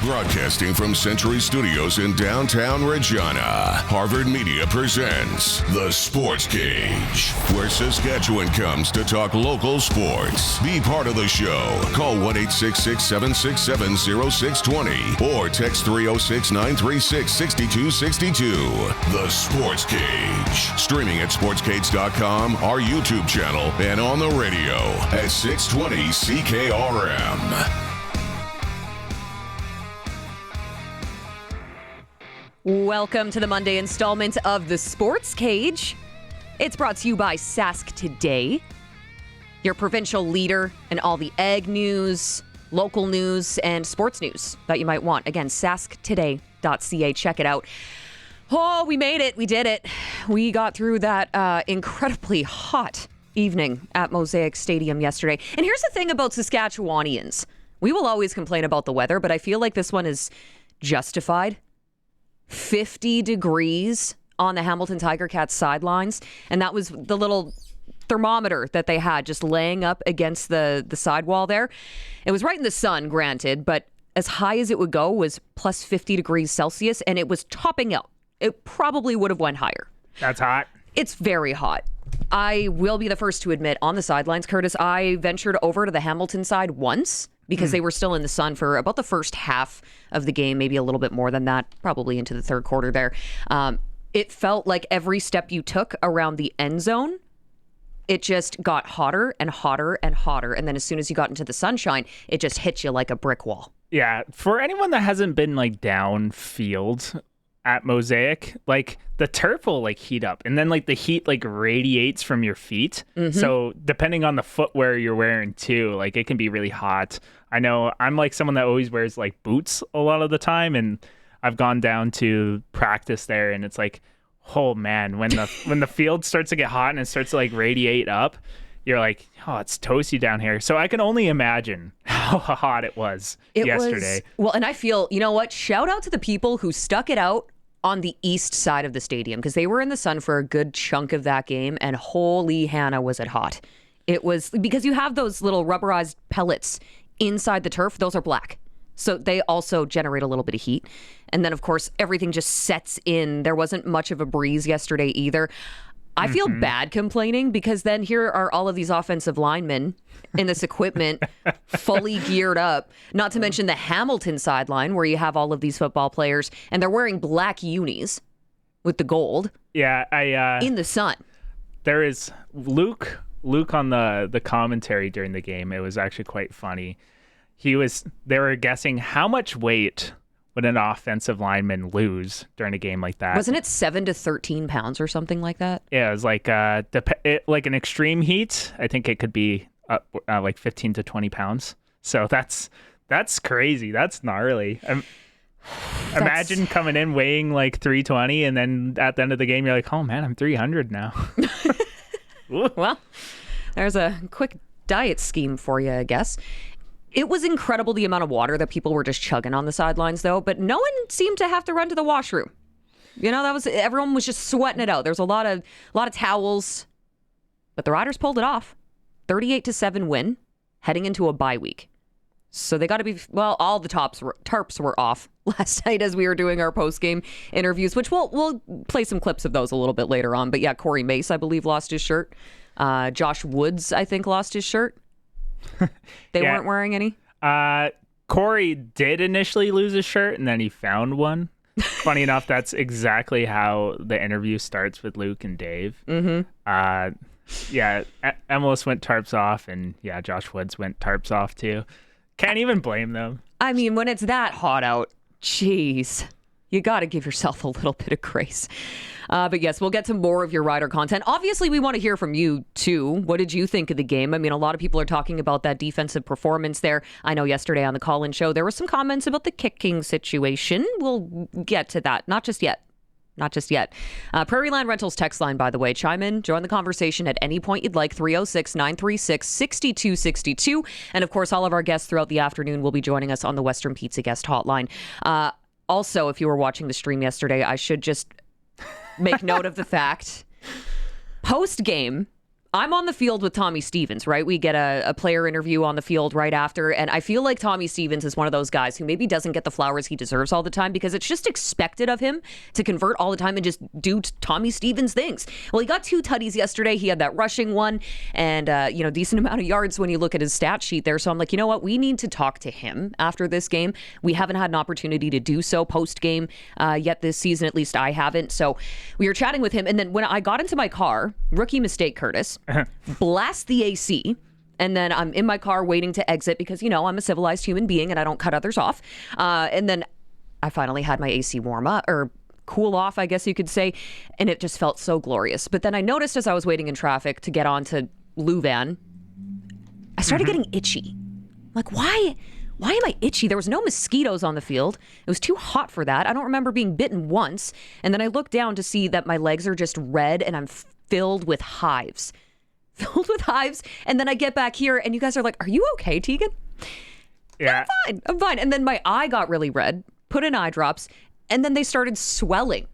Broadcasting from Century Studios in downtown Regina, Harvard Media presents the SportsCage, where Saskatchewan comes to talk local sports. Be part of the show. Call 1-866-767-0620 or text 306-936-6262. The SportsCage. Streaming at sportscage.com, our YouTube channel, and on the radio at 620 CKRM. Welcome to the Monday installment of the SportsCage. It's brought to you by Sask Today, your provincial leader in all the ag news, local news, and sports news that you might want. Again, sasktoday.ca. Check it out. Oh, we made it. We did it. We got through that incredibly hot evening at Mosaic Stadium yesterday. And here's the thing about Saskatchewanians. We will always complain about the weather, but I feel like this one is justified. 50 degrees on the Hamilton Tiger Cats sidelines. And that was the little thermometer that they had just laying up against the sidewall there. It was right in the sun, granted, but as high as it would go was plus 50 degrees Celsius, and it was topping out. It probably would have went higher. That's hot. It's very hot. I will be the first to admit, on the sidelines, Curtis, I ventured over to the Hamilton side once because they were still in the sun for about the first half of the game, maybe a little bit more than that, probably into the third quarter there. It felt like every step you took around the end zone, it just got hotter and hotter and hotter. And then as soon as you got into the sunshine, it just hit you like a brick wall. Yeah, for anyone that hasn't been like downfield at Mosaic, like the turf will like heat up, and then like the heat like radiates from your feet. So depending on the footwear you're wearing too, like it can be really hot. I know I'm like someone that always wears like boots a lot of the time, and I've gone down to practice there, and it's like, oh man, when the field starts to get hot and it starts to like radiate up, you're like, oh, it's toasty down here. So I can only imagine how hot it was yesterday. Well, and I feel, you know what? Shout out to the people who stuck it out on the east side of the stadium, because they were in the sun for a good chunk of that game, and holy Hannah, was it hot. It was, because you have those little rubberized pellets inside the turf. Those are black. So they also generate a little bit of heat. And then, of course, everything just sets in. There wasn't much of a breeze yesterday either. I feel bad complaining, because then here are all of these offensive linemen in this equipment fully geared up, not to mention the Hamilton sideline where you have all of these football players and they're wearing black unis with the gold. Yeah, in the sun. There is Luke on the commentary during the game. It was actually quite funny. They were guessing how much weight would an offensive lineman lose during a game like that. Wasn't it 7 to 13 pounds or something like that? Yeah, it was like like an extreme heat. I think it could be up like 15 to 20 pounds. So that's crazy. That's gnarly. Imagine coming in weighing like 320, and then at the end of the game, you're like, oh man, I'm 300 now. Well, there's a quick diet scheme for you, I guess. It was incredible the amount of water that people were just chugging on the sidelines, though, but no one seemed to have to run to the washroom. You know, everyone was just sweating it out. There's a lot of towels, but the Riders pulled it off. 38-7 win, heading into a bye week. So they got to be, well, all the tarps were off last night as we were doing our post-game interviews, which we'll play some clips of those a little bit later on. But yeah, Corey Mace, I believe, lost his shirt. Josh Woods, I think, lost his shirt. They weren't wearing any? Corey did initially lose his shirt, and then he found one. Funny enough, that's exactly how the interview starts with Luke and Dave. Emilus went tarps off, and yeah, Josh Woods went tarps off too. Can't even blame them. I mean, when it's that hot out, jeez, you got to give yourself a little bit of grace. But yes, we'll get to more of your Rider content. Obviously, we want to hear from you, too. What did you think of the game? I mean, a lot of people are talking about that defensive performance there. I know yesterday on the call-in show, there were some comments about the kicking situation. We'll get to that. Not just yet. Prairie Land Rentals text line, by the way. Chime in, join the conversation at any point you'd like. 306-936-6262. And, of course, all of our guests throughout the afternoon will be joining us on the Western Pizza guest hotline. Also, if you were watching the stream yesterday, I should just make note of the fact, post-game, I'm on the field with Tommy Stevens, right? We get a player interview on the field right after, and I feel like Tommy Stevens is one of those guys who maybe doesn't get the flowers he deserves all the time because it's just expected of him to convert all the time and just do Tommy Stevens things. Well, he got 2 tutties yesterday. He had that rushing one and, decent amount of yards when you look at his stat sheet there. So I'm like, you know what? We need to talk to him after this game. We haven't had an opportunity to do so post-game yet this season. At least I haven't. So we were chatting with him, and then when I got into my car, rookie mistake, Curtis, blast the AC, and then I'm in my car waiting to exit because, I'm a civilized human being and I don't cut others off. And then I finally had my AC warm up, or cool off, I guess you could say, and it just felt so glorious. But then I noticed as I was waiting in traffic to get onto Louvain, I started getting itchy. Like, why am I itchy? There was no mosquitoes on the field. It was too hot for that. I don't remember being bitten once. And then I looked down to see that my legs are just red and I'm filled with hives. And then I get back here and you guys are like, are you okay, Teagan? Yeah. I'm fine. And then my eye got really red, put in eye drops, and then they started swelling.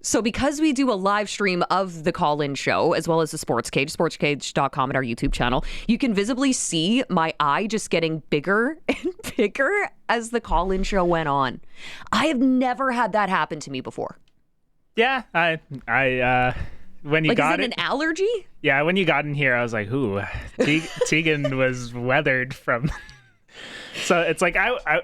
So because we do a live stream of the call-in show, as well as the SportsCage, sportscage.com and our YouTube channel, you can visibly see my eye just getting bigger and bigger as the call-in show went on. I have never had that happen to me before. Yeah, when you got is it an allergy? Yeah, when you got in here, I was like, ooh, Teagan was weathered from... So it's like,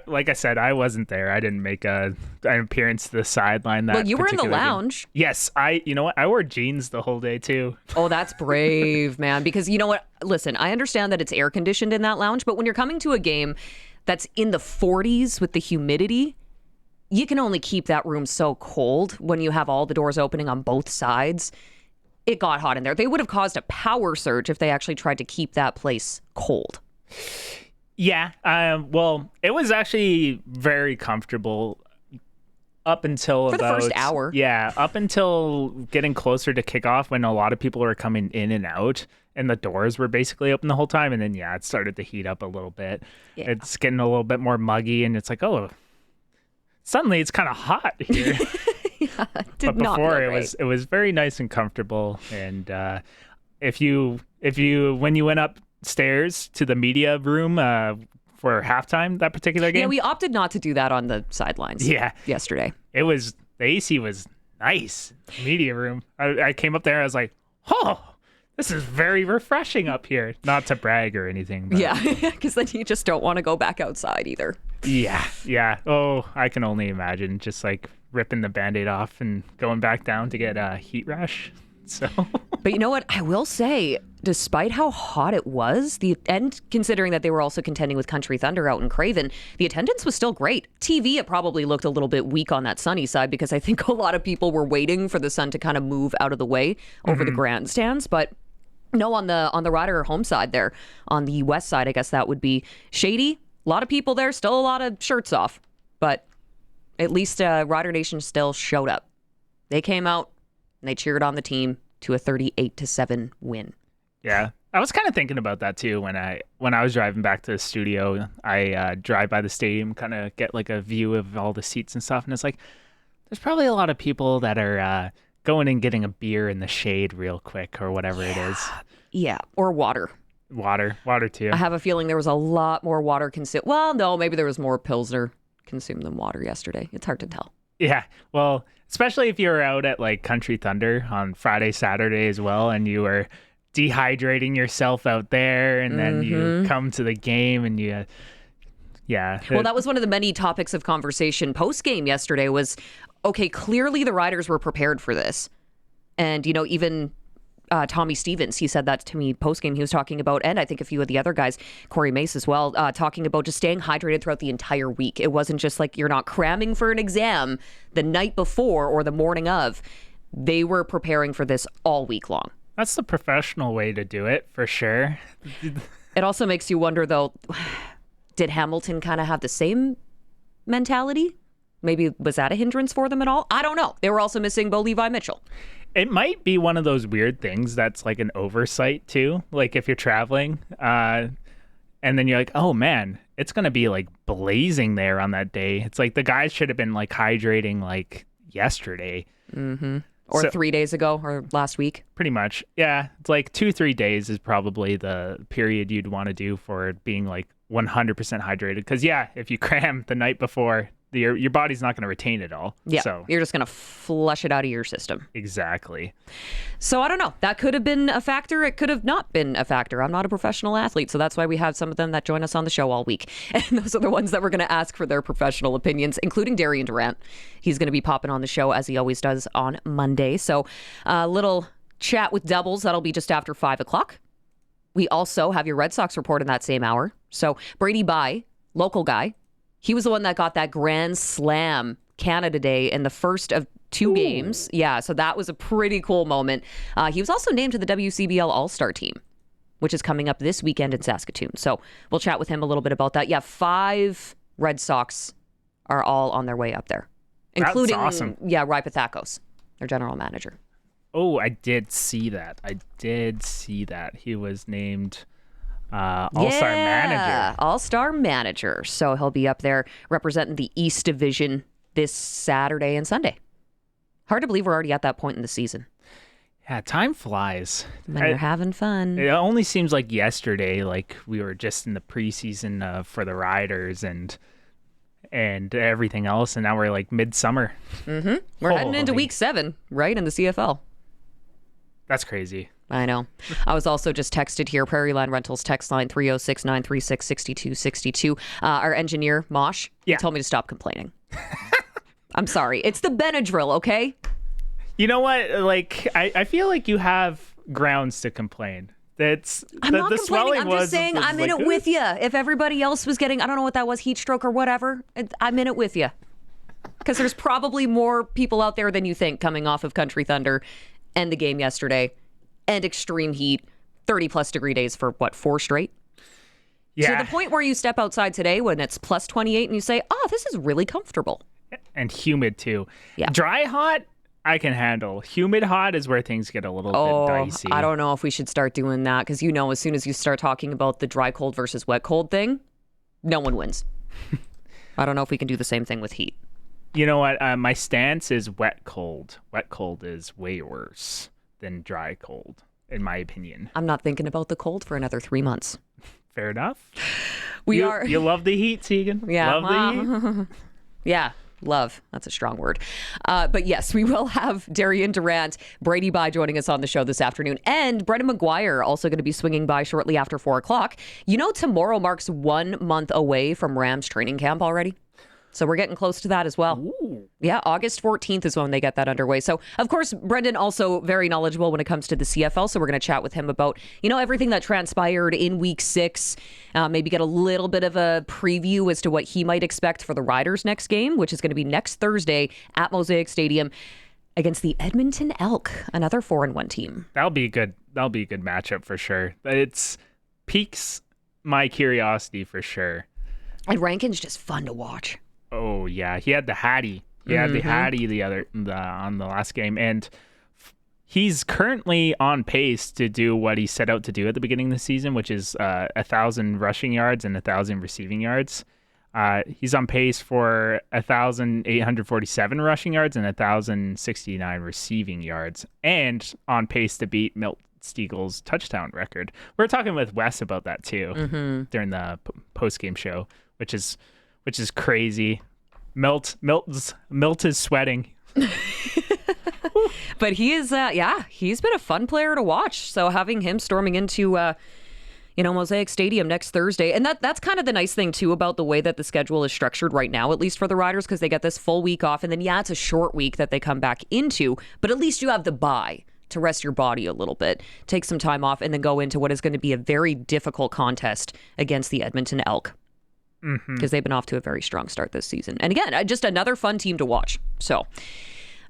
like I said, I wasn't there. I didn't make an appearance to the sideline. Well, you were in the lounge. Game. Yes, you know what? I wore jeans the whole day too. Oh, that's brave, man. Because you know what? Listen, I understand that it's air conditioned in that lounge, but when you're coming to a game that's in the 40s with the humidity, you can only keep that room so cold when you have all the doors opening on both sides. It got hot in there. They would have caused a power surge if they actually tried to keep that place cold. Yeah, well, it was actually very comfortable up until for the first hour. Yeah, up until getting closer to kickoff when a lot of people were coming in and out and the doors were basically open the whole time. And then, it started to heat up a little bit. Yeah. It's getting a little bit more muggy and it's like, oh, suddenly it's kind of hot here. Yeah, but before it was very nice and comfortable. And when you went upstairs to the media room for halftime that particular game. Yeah, we opted not to do that on the sidelines. Yeah, yesterday the AC was nice. Media room. I came up there. I was like, oh, this is very refreshing up here. Not to brag or anything. But... Yeah, because then you just don't want to go back outside either. Yeah. Oh, I can only imagine just like ripping the Band-Aid off and going back down to get a heat rash. So, but you know what? I will say, despite how hot it was, and considering that they were also contending with Country Thunder out in Craven, the attendance was still great. TV, it probably looked a little bit weak on that sunny side because I think a lot of people were waiting for the sun to kind of move out of the way over the grandstands. But no, on the Rider home side there, on the west side, I guess that would be shady. A lot of people there, still a lot of shirts off, but at least Rider Nation still showed up. They came out and they cheered on the team to a 38-7 win. Yeah, I was kind of thinking about that too when I was driving back to the studio. I drive by the stadium, kind of get like a view of all the seats and stuff, and it's like there's probably a lot of people that are going and getting a beer in the shade real quick or whatever it is. Yeah, or water. Water too. I have a feeling there was a lot more water consumed. Well, no, maybe there was more Pilsner consumed than water yesterday. It's hard to tell. Yeah, well, especially if you were out at like Country Thunder on Friday, Saturday as well, and you were dehydrating yourself out there, and then you come to the game and you... Yeah. Well, that was one of the many topics of conversation post-game yesterday was, okay, clearly the Riders were prepared for this. And, even Tommy Stevens, he said that to me post-game. He was talking about, and I think a few of the other guys, Corey Mace as well, talking about just staying hydrated throughout the entire week. It wasn't just like you're not cramming for an exam the night before or the morning of. They were preparing for this all week long. That's the professional way to do it, for sure. It also makes you wonder, though, did Hamilton kind of have the same mentality? Maybe was that a hindrance for them at all? I don't know. They were also missing Bo Levi Mitchell. It might be one of those weird things that's like an oversight too. Like if you're traveling and then you're like, oh man, it's going to be like blazing there on that day. It's like the guys should have been like hydrating like yesterday. Or 3 days ago or last week? Pretty much. Yeah. It's like 2-3 days is probably the period you'd want to do for it being like 100% hydrated. Because, yeah, if you cram the night before, your body's not going to retain it all. Yeah. So. You're just going to flush it out of your system. Exactly. So I don't know. That could have been a factor. It could have not been a factor. I'm not a professional athlete, so that's why we have some of them that join us on the show all week. And those are the ones that we're going to ask for their professional opinions, including Darian Durant. He's going to be popping on the show as he always does on Monday. So a little chat with doubles. That'll be just after 5 o'clock. We also have your Red Sox report in that same hour. So Brady Bye, local guy, he was the one that got that Grand Slam Canada Day in the first of 2 games. Yeah, so that was a pretty cool moment. He was also named to the WCBL All-Star team, which is coming up this weekend in Saskatoon. So we'll chat with him a little bit about that. Yeah, 5 Red Sox are all on their way up there, including awesome. Ry Pathakos, their general manager. Oh, I did see that. He was named All-Star manager. All-Star manager. So he'll be up there representing the East Division this Saturday and Sunday. Hard to believe we're already at that point in the season. Yeah, time flies. When you're having fun. It only seems like yesterday, like we were just in the preseason for the Riders and everything else, and now we're like midsummer. Mm-hmm. We're heading into week 7, right, in the CFL. That's crazy. I know. I was also just texted here, Prairie Line Rentals text line 306-936-6262. Our engineer, Mosh, he told me to stop complaining. I'm sorry. It's the Benadryl, okay? You know what? Like, I feel like you have grounds to complain. I'm not complaining. I'm just saying I'm in it with you. If everybody else was getting, I don't know what that was, heat stroke or whatever, I'm in it with you. Because there's probably more people out there than you think coming off of Country Thunder and the game yesterday and extreme heat, 30-plus degree days for, 4 straight? Yeah. To the point where you step outside today when it's plus 28 and you say, oh, this is really comfortable. And humid, too. Yeah. Dry hot, I can handle. Humid hot is where things get a little bit dicey. I don't know if we should start doing that because, as soon as you start talking about the dry cold versus wet cold thing, no one wins. I don't know if we can do the same thing with heat. You know what? My stance is wet cold. Wet cold is way worse than dry cold, in my opinion. I'm not thinking about the cold for another 3 months. Fair enough. You love the heat, Teagan. Yeah. Love the heat. Yeah. Love. That's a strong word. But yes, we will have Darian Durant, Brady Bye joining us on the show this afternoon. And Brendan McGuire also going to be swinging by shortly after 4 o'clock. Tomorrow marks 1 month away from Rams training camp already. So we're getting close to that as well. Ooh. Yeah, August 14th is when they get that underway. So, of course, Brendan also very knowledgeable when it comes to the CFL. So we're going to chat with him about, everything that transpired in week 6. Maybe get a little bit of a preview as to what he might expect for the Riders' next game, which is going to be next Thursday at Mosaic Stadium against the Edmonton Elk, another 4-1 team. That'll be a good matchup for sure. It piques my curiosity for sure. And Rankin's just fun to watch. Oh yeah, he had the Hattie. He had the Hattie on the last game, and he's currently on pace to do what he set out to do at the beginning of the season, which is 1,000 rushing yards and 1,000 receiving yards. He's on pace for 1,847 rushing yards and 1,069 receiving yards, and on pace to beat Milt Stiegel's touchdown record. We were talking with Wes about that too during the post-game show, which is crazy. Milt is sweating. But he is, he's been a fun player to watch. So having him storming into, Mosaic Stadium next Thursday. And that's kind of the nice thing, too, about the way that the schedule is structured right now, at least for the Riders, because they get this full week off. And then, it's a short week that they come back into. But at least you have the bye to rest your body a little bit, take some time off, and then go into what is going to be a very difficult contest against the Edmonton Elk. Because they've been off to a very strong start this season. And again, just another fun team to watch. So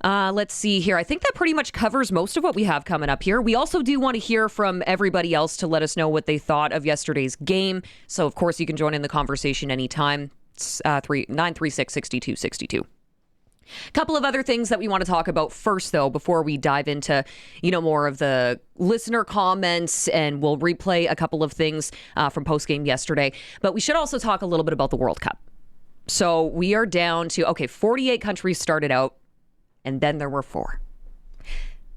let's see here. I think that pretty much covers most of what we have coming up here. We also do want to hear from everybody else to let us know what they thought of yesterday's game. So, of course, you can join in the conversation anytime. It's 936-6262. A couple of other things that we want to talk about first, though, before we dive into, more of the listener comments, and we'll replay a couple of things from postgame yesterday. But we should also talk a little bit about the World Cup. So we are down to, 48 countries started out, and then there were 4.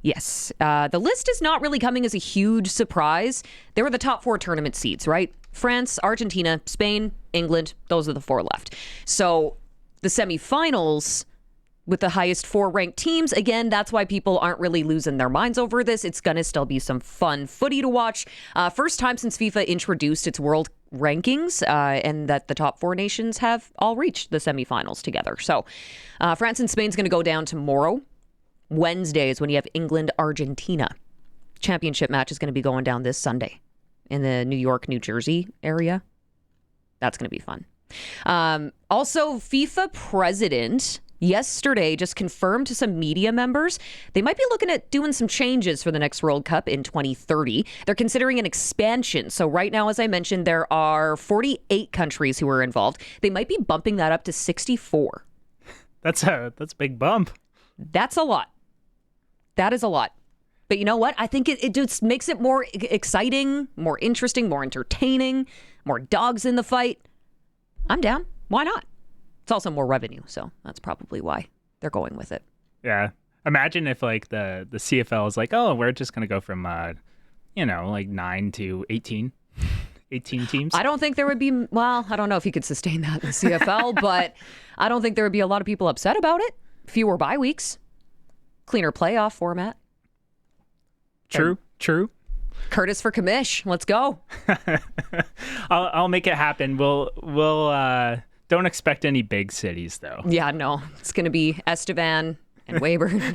Yes. The list is not really coming as a huge surprise. There were the top 4 tournament seeds, right? France, Argentina, Spain, England. Those are the 4 left. So the semifinals with the highest 4 ranked teams, again, that's why people aren't really losing their minds over this. It's going to still be some fun footy to watch. First time since FIFA introduced its world rankings and that the top 4 nations have all reached the semifinals together. So France and Spain's going to go down tomorrow. Wednesday is when you have England, Argentina. Championship match is going to be going down this Sunday in the New York, New Jersey area. That's going to be fun. Also, FIFA president yesterday just confirmed to some media members they might be looking at doing some changes for the next World Cup in 2030. They're considering an expansion. So right now, as I mentioned, there are 48 countries who are involved. They might be bumping that up to 64. That's a big bump. That's a lot. That is a lot. But you know what? I think it just makes it more exciting, more interesting, more entertaining, more dogs in the fight. I'm down. Why not? It's also more revenue, so that's probably why they're going with it. Yeah. Imagine if like the CFL is like, oh, we're just going to go from, like 9 to 18. 18 teams. I don't think there would be, well, I don't know if you could sustain that in the CFL, but I don't think there would be a lot of people upset about it. Fewer bye weeks. Cleaner playoff format. True. Curtis for commish. Let's go. I'll make it happen. We'll don't expect any big cities though. Yeah, no. It's going to be Estevan and Weyburn.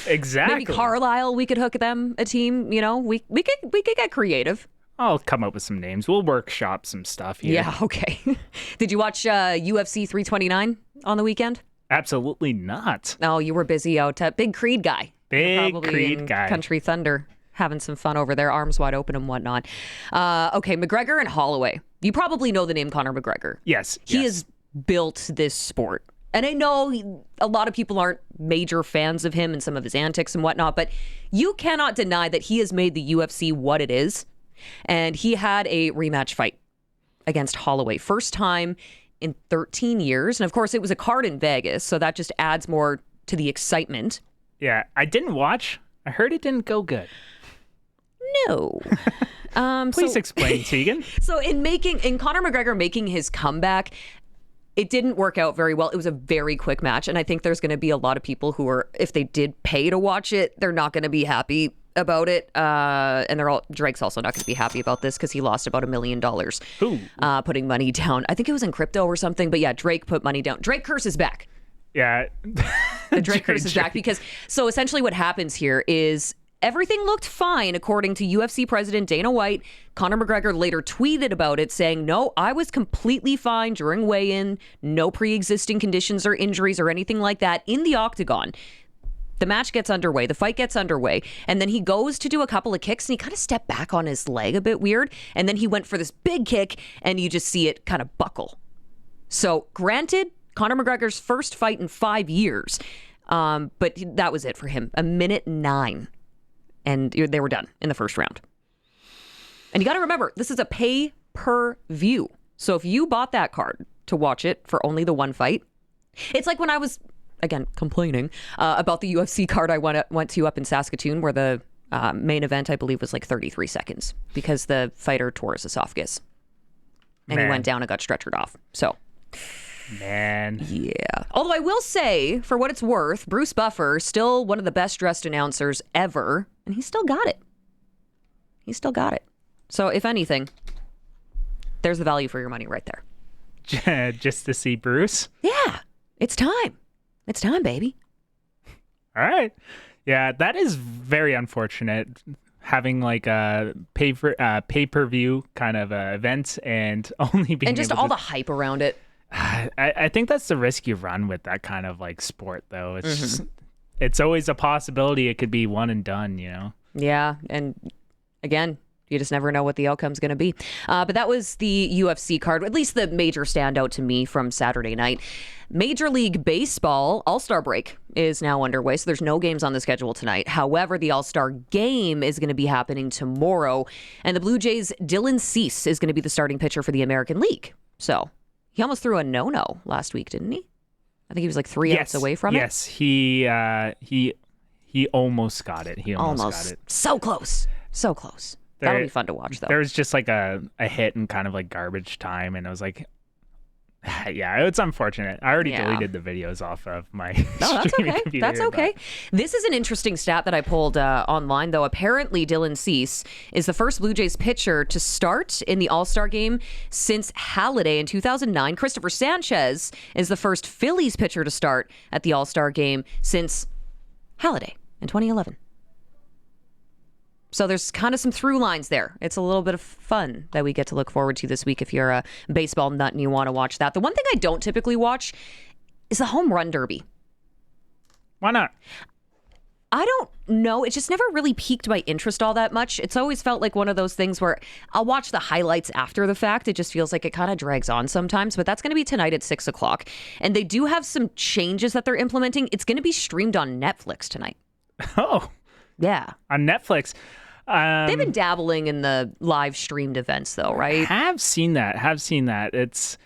Exactly. Maybe Carlisle, we could hook them a team, you know. We could get creative. I'll come up with some names. We'll workshop some stuff here. Yeah, okay. Did you watch UFC 329 on the weekend? Absolutely not. No, you were busy out. Big Creed guy. Big Probably Creed in guy. Country Thunder, having some fun over there, arms wide open and whatnot. Okay, McGregor and Holloway. You probably know the name Conor McGregor. Yes. He has built this sport. And I know a lot of people aren't major fans of him and some of his antics and whatnot, but you cannot deny that he has made the UFC what it is. And he had a rematch fight against Holloway. First time in 13 years. And of course, it was a card in Vegas, so that just adds more to the excitement. Yeah, I didn't watch. I heard it didn't go good. No. Please explain, Teagan. So in Conor McGregor making his comeback, it didn't work out very well. It was a very quick match, and I think there's going to be a lot of people who are, if they did pay to watch it, they're not going to be happy about it. And Drake's also not going to be happy about this because he lost about $1 million putting money down. I think it was in crypto or something, but yeah, Drake put money down. Drake curses back. Yeah. The Drake curses back because, so essentially what happens here is everything looked fine according to UFC president Dana White. Conor McGregor later tweeted about it saying, no, I was completely fine during weigh-in, no pre-existing conditions or injuries or anything like that in the octagon. The match gets underway, the fight gets underway, and then he goes to do a couple of kicks and he kind of stepped back on his leg a bit weird, and then he went for this big kick and you just see it kind of buckle. So granted, Conor McGregor's first fight in 5 years, but that was it for him. 1:09. And they were done in the first round. And you got to remember, this is a pay-per-view. So if you bought that card to watch it for only the one fight, it's like when I was, again, complaining about the UFC card I went to up in Saskatoon, where the main event, I believe, was like 33 seconds because the fighter tore his esophagus. And he went down and got stretchered off. So... Man. Yeah. Although I will say, for what it's worth, Bruce Buffer, still one of the best dressed announcers ever, and he still got it. He still got it. So if anything, there's the value for your money right there. Just to see Bruce? Yeah. It's time. It's time, baby. All right. Yeah, that is very unfortunate. Having like a pay-per-view kind of event and only being and just all the hype around it. I think that's the risk you run with that kind of like sport, though. It's just, it's always a possibility it could be one and done, you know? Yeah. And again, you just never know what the outcome's going to be. But that was the UFC card, at least the major standout to me from Saturday night. Major League Baseball All-Star break is now underway, so there's no games on the schedule tonight. However, the All-Star game is going to be happening tomorrow, and the Blue Jays' Dylan Cease is going to be the starting pitcher for the American League. So... he almost threw a no-no last week, didn't he? I think he was like 3 outs away from it. Yes, he almost got it. He almost got it. So close. So close. That'll be fun to watch, though. There was just like a hit in kind of like garbage time, and I was like, yeah, it's unfortunate. I already deleted the videos off of my streaming computer. That's okay. This is an interesting stat that I pulled online, though. Apparently, Dylan Cease is the first Blue Jays pitcher to start in the All-Star game since Halladay in 2009. Christopher Sanchez is the first Phillies pitcher to start at the All-Star game since Halladay in 2011. So there's kind of some through lines there. It's a little bit of fun that we get to look forward to this week if you're a baseball nut and you want to watch that. The one thing I don't typically watch is the home run derby. Why not? I don't know. It just never really piqued my interest all that much. It's always felt like one of those things where I'll watch the highlights after the fact. It just feels like it kind of drags on sometimes, but that's going to be tonight at 6 o'clock. And they do have some changes that they're implementing. It's going to be streamed on Netflix tonight. Oh. Yeah. On Netflix. They've been dabbling in the live streamed events, though, right? Have seen that. It's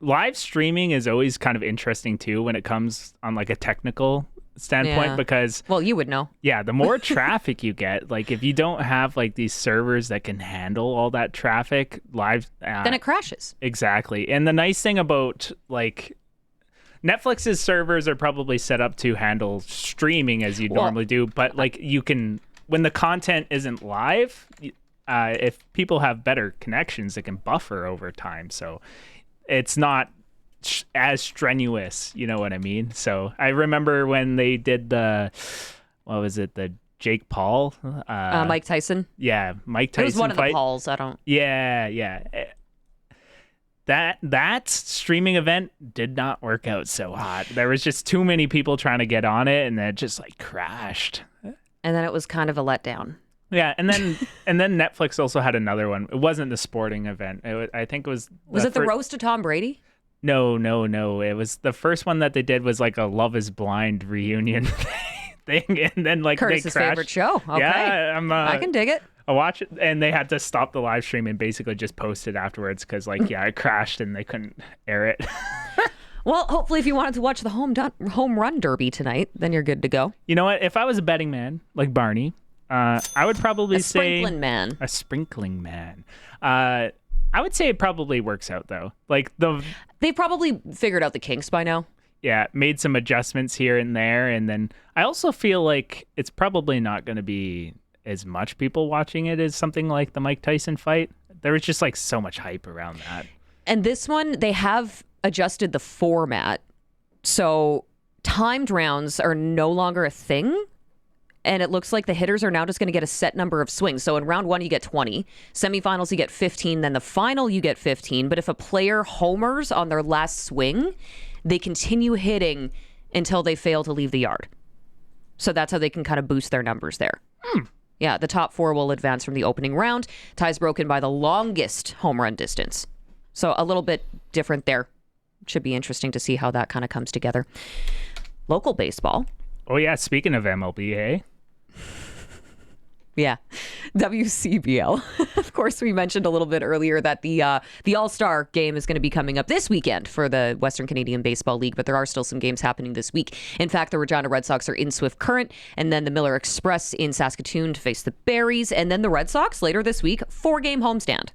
live streaming is always kind of interesting too when it comes on like a technical standpoint because you would know. Yeah, the more traffic you get, like if you don't have like these servers that can handle all that traffic live, then it crashes. Exactly. And the nice thing about like Netflix's servers are probably set up to handle streaming as you normally do, but like you can. When the content isn't live, if people have better connections, it can buffer over time. So it's not as strenuous, you know what I mean? So I remember when they did the Jake Paul? Mike Tyson? Yeah, Mike Tyson. It was one of fight. the Pauls. I don't... Yeah. That streaming event did not work out so hot. There was just too many people trying to get on it, and then it just like crashed. And then it was kind of a letdown. Yeah, and then Netflix also had another one. It wasn't the sporting event. I think it was. Was it the roast of Tom Brady? No. It was the first one that they did was like a Love Is Blind reunion thing, and then like Curtis's they crashed. favorite show. Okay, yeah, I can dig it. I watch it, and they had to stop the live stream and basically just post it afterwards because it crashed and they couldn't air it. Well, hopefully if you wanted to watch the home run derby tonight, then you're good to go. You know what? If I was a betting man like Barney, I would probably say... A sprinkling man. I would say it probably works out, though. They probably figured out the kinks by now. Yeah, made some adjustments here and there. And then I also feel like it's probably not going to be as much people watching it as something like the Mike Tyson fight. There was just like so much hype around that. And this one, they have adjusted the format. So timed rounds are no longer a thing. And it looks like the hitters are now just going to get a set number of swings. So in round one, you get 20. Semifinals, you get 15. Then the final, you get 15. But if a player homers on their last swing, they continue hitting until they fail to leave the yard. So that's how they can kind of boost their numbers there. Yeah, the top four will advance from the opening round. Ties broken by the longest home run distance. So a little bit different there. Should be interesting to see how that kind of comes together. Local baseball. Oh, yeah. Speaking of MLB, hey? Yeah. WCBL. Of course, we mentioned a little bit earlier that the All-Star game is going to be coming up this weekend for the Western Canadian Baseball League, but there are still some games happening this week. In fact, the Regina Red Sox are in Swift Current, and then the Miller Express in Saskatoon to face the Berries, and then the Red Sox later this week, 4-game homestand.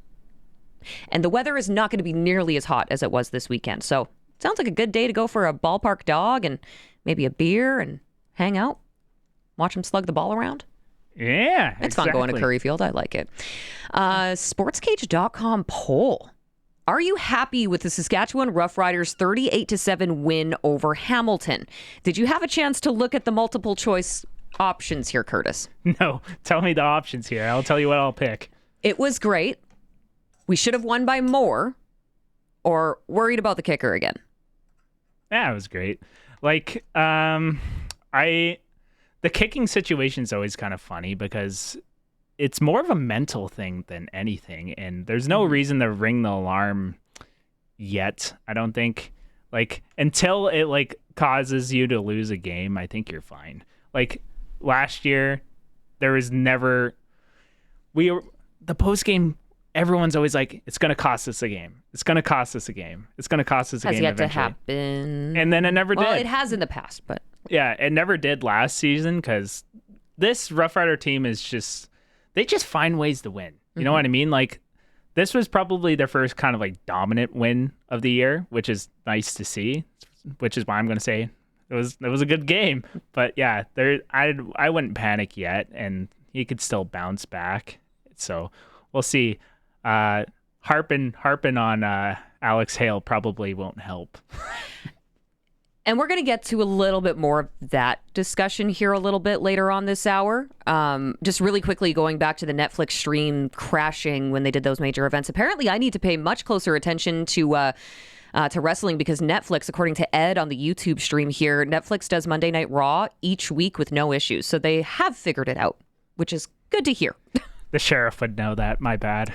And the weather is not going to be nearly as hot as it was this weekend. So it sounds like a good day to go for a ballpark dog and maybe a beer and hang out, watch them slug the ball around. Yeah, it's fun going to Curryfield. I like it. SportsCage.com poll. Are you happy with the Saskatchewan Roughriders 38-7 win over Hamilton? Did you have a chance to look at the multiple choice options here, Curtis? No. Tell me the options here. I'll tell you what I'll pick. It was great. We should have won by more, or worried about the kicker again. Yeah, it was great. Like, the kicking situation is always kind of funny because it's more of a mental thing than anything, and there's no reason to ring the alarm yet. I don't think, like, until it like causes you to lose a game, I think you're fine. Like last year, there was never the post game. everyone's always like, it's going to cost us a game. It's going to cost us a game. It's going to cost us a game Has yet eventually. to happen. And then it never did. Well, it has in the past, but. Yeah, it never did last season because this Rough Rider team is just, they just find ways to win. You know what I mean? Like, this was probably their first kind of like dominant win of the year, which is nice to see, which is why I'm going to say it was a good game. But yeah, I wouldn't panic yet, and he could still bounce back. So we'll see. Harping on Alex Hale probably won't help. And we're going to get to a little bit more of that discussion here a little bit later on this hour. Just really quickly going back to the Netflix stream crashing when they did those major events. Apparently, I need to pay much closer attention to wrestling because Netflix, according to Ed on the YouTube stream here, Netflix does Monday Night Raw each week with no issues. So they have figured it out, which is good to hear. The sheriff would know that. My bad.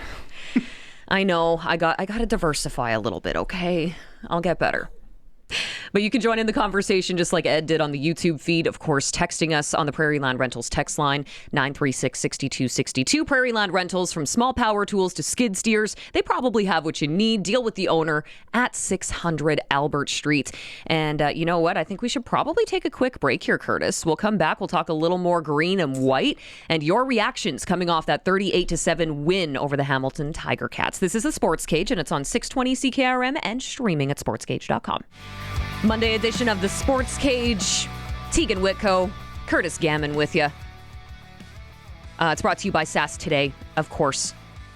I know. I got to diversify a little bit, okay? I'll get better. But you can join in the conversation just like Ed did on the YouTube feed. Of course, texting us on the Prairie Land Rentals text line, 936-6262. Prairie Land Rentals, from small power tools to skid steers, they probably have what you need. Deal with the owner at 600 Albert Street. And you know what? I think we should probably take a quick break here, Curtis. We'll come back. We'll talk a little more green and white and your reactions coming off that 38-7 win over the Hamilton Tiger Cats. This is the Sports Cage, and it's on 620 CKRM and streaming at sportscage.com. Monday edition of the Sports Cage. Teagan Whitco, Curtis Gammon with you. It's brought to you by SAS Today, of course.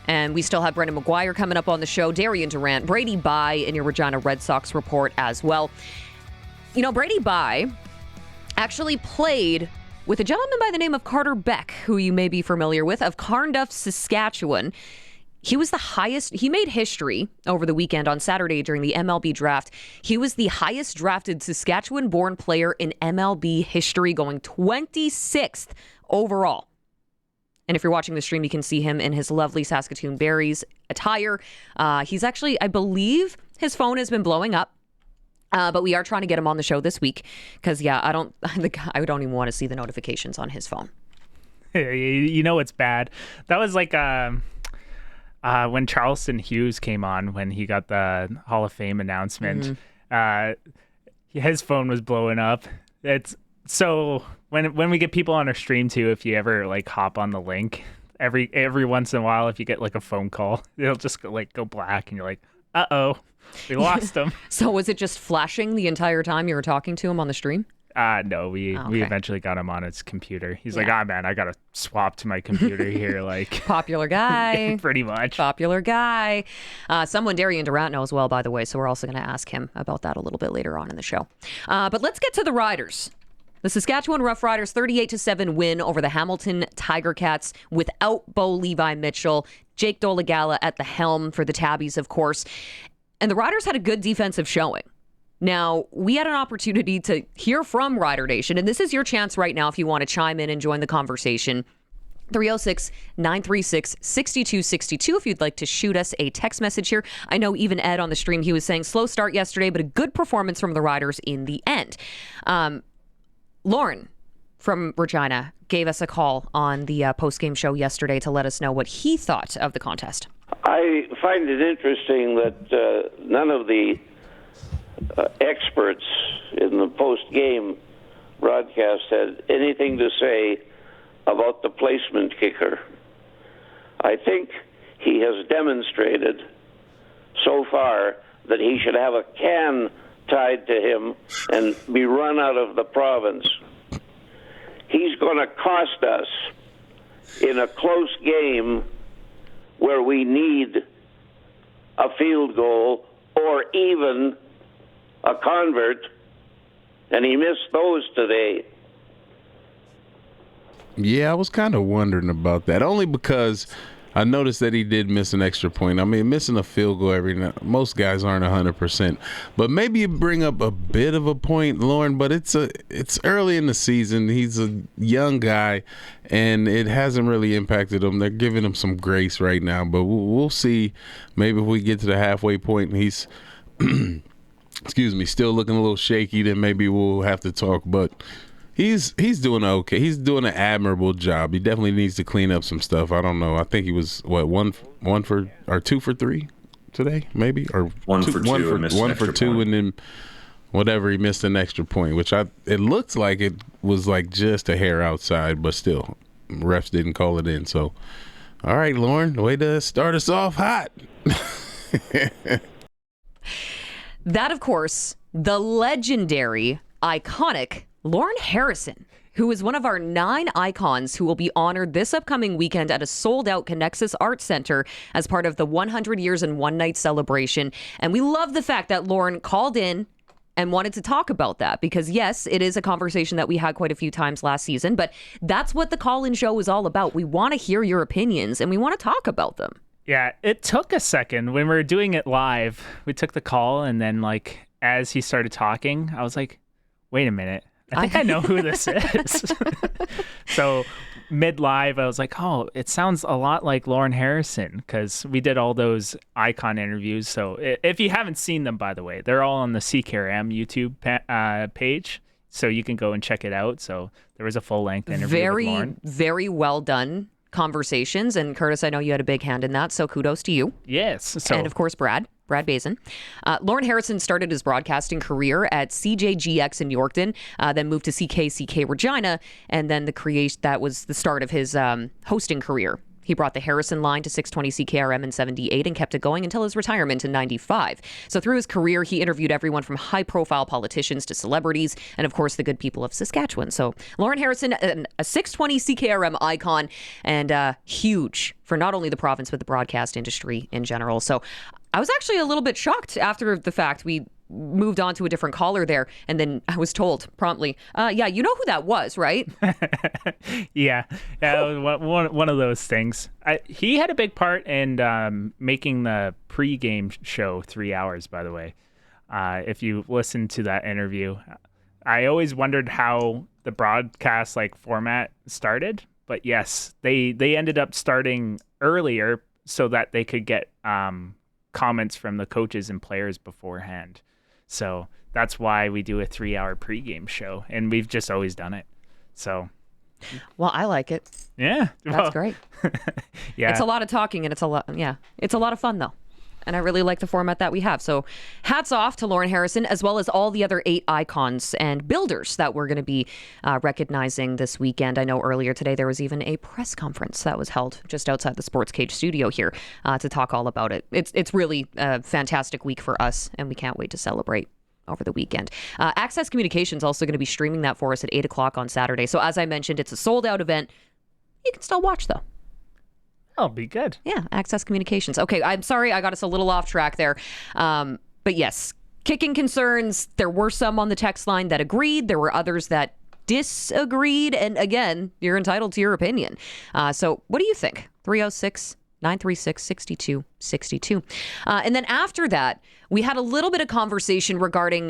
And we still have Brendan McGuire coming up on the show, Darian Durant, Brady Bye in your Regina Red Sox report as well. You know, Brady Bye actually played with a gentleman by the name of Carter Beck, who you may be familiar with, of Carnduff, Saskatchewan. He was the highest. He made history over the weekend on Saturday during the MLB draft. He was the highest drafted Saskatchewan-born player in MLB history, going 26th overall. And if you're watching the stream, you can see him in his lovely Saskatoon Berries attire. He's actually, I believe his phone has been blowing up. But we are trying to get him on the show this week because, yeah, I don't even want to see the notifications on his phone. You know it's bad. That was like when Charleston Hughes came on, when he got the Hall of Fame announcement, his phone was blowing up. It's so when we get people on our stream too, if you ever like hop on the link, every once in a while, if you get like a phone call, it'll just go black, and you're like, uh-oh, we lost him. So was it just flashing the entire time you were talking to him on the stream? No, we eventually got him on his computer. He's like, man, I got to swap to my computer here. Like popular guy. Pretty much. Popular guy. Someone Darian Durant knows well, by the way, so we're also going to ask him about that a little bit later on in the show. But let's get to the Riders. The Saskatchewan Roughriders 38-7 win over the Hamilton Tiger Cats without Bo Levi Mitchell. Jake Dolegala at the helm for the Tabbies, of course. And the Riders had a good defensive showing. Now, we had an opportunity to hear from Rider Nation, and this is your chance right now if you want to chime in and join the conversation. 306-936-6262 if you'd like to shoot us a text message here. I know even Ed on the stream, he was saying slow start yesterday, but a good performance from the Riders in the end. Lauren from Regina gave us a call on the post-game show yesterday to let us know what he thought of the contest. I find it interesting that none of the experts in the post-game broadcast had anything to say about the placement kicker. I think he has demonstrated so far that he should have a can tied to him and be run out of the province. He's going to cost us in a close game where we need a field goal or even a convert, and he missed those today. Yeah, I was kind of wondering about that, only because I noticed that he did miss an extra point. I mean, missing a field goal every now, most guys aren't 100%, but maybe you bring up a bit of a point, Lauren. But it's early in the season. He's a young guy, and it hasn't really impacted him. They're giving him some grace right now, but we'll see. Maybe if we get to the halfway point and he's excuse me, still looking a little shaky, then maybe we'll have to talk. But He's doing okay. He's doing an admirable job. He definitely needs to clean up some stuff. I don't know. I think he was two for three today, maybe, or one for two, and then whatever, he missed an extra point, which it looks like it was like just a hair outside, but still, refs didn't call it in. So, all right, Lauren, way to start us off hot. That, of course, the legendary, iconic Lauren Harrison, who is one of our 9 icons who will be honored this upcoming weekend at a sold-out Connexus Arts Center as part of the 100 Years and One Night celebration. And we love the fact that Lauren called in and wanted to talk about that because, yes, it is a conversation that we had quite a few times last season, but that's what the call-in show is all about. We want to hear your opinions, and we want to talk about them. Yeah, it took a second. When we were doing it live, we took the call, and then, as he started talking, I was like, wait a minute. I think I know who this is. So mid-live, I was like, oh, it sounds a lot like Lauren Harrison because we did all those icon interviews. So if you haven't seen them, by the way, they're all on the CKRM YouTube page. So you can go and check it out. So there was a full-length interview with Lauren. Very well done conversations. And Curtis, I know you had a big hand in that. So kudos to you. Yes. And of course, Brad Bazin. Lauren Harrison started his broadcasting career at CJGX in Yorkton, then moved to CKCK Regina, and then that was the start of his hosting career. He brought the Harrison line to 620 CKRM in 78 and kept it going until his retirement in 95. So through his career, he interviewed everyone from high-profile politicians to celebrities and, of course, the good people of Saskatchewan. So Lauren Harrison, a 620 CKRM icon and huge for not only the province, but the broadcast industry in general. So I was actually a little bit shocked after the fact. We moved on to a different caller there, and then I was told promptly, yeah, you know who that was, right? Yeah, it was one of those things. He had a big part in making the pre-game show 3 hours, by the way. If you listen to that interview, I always wondered how the broadcast format started, but yes, they ended up starting earlier so that they could get comments from the coaches and players beforehand. So that's why we do a 3-hour pregame show, and we've just always done it. So, well, I like it. Yeah, that's great. Yeah, it's a lot of talking, and it's a lot of fun though, and I really like the format that we have. So, hats off to Lauren Harrison as well as all the other 8 icons and builders that we're going to be recognizing this weekend. I know earlier today there was even a press conference that was held just outside the SportsCage studio here to talk all about it. It's really a fantastic week for us, and we can't wait to celebrate over the weekend. Access Communications also going to be streaming that for us at 8 o'clock on Saturday. So as I mentioned, it's a sold-out event. You can still watch, though. That'll be good. Yeah, Access Communications. Okay, I'm sorry I got us a little off track there. But yes, kicking concerns. There were some on the text line that agreed. There were others that disagreed. And again, you're entitled to your opinion. So what do you think? 306-936-6262. And then after that, we had a little bit of conversation regarding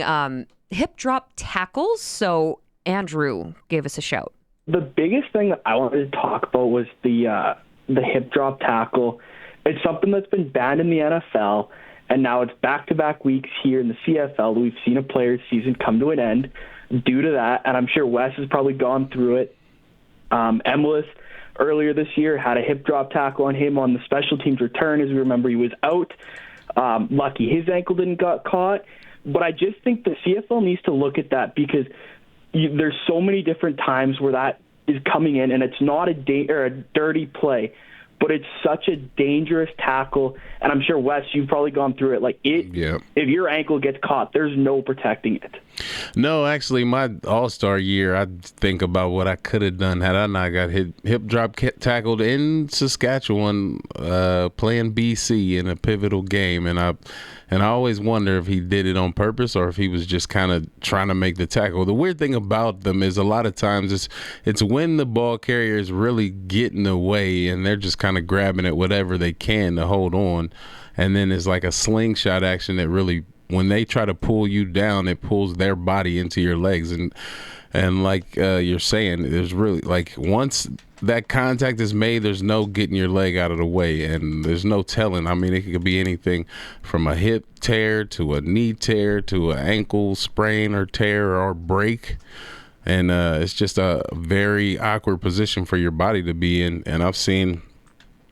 hip drop tackles. So Andrew gave us a shout. The biggest thing that I wanted to talk about was the hip drop tackle. It's something that's been banned in the NFL, and now it's back-to-back weeks here in the CFL. We've seen a player's season come to an end due to that, and I'm sure Wes has probably gone through it. Emilus earlier this year had a hip drop tackle on him on the special teams return. As we remember, he was out. Lucky his ankle didn't get caught. But I just think the CFL needs to look at that because there's so many different times where that is coming in, and it's not a dirty play, but it's such a dangerous tackle. And I'm sure, Wes, you've probably gone through it. If your ankle gets caught, there's no protecting it. No, actually, my All-Star year, I think about what I could have done had I not got hip drop tackled in Saskatchewan playing BC in a pivotal game. And I always wonder if he did it on purpose or if he was just kind of trying to make the tackle. The weird thing about them is a lot of times it's when the ball carrier is really getting away and they're just kind of grabbing at whatever they can to hold on. And then it's like a slingshot action that really, when they try to pull you down, it pulls their body into your legs. And like you're saying, there's really, once that contact is made, there's no getting your leg out of the way, and there's no telling. I mean, it could be anything from a hip tear to a knee tear to an ankle sprain or tear or break. And it's just a very awkward position for your body to be in. And I've seen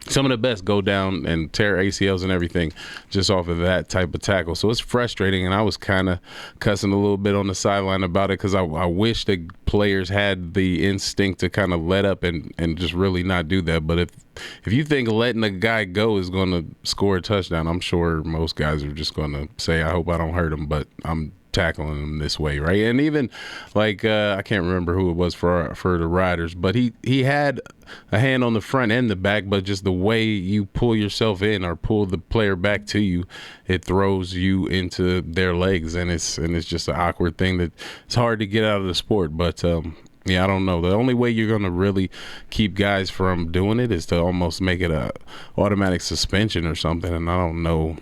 some of the best go down and tear ACLs and everything just off of that type of tackle. So it's frustrating, and I was kind of cussing a little bit on the sideline about it because I wish the players had the instinct to kind of let up and just really not do that. But if you think letting a guy go is going to score a touchdown, I'm sure most guys are just going to say, I hope I don't hurt him, but I'm tackling him this way, right? And even like I can't remember who it was for the Riders, but he had a hand on the front and the back, but just the way you pull yourself in or pull the player back to you, it throws you into their legs, and it's just an awkward thing that it's hard to get out of the sport. But yeah, I don't know. The only way you're going to really keep guys from doing it is to almost make it a automatic suspension or something, and I don't know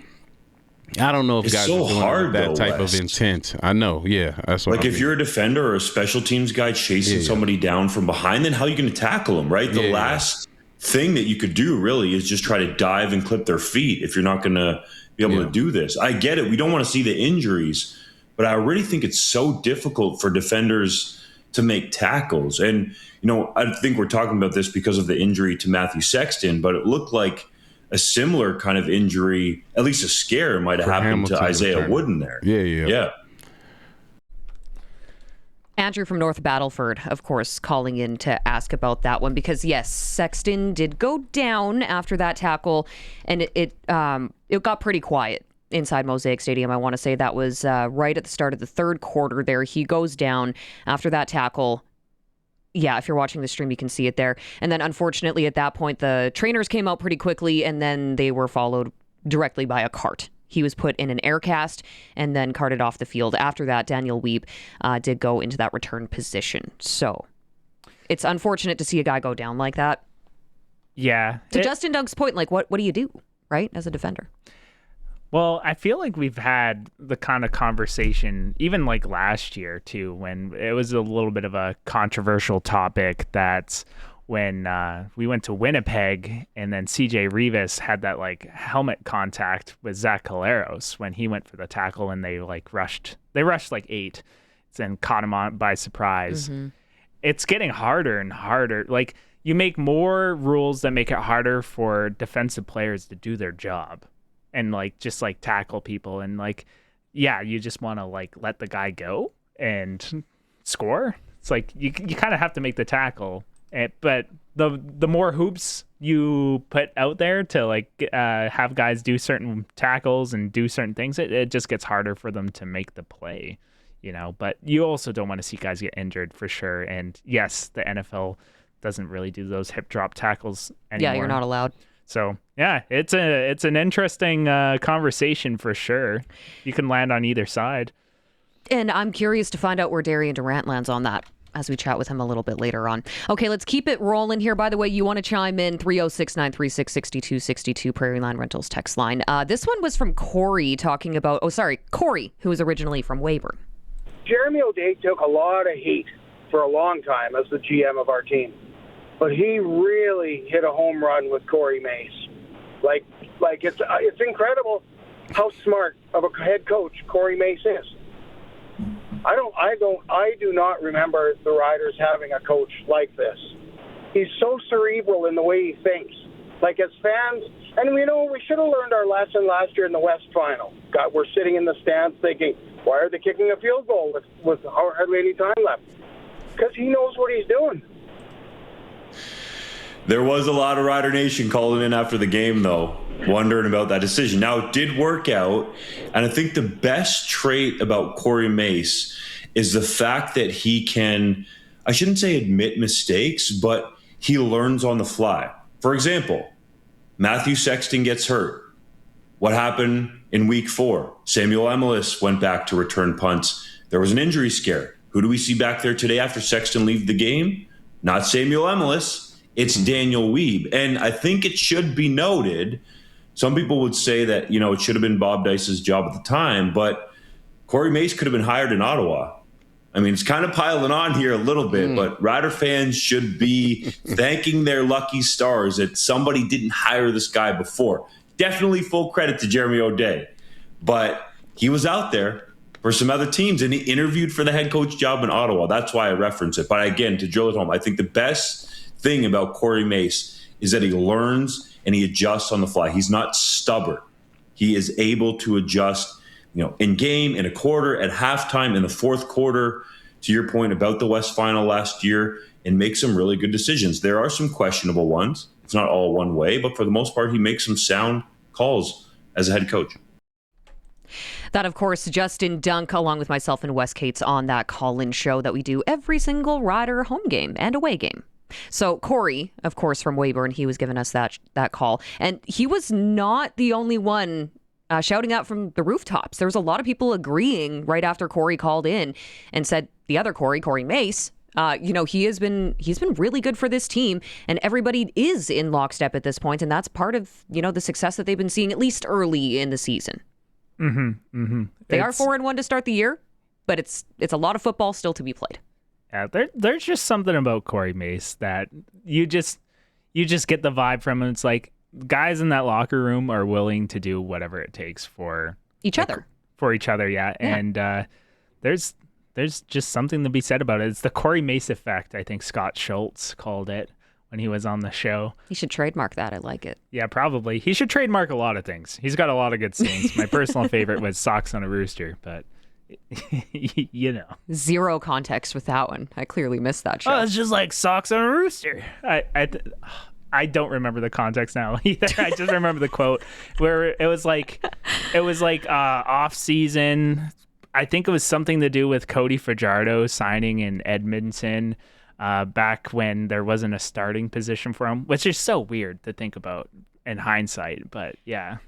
if guys are doing that type of intent. I know, yeah. That's what if you're a defender or a special teams guy chasing somebody down from behind, then how are you going to tackle them, right? The last thing that you could do really is just try to dive and clip their feet if you're not going to be able to do this. I get it. We don't want to see the injuries, but I really think it's so difficult for defenders to make tackles. And, I think we're talking about this because of the injury to Matthew Sexton, but it looked like a similar kind of injury, at least a scare, might have happened to Isaiah Wooden there. Yeah. Andrew from North Battleford, of course, calling in to ask about that one because, yes, Sexton did go down after that tackle, and it got pretty quiet inside Mosaic Stadium. I want to say that was right at the start of the third quarter there. He goes down after that tackle. Yeah, if you're watching the stream, you can see it there. And then, unfortunately, at that point, the trainers came out pretty quickly, and then they were followed directly by a cart. He was put in an air cast and then carted off the field. After that, Daniel Wiebe did go into that return position. So it's unfortunate to see a guy go down like that. Yeah. To Justin Dunk's point, what do you do, right, as a defender? Well, I feel like we've had the kind of conversation, even like last year, too, when it was a little bit of a controversial topic. That's when we went to Winnipeg and then CJ Rivas had that helmet contact with Zach Caleros when he went for the tackle, and they rushed 8 and caught him on by surprise. Mm-hmm. It's getting harder and harder. You make more rules that make it harder for defensive players to do their job. And just tackle people, and you just want to let the guy go and score. It's you kind of have to make the tackle, but the more hoops you put out there to have guys do certain tackles and do certain things, it just gets harder for them to make the play, But you also don't want to see guys get injured for sure. And yes, the NFL doesn't really do those hip drop tackles anymore. Yeah, you're not allowed. So, yeah, it's an interesting conversation for sure. You can land on either side. And I'm curious to find out where Darian Durant lands on that as we chat with him a little bit later on. Okay, let's keep it rolling here. By the way, you want to chime in, 306-936-6262, Prairie Line Rentals text line. This one was from Corey talking about, Corey, who was originally from Weyburn. Jeremy O'Day took a lot of heat for a long time as the GM of our team. But he really hit a home run with Corey Mace. It's incredible how smart of a head coach Corey Mace is. I do not remember the Riders having a coach like this. He's so cerebral in the way he thinks. As fans, and we should have learned our lesson last year in the West Final. We're sitting in the stands thinking, why are they kicking a field goal with hardly any time left? Because he knows what he's doing. There was a lot of Rider Nation calling in after the game, though, wondering about that decision. Now, it did work out, and I think the best trait about Corey Mace is the fact that he can, I shouldn't say admit mistakes, but he learns on the fly. For example, Matthew Sexton gets hurt. What happened in week 4? Samuel Emelis went back to return punts. There was an injury scare. Who do we see back there today after Sexton leaves the game? Not Samuel Emelis. It's Daniel Wiebe. And I think it should be noted, some people would say that, it should have been Bob Dice's job at the time, but Corey Mace could have been hired in Ottawa. I mean, it's kind of piling on here a little bit, but Rider fans should be thanking their lucky stars that somebody didn't hire this guy before. Definitely full credit to Jeremy O'Day. But he was out there. for some other teams, and he interviewed for the head coach job in Ottawa. That's why I reference it. But again, to drill it home, I think the best thing about Corey Mace is that he learns and he adjusts on the fly. He's not stubborn. He is able to adjust, in game, in a quarter, at halftime, in the fourth quarter, to your point about the West Final last year, and make some really good decisions. There are some questionable ones. It's not all one way, but for the most part, he makes some sound calls as a head coach. That, of course, Justin Dunk, along with myself and Wes Cates on that call-in show that we do every single Rider home game and away game. So Corey, of course, from Weyburn, he was giving us that call. And he was not the only one shouting out from the rooftops. There was a lot of people agreeing right after Corey called in and said the other Corey Mace, he's been really good for this team, and everybody is in lockstep at this point, and that's part of, the success that they've been seeing, at least early in the season. They are 4-1 to start the year, but it's a lot of football still to be played. Yeah, there's just something about Corey Mace that you just get the vibe from him. It's like guys in that locker room are willing to do whatever it takes for each other. Yeah. And there's just something to be said about it. It's the Corey Mace effect, I think Scott Schultz called it when he was on the show. He should trademark that. I like it. Yeah, probably. He should trademark a lot of things. He's got a lot of good sayings. My personal favorite was socks on a rooster, but Zero context with that one. I clearly missed that show. Oh, it's just like socks on a rooster. I don't remember the context now either. I just remember the quote where it was like off season. I think it was something to do with Cody Fajardo signing in Edmonton back when there wasn't a starting position for him, which is so weird to think about in hindsight. But yeah,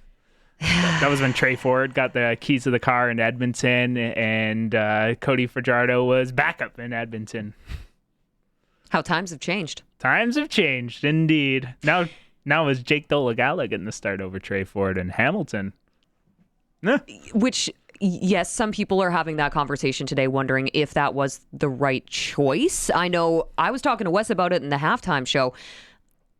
that was when Trey Ford got the keys to the car in Edmonton, and Cody Fajardo was backup in Edmonton. How times have changed. Times have changed, indeed. Now is Jake Dolegala getting the start over Trey Ford in Hamilton? Which, yes, some people are having that conversation today, wondering if that was the right choice. I know I was talking to Wes about it in the halftime show.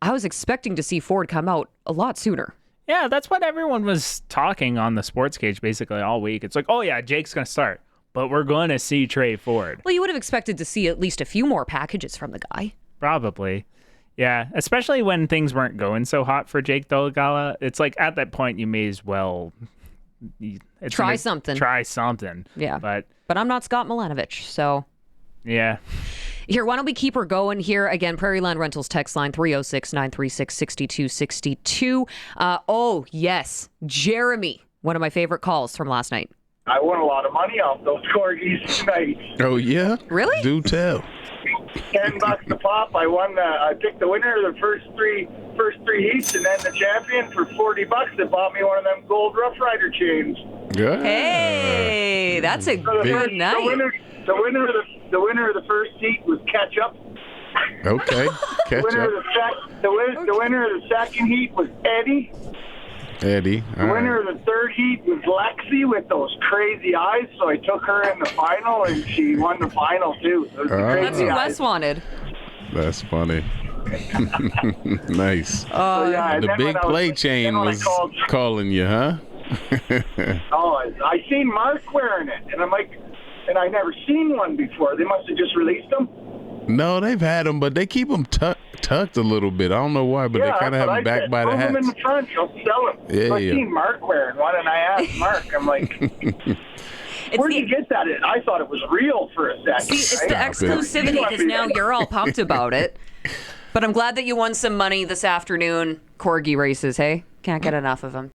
I was expecting to see Ford come out a lot sooner. Yeah, that's what everyone was talking on the SportsCage basically all week. It's like, oh yeah, Jake's going to start, but we're going to see Trey Ford. Well, you would have expected to see at least a few more packages from the guy. Probably. Yeah, especially when things weren't going so hot for Jake Dolegala. It's like at that point you may as well try something. Yeah. But I'm not Scott Milanovic, so. Yeah. Here, why don't we keep her going here? Again, Prairie Land Rentals text line 306-936-6262. Oh, yes. Jeremy, one of my favorite calls from last night. I won a lot of money off those corgis tonight. Oh, yeah? Really? Do tell. $10 a pop. I picked the winner of the first three heats, and then the champion for $40. They bought me one of them gold Roughrider chains. Yeah. Hey, that's a good night. The winner of the first heat was Ketchup. Okay, The winner of the second heat was Eddie. The winner of the third heat was Lexi with those crazy eyes, so I took her in the final, and she won the final, too. That's what Wes wanted. That's funny. Nice. The big play chain was calling you, huh? I seen Mark wearing it, and I'm like, and I never seen one before. They must have just released them. No, they've had them, but they keep them tucked a little bit. I don't know why, but they kind of have them back by the hats. Them in the front, you'll sell them. Yeah, I seen Mark wearing one, and I asked Mark, I'm like, where'd you get that? I thought it was real for a second. See, it's the exclusivity, because now you're all pumped about it. But I'm glad that you won some money this afternoon. Corgi races, hey? Can't get enough of them.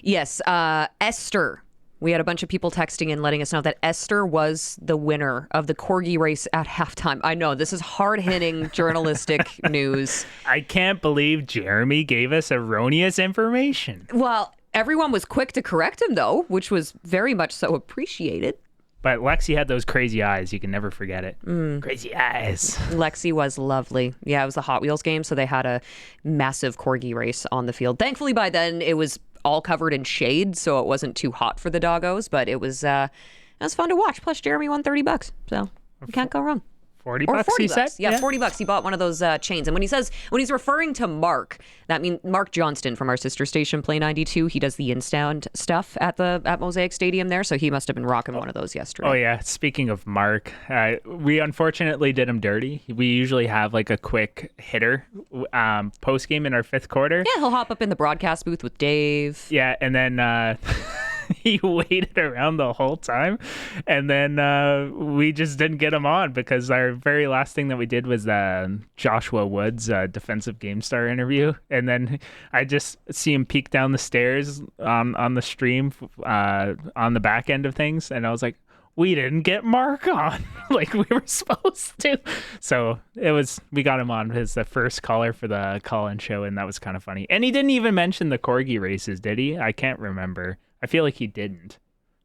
Yes, Esther. We had a bunch of people texting and letting us know that Esther was the winner of the Corgi race at halftime. I know, this is hard-hitting journalistic news. I can't believe Jeremy gave us erroneous information. Well, everyone was quick to correct him, though, which was very much so appreciated. But Lexi had those crazy eyes. You can never forget it. Crazy eyes. Lexi was lovely. Yeah, it was the Hot Wheels game, so they had a massive Corgi race on the field. Thankfully, by then, it was all covered in shade, so it wasn't too hot for the doggos, but it was fun to watch. Plus, Jeremy won $30, so you can't go wrong. $40 or 40 he said? bucks. Yeah, $40. He bought one of those chains. And when he's referring to Mark, that means Mark Johnston from our sister station, Play 92. He does the in-stand stuff at Mosaic Stadium there, so he must have been rocking one of those yesterday. Oh yeah. Speaking of Mark, we unfortunately did him dirty. We usually have like a quick hitter post game in our fifth quarter. Yeah, he'll hop up in the broadcast booth with Dave. Yeah, and then he waited around the whole time, and then we just didn't get him on because our very last thing that we did was Joshua Woods' defensive game star interview, and then I just see him peek down the stairs on the stream on the back end of things, and I was like, we didn't get Mark on like we were supposed to. So we got him on as the first caller for the call-in show, and that was kind of funny. And he didn't even mention the corgi races, did he? I can't remember. I feel like he didn't.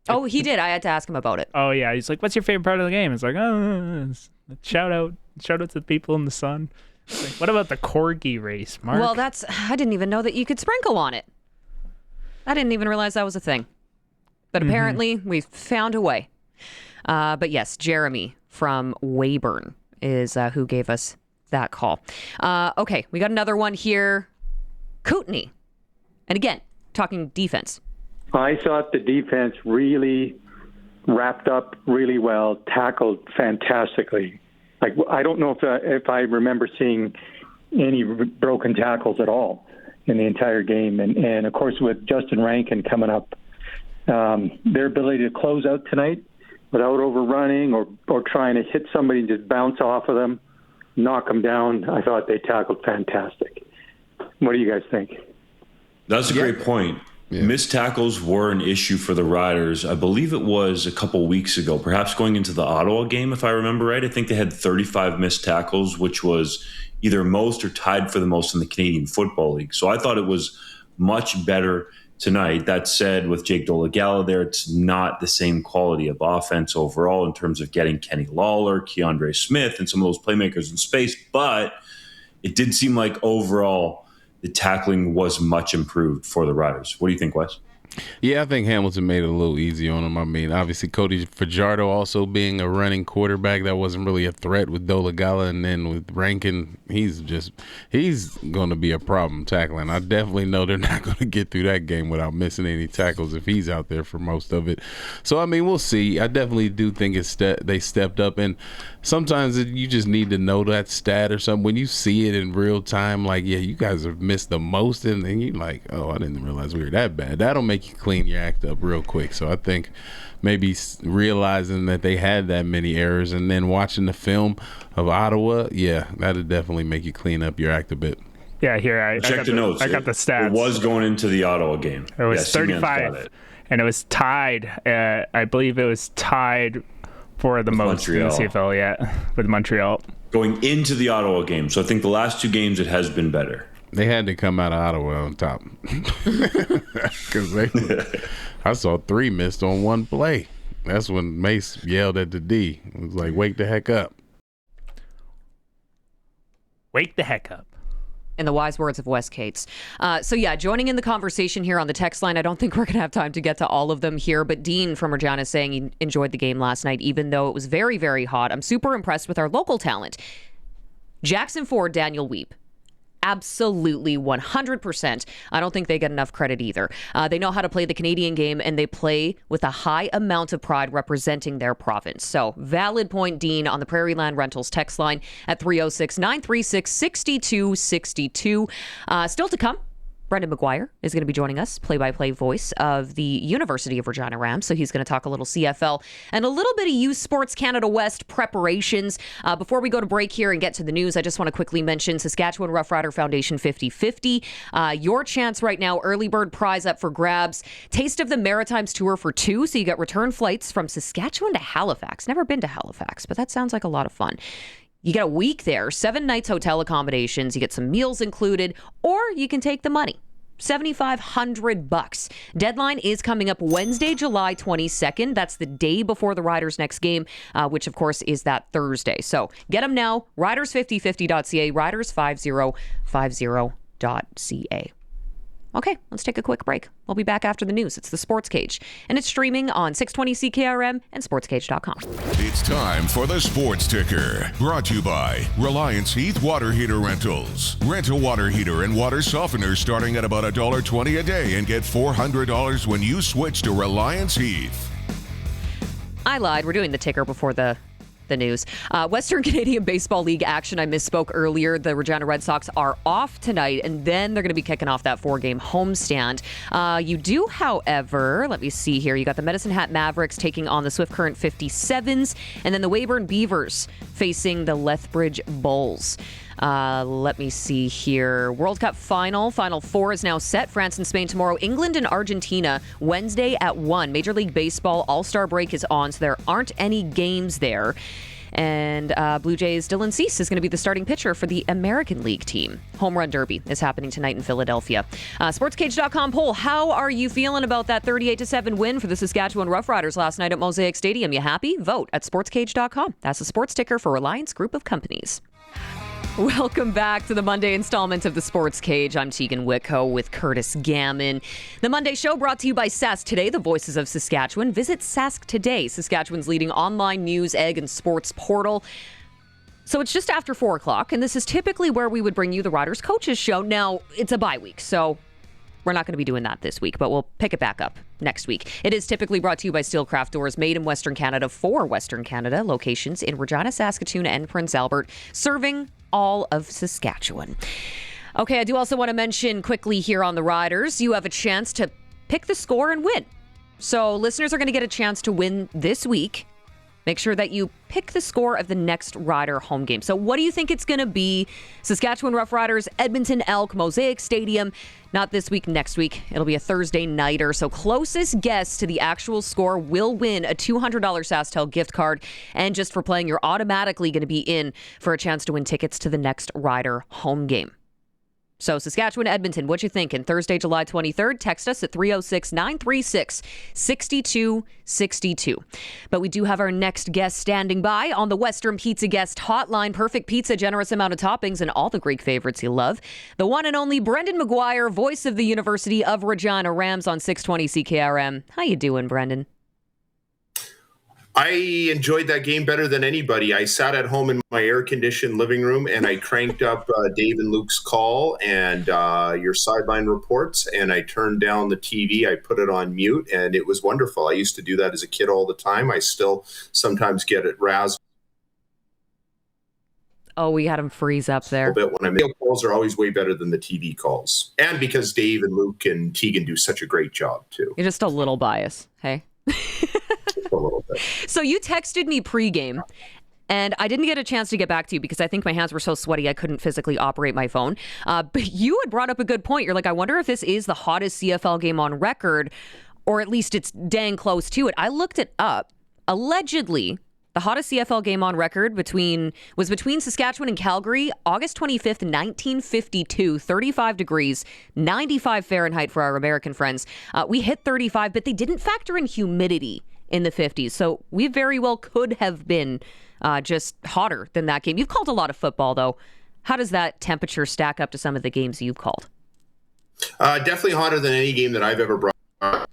Oh, he did. I had to ask him about it. Oh yeah, he's like, "What's your favorite part of the game?" It's like, "Oh, shout out to the people in the sun." Like, what about the corgi race, Mark? Well, I didn't even know that you could sprinkle on it. I didn't even realize that was a thing. But apparently, we found a way. But yes, Jeremy from Weyburn is who gave us that call. Okay, we got another one here. Kootenay. And again, talking defense. I thought the defense really wrapped up really well, tackled fantastically. Like, I don't know if I remember seeing any broken tackles at all in the entire game. And of course, with Justin Rankin coming up, their ability to close out tonight without overrunning or trying to hit somebody and just bounce off of them, knock them down, I thought they tackled fantastic. What do you guys think? That's a great point. Yeah. Missed tackles were an issue for the Riders. I believe it was a couple weeks ago, perhaps going into the Ottawa game, if I remember right. I think they had 35 missed tackles, which was either most or tied for the most in the Canadian Football League. So I thought it was much better tonight. That said, with Jake Dolegala there, it's not the same quality of offense overall in terms of getting Kenny Lawler, Keandre Smith, and some of those playmakers in space. But it did seem like overall the tackling was much improved for the Riders. What do you think, Wes? Yeah, I think Hamilton made it a little easy on him. I mean, obviously Cody Fajardo also being a running quarterback, that wasn't really a threat with Dolegala, and then with Rankin, he's going to be a problem tackling. I definitely know they're not going to get through that game without missing any tackles if he's out there for most of it. So, I mean, we'll see. I definitely do think they stepped up, and sometimes you just need to know that stat or something. When you see it in real time, like, yeah, you guys have missed the most, and then you're like, oh, I didn't realize we were that bad. That'll make you clean your act up real quick. So I think maybe realizing that they had that many errors and then watching the film of Ottawa, yeah, that'll definitely make you clean up your act a bit. Yeah, here I checked the notes. I got the stats. It was going into the Ottawa game. It was 35, and it was tied. I believe it was tied for the most in the CFL, yeah, with Montreal. Going into the Ottawa game. So I think the last two games it has been better. They had to come out of Ottawa on top because I saw 3 missed on one play. That's when Mace yelled at the D. It was like, wake the heck up. Wake the heck up. In the wise words of Wes Cates. So yeah, joining in the conversation here on the text line, I don't think we're going to have time to get to all of them here, but Dean from Regina is saying he enjoyed the game last night, even though it was very, very hot. I'm super impressed with our local talent. Jackson Ford, Daniel Weep. Absolutely 100%. I don't think they get enough credit either. They know how to play the Canadian game, and they play with a high amount of pride representing their province. So, valid point, Dean, on the Prairie Land Rentals text line at 306-936-6262. Still to come, Brendan McGuire is going to be joining us, play-by-play voice of the University of Regina Rams. So he's going to talk a little CFL and a little bit of Youth Sports Canada West preparations. Before we go to break here and get to the news, I just want to quickly mention Saskatchewan Roughrider Foundation 50/50. Your chance right now, early bird prize up for grabs. Taste of the Maritimes Tour for 2. So you get return flights from Saskatchewan to Halifax. Never been to Halifax, but that sounds like a lot of fun. You get a week there, 7 nights hotel accommodations, you get some meals included, or you can take the money. $7,500. Deadline is coming up Wednesday, July 22nd. That's the day before the Riders' next game, which of course is that Thursday. So get them now, riders5050.ca, riders5050.ca. Okay, let's take a quick break. We'll be back after the news. It's the Sports Cage, and it's streaming on 620 CKRM and sportscage.com. It's time for the Sports Ticker, brought to you by Reliance Heath Water Heater Rentals. Rent a water heater and water softener starting at about $1.20 a day and get $400 when you switch to Reliance Heath. I lied. We're doing the ticker before the news. Western Canadian Baseball League action. I misspoke earlier. The Regina Red Sox are off tonight, and then they're going to be kicking off that 4-game homestand. You do, however, let me see here. You got the Medicine Hat Mavericks taking on the Swift Current 57s, and then the Weyburn Beavers facing the Lethbridge Bulls. Let me see here. World Cup Final 4 is now set. France and Spain tomorrow. England and Argentina Wednesday at 1. Major League Baseball All-Star break is on, so there aren't any games there. And Blue Jays' Dylan Cease is going to be the starting pitcher for the American League team. Home Run Derby is happening tonight in Philadelphia. SportsCage.com poll. How are you feeling about that 38-7 win for the Saskatchewan Roughriders last night at Mosaic Stadium? You happy? Vote at SportsCage.com. That's a sports ticker for Reliance Group of Companies. Welcome back to the Monday installment of the Sports Cage. I'm Teagan Whitco with Curtis Gammon. The Monday show brought to you by Sask Today, the voices of Saskatchewan. Visit Sask Today, Saskatchewan's leading online news, egg, and sports portal. So it's just after 4 o'clock, and this is typically where we would bring you the Riders Coaches Show. Now, it's a bye week, so we're not going to be doing that this week, but we'll pick it back up next week. It is typically brought to you by Steelcraft Doors, made in Western Canada for Western Canada, locations in Regina, Saskatoon, and Prince Albert, serving all of Saskatchewan. Okay, I do also want to mention quickly here on the Riders, you have a chance to pick the score and win. So listeners are going to get a chance to win this week. Make sure that you pick the score of the next Rider home game. So what do you think it's going to be? Saskatchewan Roughriders, Edmonton Elk, Mosaic Stadium. Not this week, next week. It'll be a Thursday nighter. So closest guess to the actual score will win a $200 SaskTel gift card. And just for playing, you're automatically going to be in for a chance to win tickets to the next Rider home game. So Saskatchewan, Edmonton, what you thinking? Thursday, July 23rd. Text us at 306-936-6262. But we do have our next guest standing by on the Western Pizza Guest Hotline. Perfect pizza, generous amount of toppings, and all the Greek favorites you love. The one and only Brendan McGuire, voice of the University of Regina Rams on 620 CKRM. How you doing, Brendan? I enjoyed that game better than anybody. I sat at home in my air-conditioned living room, and I cranked up Dave and Luke's call and your sideline reports, and I turned down the TV. I put it on mute, and it was wonderful. I used to do that as a kid all the time. I still sometimes get it razzled. Oh, we had him freeze up there. A bit when the calls are always way better than the TV calls. And because Dave and Luke and Teagan do such a great job, too. You're just a little biased, hey? A little bit. So you texted me pregame, and I didn't get a chance to get back to you because I think my hands were so sweaty I couldn't physically operate my phone. But you had brought up a good point. You're like, I wonder if this is the hottest CFL game on record, or at least it's dang close to it. I looked it up. Allegedly, the hottest CFL game on record was between Saskatchewan and Calgary, August 25th, 1952, 35 degrees, 95 Fahrenheit for our American friends. We hit 35, but they didn't factor in humidity in the 50s. So we very well could have been just hotter than that game. You've called a lot of football, though. How does that temperature stack up to some of the games you've called? Definitely hotter than any game that I've ever brought. The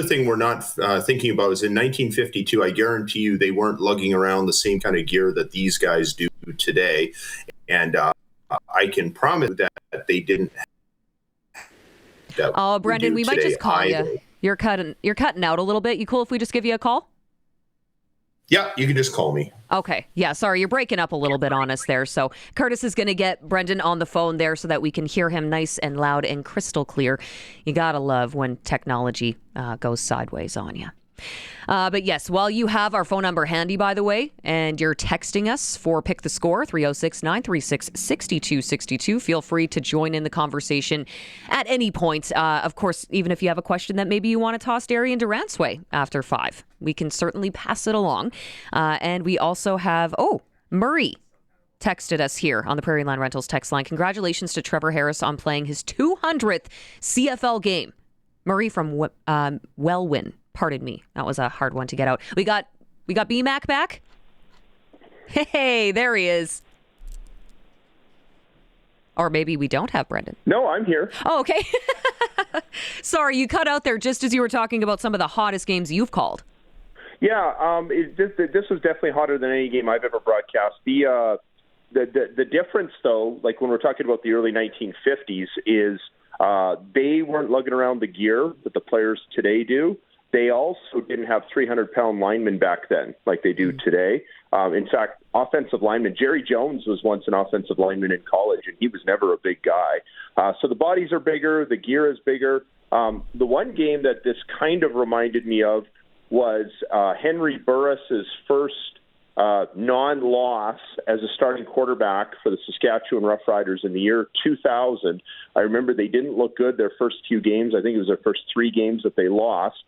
other thing we're not thinking about is in 1952, I guarantee you they weren't lugging around the same kind of gear that these guys do today. And I can promise that they didn't. Oh, Brendan, we might just call either. you. You're cutting out a little bit. You cool if we just give you a call? Yeah, you can just call me. Okay. Yeah, sorry, you're breaking up a little bit on us there. So Curtis is going to get Brendan on the phone there so that we can hear him nice and loud and crystal clear. You got to love when technology goes sideways on you. But yes, while you have our phone number handy, by the way, and you're texting us for Pick the Score, 306-936-6262, feel free to join in the conversation at any point. Of course, even if you have a question that maybe you want to toss Darian Durant's way after 5, we can certainly pass it along. And we also have, Murray texted us here on the Prairie Line Rentals text line. Congratulations to Trevor Harris on playing his 200th CFL game. Murray from Wellwyn. Pardon me. That was a hard one to get out. We got B-Mac back. Hey, there he is. Or maybe we don't have Brendan. No, I'm here. Oh, okay. Sorry, you cut out there just as you were talking about some of the hottest games you've called. Yeah, this was definitely hotter than any game I've ever broadcast. The difference, though, like when we're talking about the early 1950s, is they weren't lugging around the gear that the players today do. They also didn't have 300-pound linemen back then like they do today. In fact, offensive linemen, Jerry Jones was once an offensive lineman in college, and he was never a big guy. So the bodies are bigger, the gear is bigger. The one game that this kind of reminded me of was Henry Burris's first non-loss as a starting quarterback for the Saskatchewan Roughriders in the year 2000. I remember they didn't look good their first few games. I think it was their first 3 games that they lost.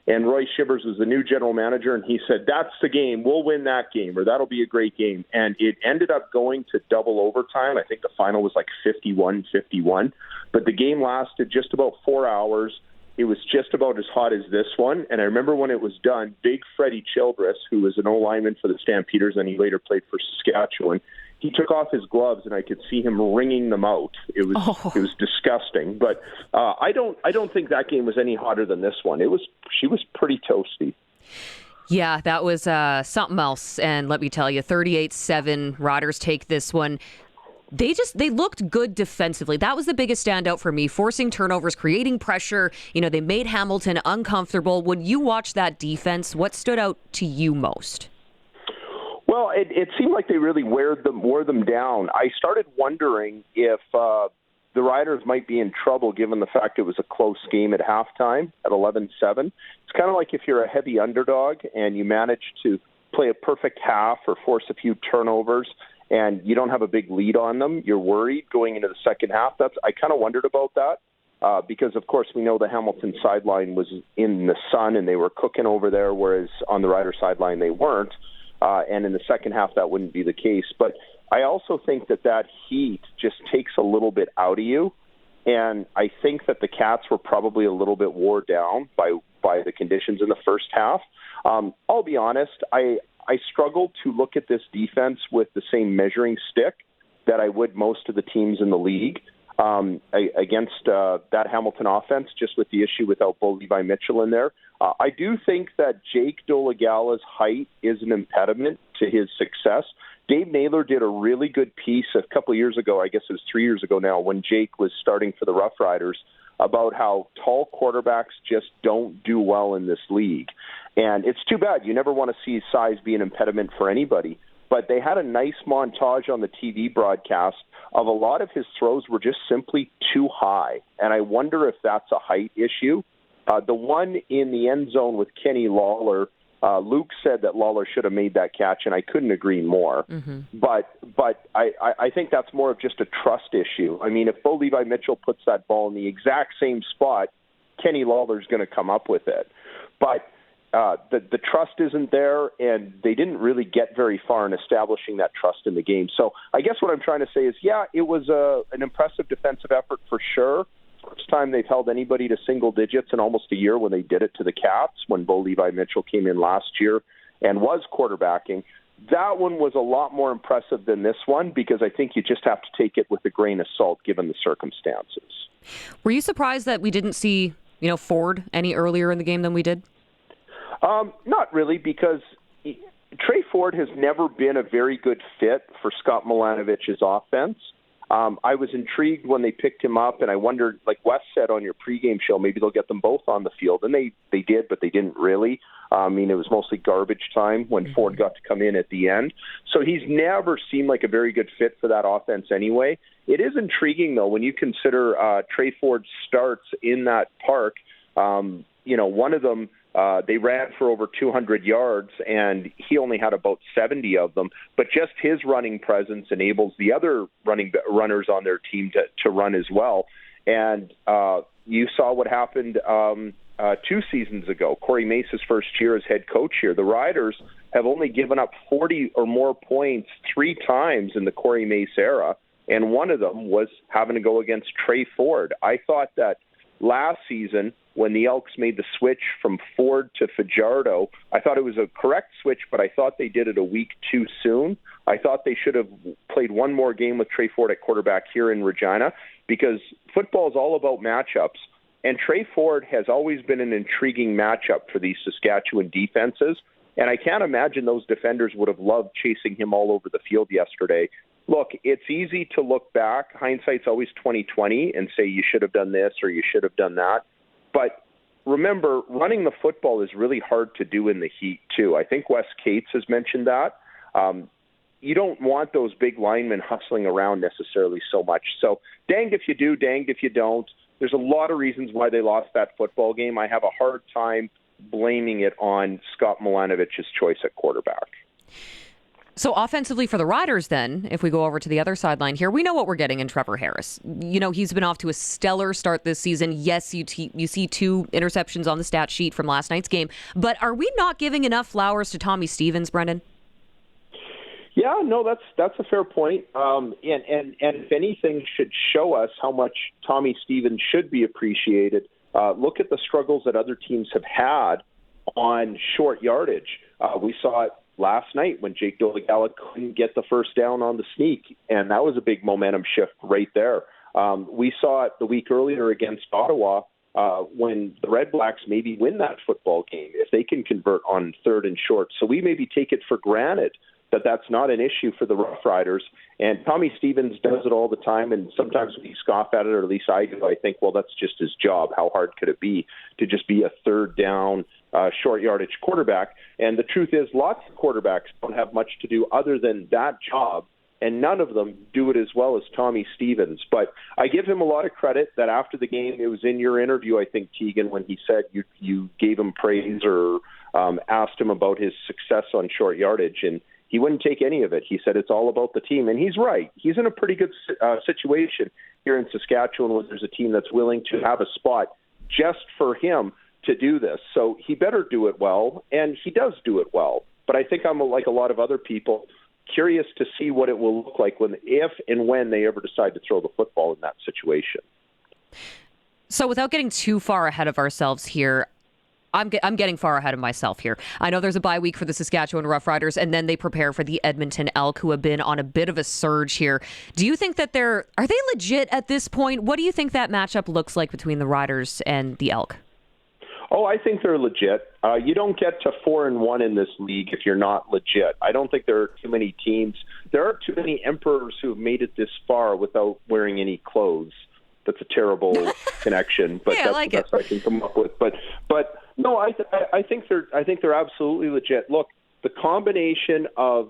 And Roy Shivers was the new general manager, and he said, that's the game. We'll win that game, or that'll be a great game. And it ended up going to double overtime. I think the final was like 51-51. But the game lasted just about 4 hours. It was just about as hot as this one. And I remember when it was done, big Freddie Childress, who was an O-lineman for the Stampeders, and he later played for Saskatchewan, he took off his gloves, and I could see him wringing them out. It was disgusting. But I don't think that game was any hotter than this one. She was pretty toasty. Yeah, that was something else. And let me tell you, 38-7, Riders take this one. They looked good defensively. That was the biggest standout for me, forcing turnovers, creating pressure. They made Hamilton uncomfortable. When you watch that defense, what stood out to you most? Well, it seemed like they really wore them down. I started wondering if the Riders might be in trouble given the fact it was a close game at halftime at 11-7. It's kind of like if you're a heavy underdog and you manage to play a perfect half or force a few turnovers and you don't have a big lead on them, you're worried going into the second half. I kind of wondered about that because, of course, we know the Hamilton sideline was in the sun and they were cooking over there, whereas on the Rider sideline they weren't. And in the second half, that wouldn't be the case. But I also think that heat just takes a little bit out of you. And I think that the Cats were probably a little bit wore down by the conditions in the first half. I'll be honest, I struggled to look at this defense with the same measuring stick that I would most of the teams in the league against that Hamilton offense, just with the issue without Bo Levi Mitchell in there. I do think that Jake Dolegala's height is an impediment to his success. Dave Naylor did a really good piece a couple of years ago, I guess it was 3 years ago now, when Jake was starting for the Roughriders, about how tall quarterbacks just don't do well in this league. And it's too bad. You never want to see size be an impediment for anybody. But they had a nice montage on the TV broadcast of a lot of his throws were just simply too high. And I wonder if that's a height issue. The one in the end zone with Kenny Lawler, Luke said that Lawler should have made that catch, and I couldn't agree more. Mm-hmm. But I think that's more of just a trust issue. I mean, if Bo Levi Mitchell puts that ball in the exact same spot, Kenny Lawler's going to come up with it. But the trust isn't there, and they didn't really get very far in establishing that trust in the game. So I guess what I'm trying to say is, yeah, it was an impressive defensive effort for sure. First time they've held anybody to single digits in almost a year when they did it to the Cats, when Bo Levi Mitchell came in last year and was quarterbacking. That one was a lot more impressive than this one because I think you just have to take it with a grain of salt given the circumstances. Were you surprised that we didn't see, Ford any earlier in the game than we did? Not really, because Trey Ford has never been a very good fit for Scott Milanovich's offense. I was intrigued when they picked him up, and I wondered, like Wes said on your pregame show, maybe they'll get them both on the field. And they did, but they didn't really. I mean, it was mostly garbage time when Ford got to come in at the end. So he's never seemed like a very good fit for that offense anyway. It is intriguing, though, when you consider Trey Ford's starts in that park. One of them, they ran for over 200 yards, and he only had about 70 of them. But just his running presence enables the other runners on their team to run as well. And you saw what happened 2 seasons ago, Corey Mace's first year as head coach here. The Riders have only given up 40 or more points 3 times in the Corey Mace era, and one of them was having to go against Trey Ford. I thought that last season, when the Elks made the switch from Ford to Fajardo. I thought it was a correct switch, but I thought they did it a week too soon. I thought they should have played one more game with Trey Ford at quarterback here in Regina, because football is all about matchups. And Trey Ford has always been an intriguing matchup for these Saskatchewan defenses. And I can't imagine those defenders would have loved chasing him all over the field yesterday. Look, it's easy to look back. Hindsight's always 20/20 and say you should have done this or you should have done that. But remember, running the football is really hard to do in the heat, too. I think Wes Cates has mentioned that. You don't want those big linemen hustling around necessarily so much. So danged if you do, danged if you don't. There's a lot of reasons why they lost that football game. I have a hard time blaming it on Scott Milanovich's choice at quarterback. So offensively for the Riders then, if we go over to the other sideline here, we know what we're getting in Trevor Harris. You know, he's been off to a stellar start this season. Yes, you see 2 interceptions on the stat sheet from last night's game. But are we not giving enough flowers to Tommy Stevens, Brendan? Yeah, no, that's a fair point. And if anything should show us how much Tommy Stevens should be appreciated, look at the struggles that other teams have had on short yardage. We saw it last night when Jake Dolegala couldn't get the first down on the sneak, and that was a big momentum shift right there. We saw it the week earlier against Ottawa when the Red Blacks maybe win that football game if they can convert on 3rd and short. So we maybe take it for granted that that's not an issue for the Roughriders. And Tommy Stevens does it all the time, and sometimes we scoff at it, or at least I do. I think, well, that's just his job. How hard could it be to just be a 3rd down, short yardage quarterback? And the truth is, lots of quarterbacks don't have much to do other than that job, and none of them do it as well as Tommy Stevens. But I give him a lot of credit that after the game, it was in your interview, I think, Teagan, when he said you gave him praise or asked him about his success on short yardage, and he wouldn't take any of it. He said it's all about the team, and he's right. He's in a pretty good situation here in Saskatchewan where there's a team that's willing to have a spot just for him to do this. So he better do it well, and he does do it well. But I think I'm like a lot of other people, curious to see what it will look like if and when they ever decide to throw the football in that situation. So without getting too far ahead of ourselves here, I'm getting far ahead of myself here. I know there's a bye week for the Saskatchewan Roughriders, and then they prepare for the Edmonton Elk, who have been on a bit of a surge here. Do you think that are they legit at this point? What do you think that matchup looks like between the Riders and the Elk? Oh, I think they're legit. You don't get to 4-1 in this league if you're not legit. I don't think there are too many teams. There are too many emperors who have made it this far without wearing any clothes. That's a terrible connection, but that's the best I can come up with. But no, I think they're absolutely legit. Look, the combination of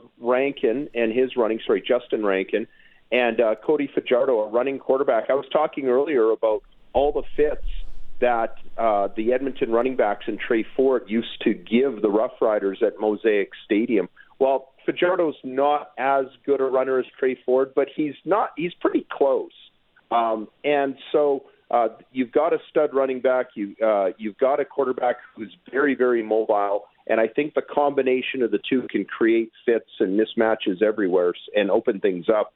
Justin Rankin, and Cody Fajardo, a running quarterback. I was talking earlier about all the fits that the Edmonton running backs and Trey Ford used to give the Roughriders at Mosaic Stadium. Well, Fajardo's not as good a runner as Trey Ford, but he's pretty close. And so you've got a stud running back, you've got a quarterback who's very, very mobile, and I think the combination of the two can create fits and mismatches everywhere and open things up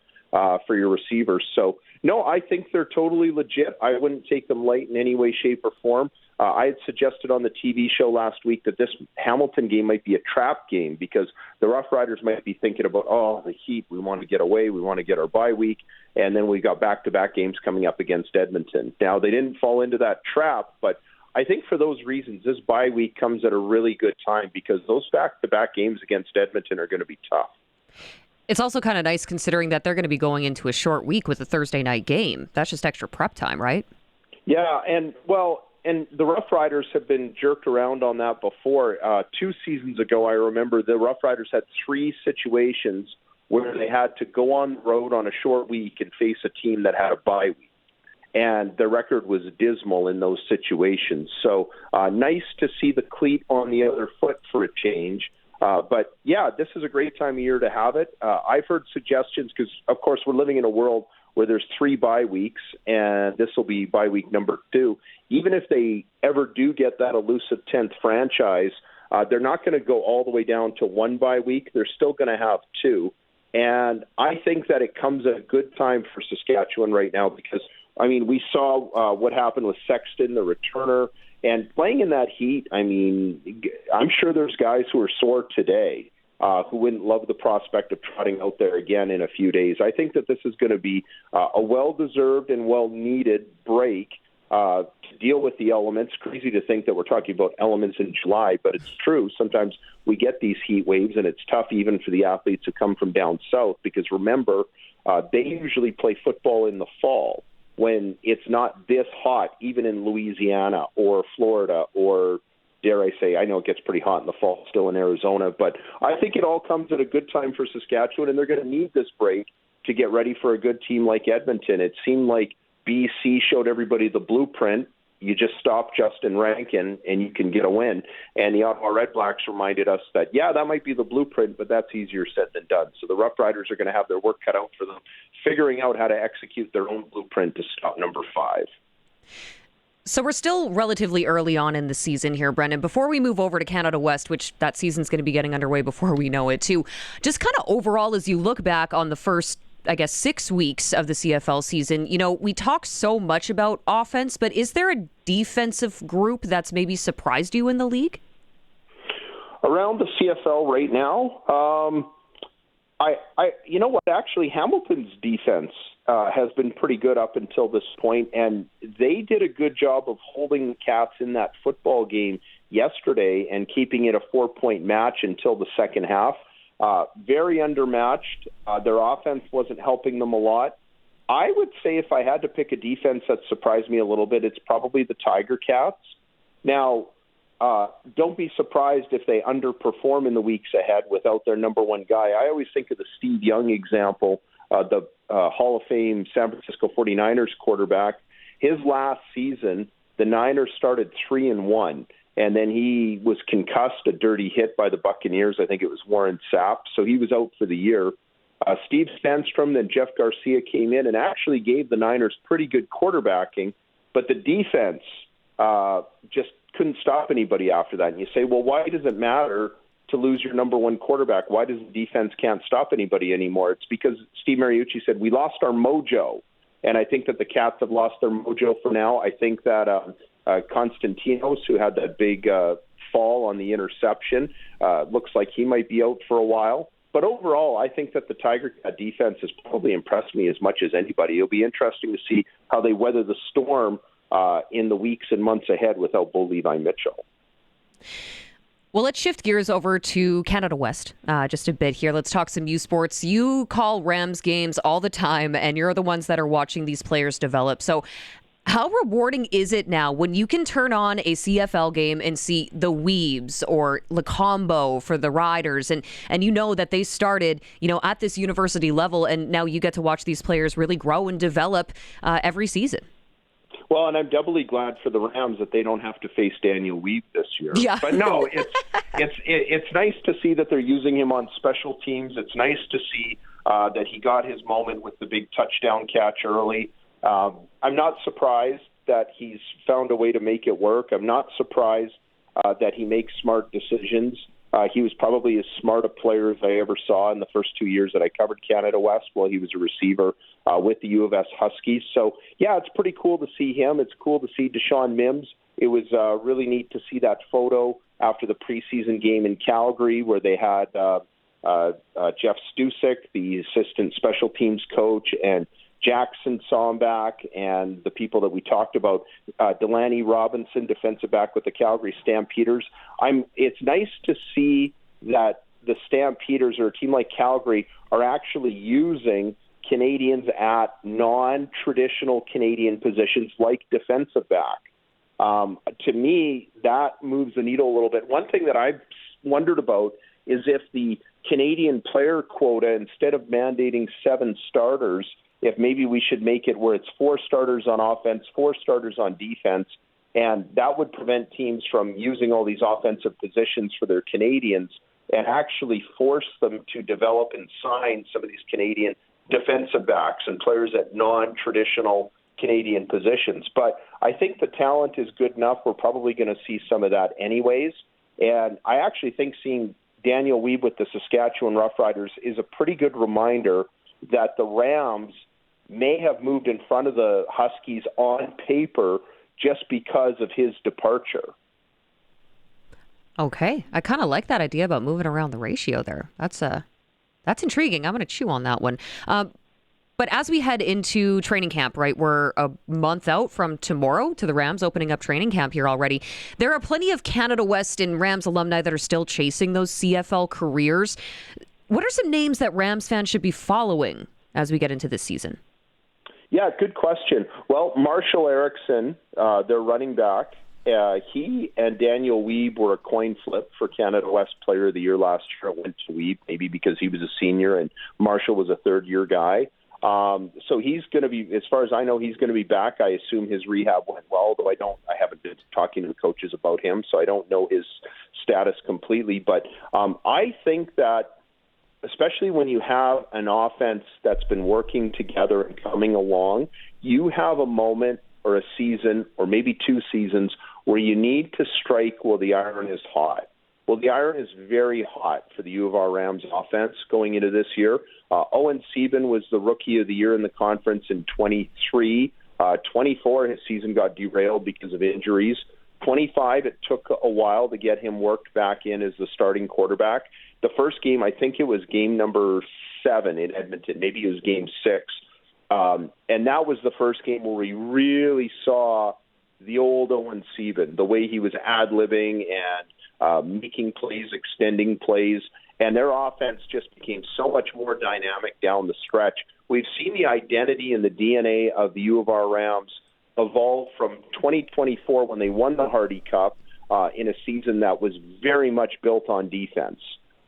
for your receivers. So, no, I think they're totally legit. I wouldn't take them light in any way, shape, or form. I had suggested on the TV show last week that this Hamilton game might be a trap game because the Roughriders might be thinking about, the heat, we want to get away, we want to get our bye week, and then we got back-to-back games coming up against Edmonton. Now, they didn't fall into that trap, but I think for those reasons, this bye week comes at a really good time because those back-to-back games against Edmonton are going to be tough. It's also kind of nice considering that they're going to be going into a short week with a Thursday night game. That's just extra prep time, right? Yeah, and the Roughriders have been jerked around on that before. 2 seasons ago, I remember the Roughriders had 3 situations where they had to go on the road on a short week and face a team that had a bye week. And the record was dismal in those situations. So nice to see the cleat on the other foot for a change. But, yeah, this is a great time of year to have it. I've heard suggestions because, of course, we're living in a world where there's 3 bye weeks, and this will be bye week number 2. Even if they ever do get that elusive 10th franchise, they're not going to go all the way down to 1 bye week. They're still going to have 2. And I think that it comes at a good time for Saskatchewan right now because I mean, we saw what happened with Sexton, the returner, and playing in that heat. I mean, I'm sure there's guys who are sore today who wouldn't love the prospect of trotting out there again in a few days. I think that this is going to be a well-deserved and well-needed break to deal with the elements. Crazy to think that we're talking about elements in July, but it's true. Sometimes we get these heat waves, and it's tough even for the athletes who come from down south because, remember, they usually play football in the fall when it's not this hot, even in Louisiana or Florida or, dare I say, I know it gets pretty hot in the fall still in Arizona, but I think it all comes at a good time for Saskatchewan, and they're going to need this break to get ready for a good team like Edmonton. It seemed like BC showed everybody the blueprint. You just stop Justin Rankin and you can get a win. And the Ottawa Red Blacks reminded us that, yeah, that might be the blueprint, but that's easier said than done. So the Roughriders are going to have their work cut out for them, figuring out how to execute their own blueprint to stop number 5. So we're still relatively early on in the season here, Brendan. Before we move over to Canada West, which that season's going to be getting underway before we know it too, just kind of overall as you look back on the first, I guess, 6 weeks of the CFL season, you know, we talk so much about offense, but is there a defensive group that's maybe surprised you in the league? Around the CFL right now, you know what, actually Hamilton's defense has been pretty good up until this point, and they did a good job of holding the Cats in that football game yesterday and keeping it a 4-point match until the second half. Very undermatched. Their offense wasn't helping them a lot. I would say if I had to pick a defense that surprised me a little bit, it's probably the Tiger Cats. Now, don't be surprised if they underperform in the weeks ahead without their number one guy. I always think of the Steve Young example, the Hall of Fame San Francisco 49ers quarterback. His last season, the Niners started 3-1. And then he was concussed, a dirty hit by the Buccaneers. I think it was Warren Sapp. So he was out for the year. Steve Sandstrom, then Jeff Garcia came in and actually gave the Niners pretty good quarterbacking. But the defense just couldn't stop anybody after that. And you say, well, why does it matter to lose your number one quarterback? Why does the defense can't stop anybody anymore? It's because Steve Mariucci said, we lost our mojo. And I think that the Cats have lost their mojo for now. I think that Konstantinos, who had that big fall on the interception, looks like he might be out for a while. But overall, I think that the Tiger Cat defense has probably impressed me as much as anybody. It'll be interesting to see how they weather the storm in the weeks and months ahead without Bo Levi Mitchell. Well, let's shift gears over to Canada West just a bit here. Let's talk some U Sports. You call Rams games all the time, and you're the ones that are watching these players develop. So how rewarding is it now when you can turn on a CFL game and see the Weebs or Lecombo for the Riders, and you know that they started, you know, at this university level, and now you get to watch these players really grow and develop every season? Well, and I'm doubly glad for the Rams that they don't have to face Daniel Weeb this year. Yeah. But no, it's nice to see that they're using him on special teams. It's nice to see that he got his moment with the big touchdown catch early. I'm not surprised that he's found a way to make it work. I'm not surprised that he makes smart decisions. He was probably as smart a player as I ever saw in the first 2 years that I covered Canada West while he was a receiver with the U of S Huskies. So, yeah, it's pretty cool to see him. It's cool to see Deshaun Mims. It was really neat to see that photo after the preseason game in Calgary where they had Jeff Stusek, the assistant special teams coach, and Jackson Somback, and the people that we talked about, Delaney Robinson, defensive back with the Calgary Stampeders. It's nice to see that the Stampeders, or a team like Calgary, are actually using Canadians at non-traditional Canadian positions like defensive back. To me, that moves the needle a little bit. One thing that I've wondered about is if the Canadian player quota, instead of mandating 7 starters, if maybe we should make it where it's 4 starters on offense, 4 starters on defense, and that would prevent teams from using all these offensive positions for their Canadians and actually force them to develop and sign some of these Canadian defensive backs and players at non-traditional Canadian positions. But I think the talent is good enough. We're probably going to see some of that anyways. And I actually think seeing Daniel Weeb with the Saskatchewan Roughriders is a pretty good reminder that the Rams may have moved in front of the Huskies on paper just because of his departure. Okay. I kind of like that idea about moving around the ratio there. That's intriguing. I'm going to chew on that one. But as we head into training camp, right, we're a month out from tomorrow to the Rams opening up training camp here already. There are plenty of Canada West and Rams alumni that are still chasing those CFL careers. What are some names that Rams fans should be following as we get into this season? Yeah, good question. Well, Marshall Erickson, their running back, he and Daniel Weeb were a coin flip for Canada West Player of the Year last year. It went to Weeb, maybe because he was a senior and Marshall was a third-year guy. So he's going to be, as far as I know, he's going to be back. I assume his rehab went well, though I haven't been talking to the coaches about him, so I don't know his status completely. But I think that, especially when you have an offense that's been working together and coming along, you have a moment or a season or maybe 2 seasons where you need to strike while the iron is hot. Well, the iron is very hot for the U of R Rams offense going into this year. Owen Sieben was the Rookie of the Year in the conference in 23. 24, his season got derailed because of injuries. 25, it took a while to get him worked back in as the starting quarterback. The first game, I think it was game number 7 in Edmonton. Maybe it was game 6. And that was the first game where we really saw the old Owen Sieben, the way he was ad-libbing and making plays, extending plays, and their offense just became so much more dynamic down the stretch. We've seen the identity and the DNA of the U of R Rams evolve from 2024 when they won the Hardy Cup in a season that was very much built on defense.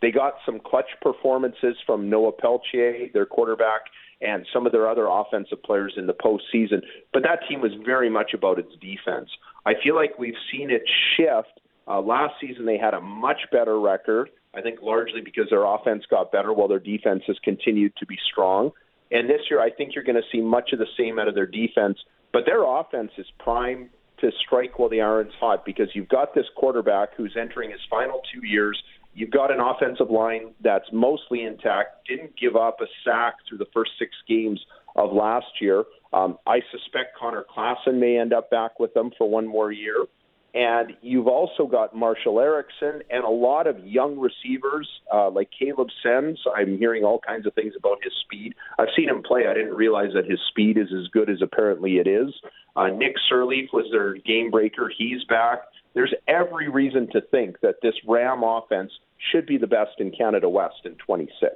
They got some clutch performances from Noah Peltier, their quarterback, and some of their other offensive players in the postseason, but that team was very much about its defense. I feel like we've seen it shift. Last season, they had a much better record, I think largely because their offense got better while their defense has continued to be strong. And this year, I think you're going to see much of the same out of their defense, but their offense is primed to strike while the iron's hot because you've got this quarterback who's entering his final 2 years. You've got an offensive line that's mostly intact, didn't give up a sack through the first 6 games of last year. I suspect Connor Klassen may end up back with them for one more year. And you've also got Marshall Erickson and a lot of young receivers like Caleb Sens. I'm hearing all kinds of things about his speed. I've seen him play. I didn't realize that his speed is as good as apparently it is. Nick Sirleaf was their game breaker. He's back. There's every reason to think that this Ram offense should be the best in Canada West in 26.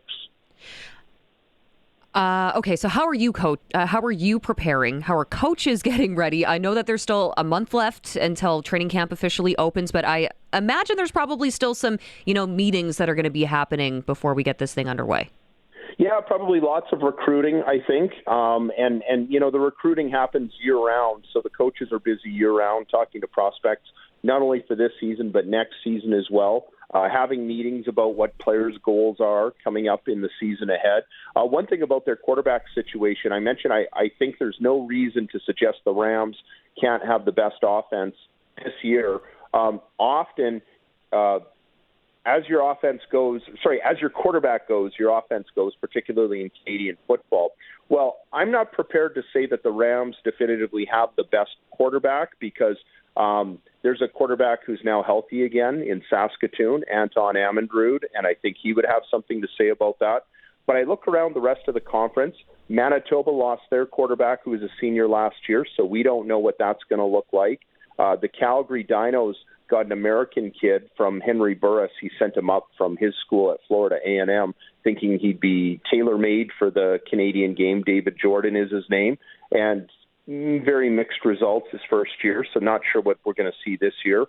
Okay, so how are you, Coach? How are you preparing? How are coaches getting ready? I know that there's still a month left until training camp officially opens, but I imagine there's probably still some, meetings that are going to be happening before we get this thing underway. Yeah, probably lots of recruiting, I think. And the recruiting happens year-round, so the coaches are busy year-round talking to prospects, not only for this season, but next season as well. Having meetings about what players' goals are coming up in the season ahead. One thing about their quarterback situation, I mentioned I think there's no reason to suggest the Rams can't have the best offense this year. Often, as your quarterback goes, your offense goes, particularly in Canadian football. Well, I'm not prepared to say that the Rams definitively have the best quarterback because there's a quarterback who's now healthy again in Saskatoon, Anton Amandrud, and I think he would have something to say about that. But I look around the rest of the conference. Manitoba lost their quarterback who was a senior last year, so we don't know what that's going to look like. The Calgary Dinos got an American kid from Henry Burris. He sent him up from his school at Florida A&M, thinking he'd be tailor-made for the Canadian game. David Jordan is his name, and very mixed results his first year, so not sure what we're going to see this year.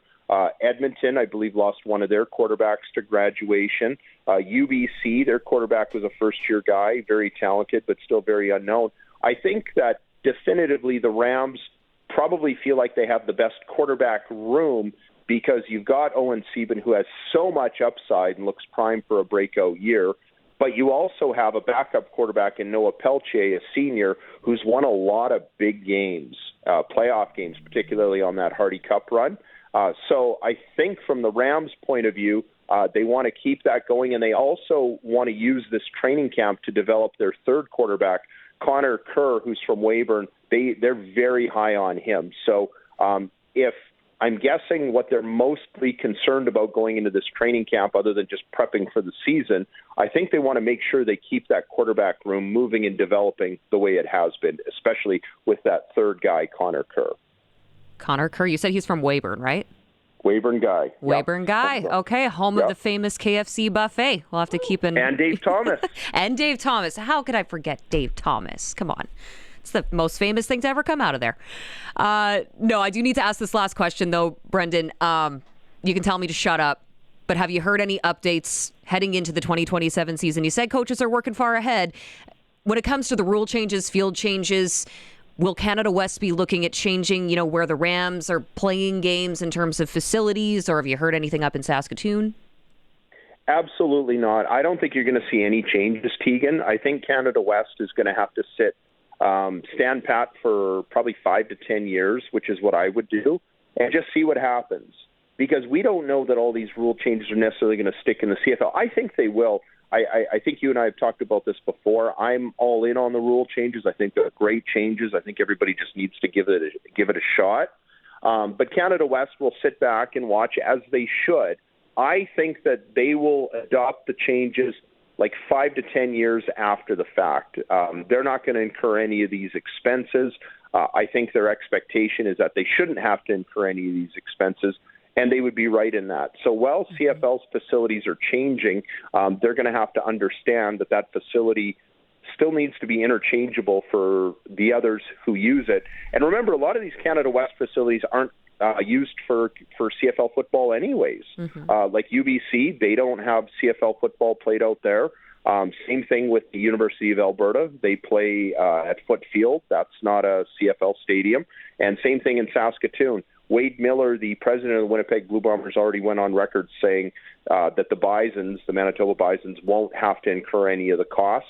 Edmonton, I believe, lost one of their quarterbacks to graduation. UBC, their quarterback was a first-year guy, very talented, but still very unknown. I think that definitively the Rams probably feel like they have the best quarterback room because you've got Owen Sieben, who has so much upside and looks primed for a breakout year. But you also have a backup quarterback in Noah Peltier, a senior, who's won a lot of big games, playoff games, particularly on that Hardy Cup run. So I think from the Rams' point of view, they want to keep that going, and they also want to use this training camp to develop their third quarterback, Connor Kerr, who's from Weyburn, they're very high on him. So if I'm guessing what they're mostly concerned about going into this training camp, other than just prepping for the season, I think they want to make sure they keep that quarterback room moving and developing the way it has been, especially with that third guy, Connor Kerr. Connor Kerr, you said he's from Weyburn, right? Weyburn guy. Weyburn guy. Okay, home of the famous KFC buffet. We'll have to keep in. And Dave Thomas. And Dave Thomas. How could I forget Dave Thomas? Come on. It's the most famous thing to ever come out of there. No, I do need to ask this last question, though, Brendan. You can tell me to shut up, but have you heard any updates heading into the 2027 season? You said coaches are working far ahead. When it comes to the rule changes, field changes, will Canada West be looking at changing, where the Rams are playing games in terms of facilities, or have you heard anything up in Saskatoon? Absolutely not. I don't think you're going to see any changes, Teagan. I think Canada West is going to have to stand pat for probably 5 to 10 years, which is what I would do, and just see what happens. Because we don't know that all these rule changes are necessarily going to stick in the CFL. I think they will. I think you and I have talked about this before. I'm all in on the rule changes. I think they're great changes. I think everybody just needs to give it a shot. But Canada West will sit back and watch, as they should. I think that they will adopt the changes like 5 to 10 years after the fact. They're not going to incur any of these expenses. I think their expectation is that they shouldn't have to incur any of these expenses, and they would be right in that. So while CFL's facilities are changing, they're going to have to understand that facility still needs to be interchangeable for the others who use it. And remember, a lot of these Canada West facilities aren't used for CFL football anyways. Like UBC, they don't have CFL football played out there. Same thing with the University of Alberta. They play at Foot Field. That's not a CFL stadium. And same thing in Saskatoon. Wade Miller, the president of the Winnipeg Blue Bombers, already went on record saying that the Bisons, the Manitoba Bisons, won't have to incur any of the costs.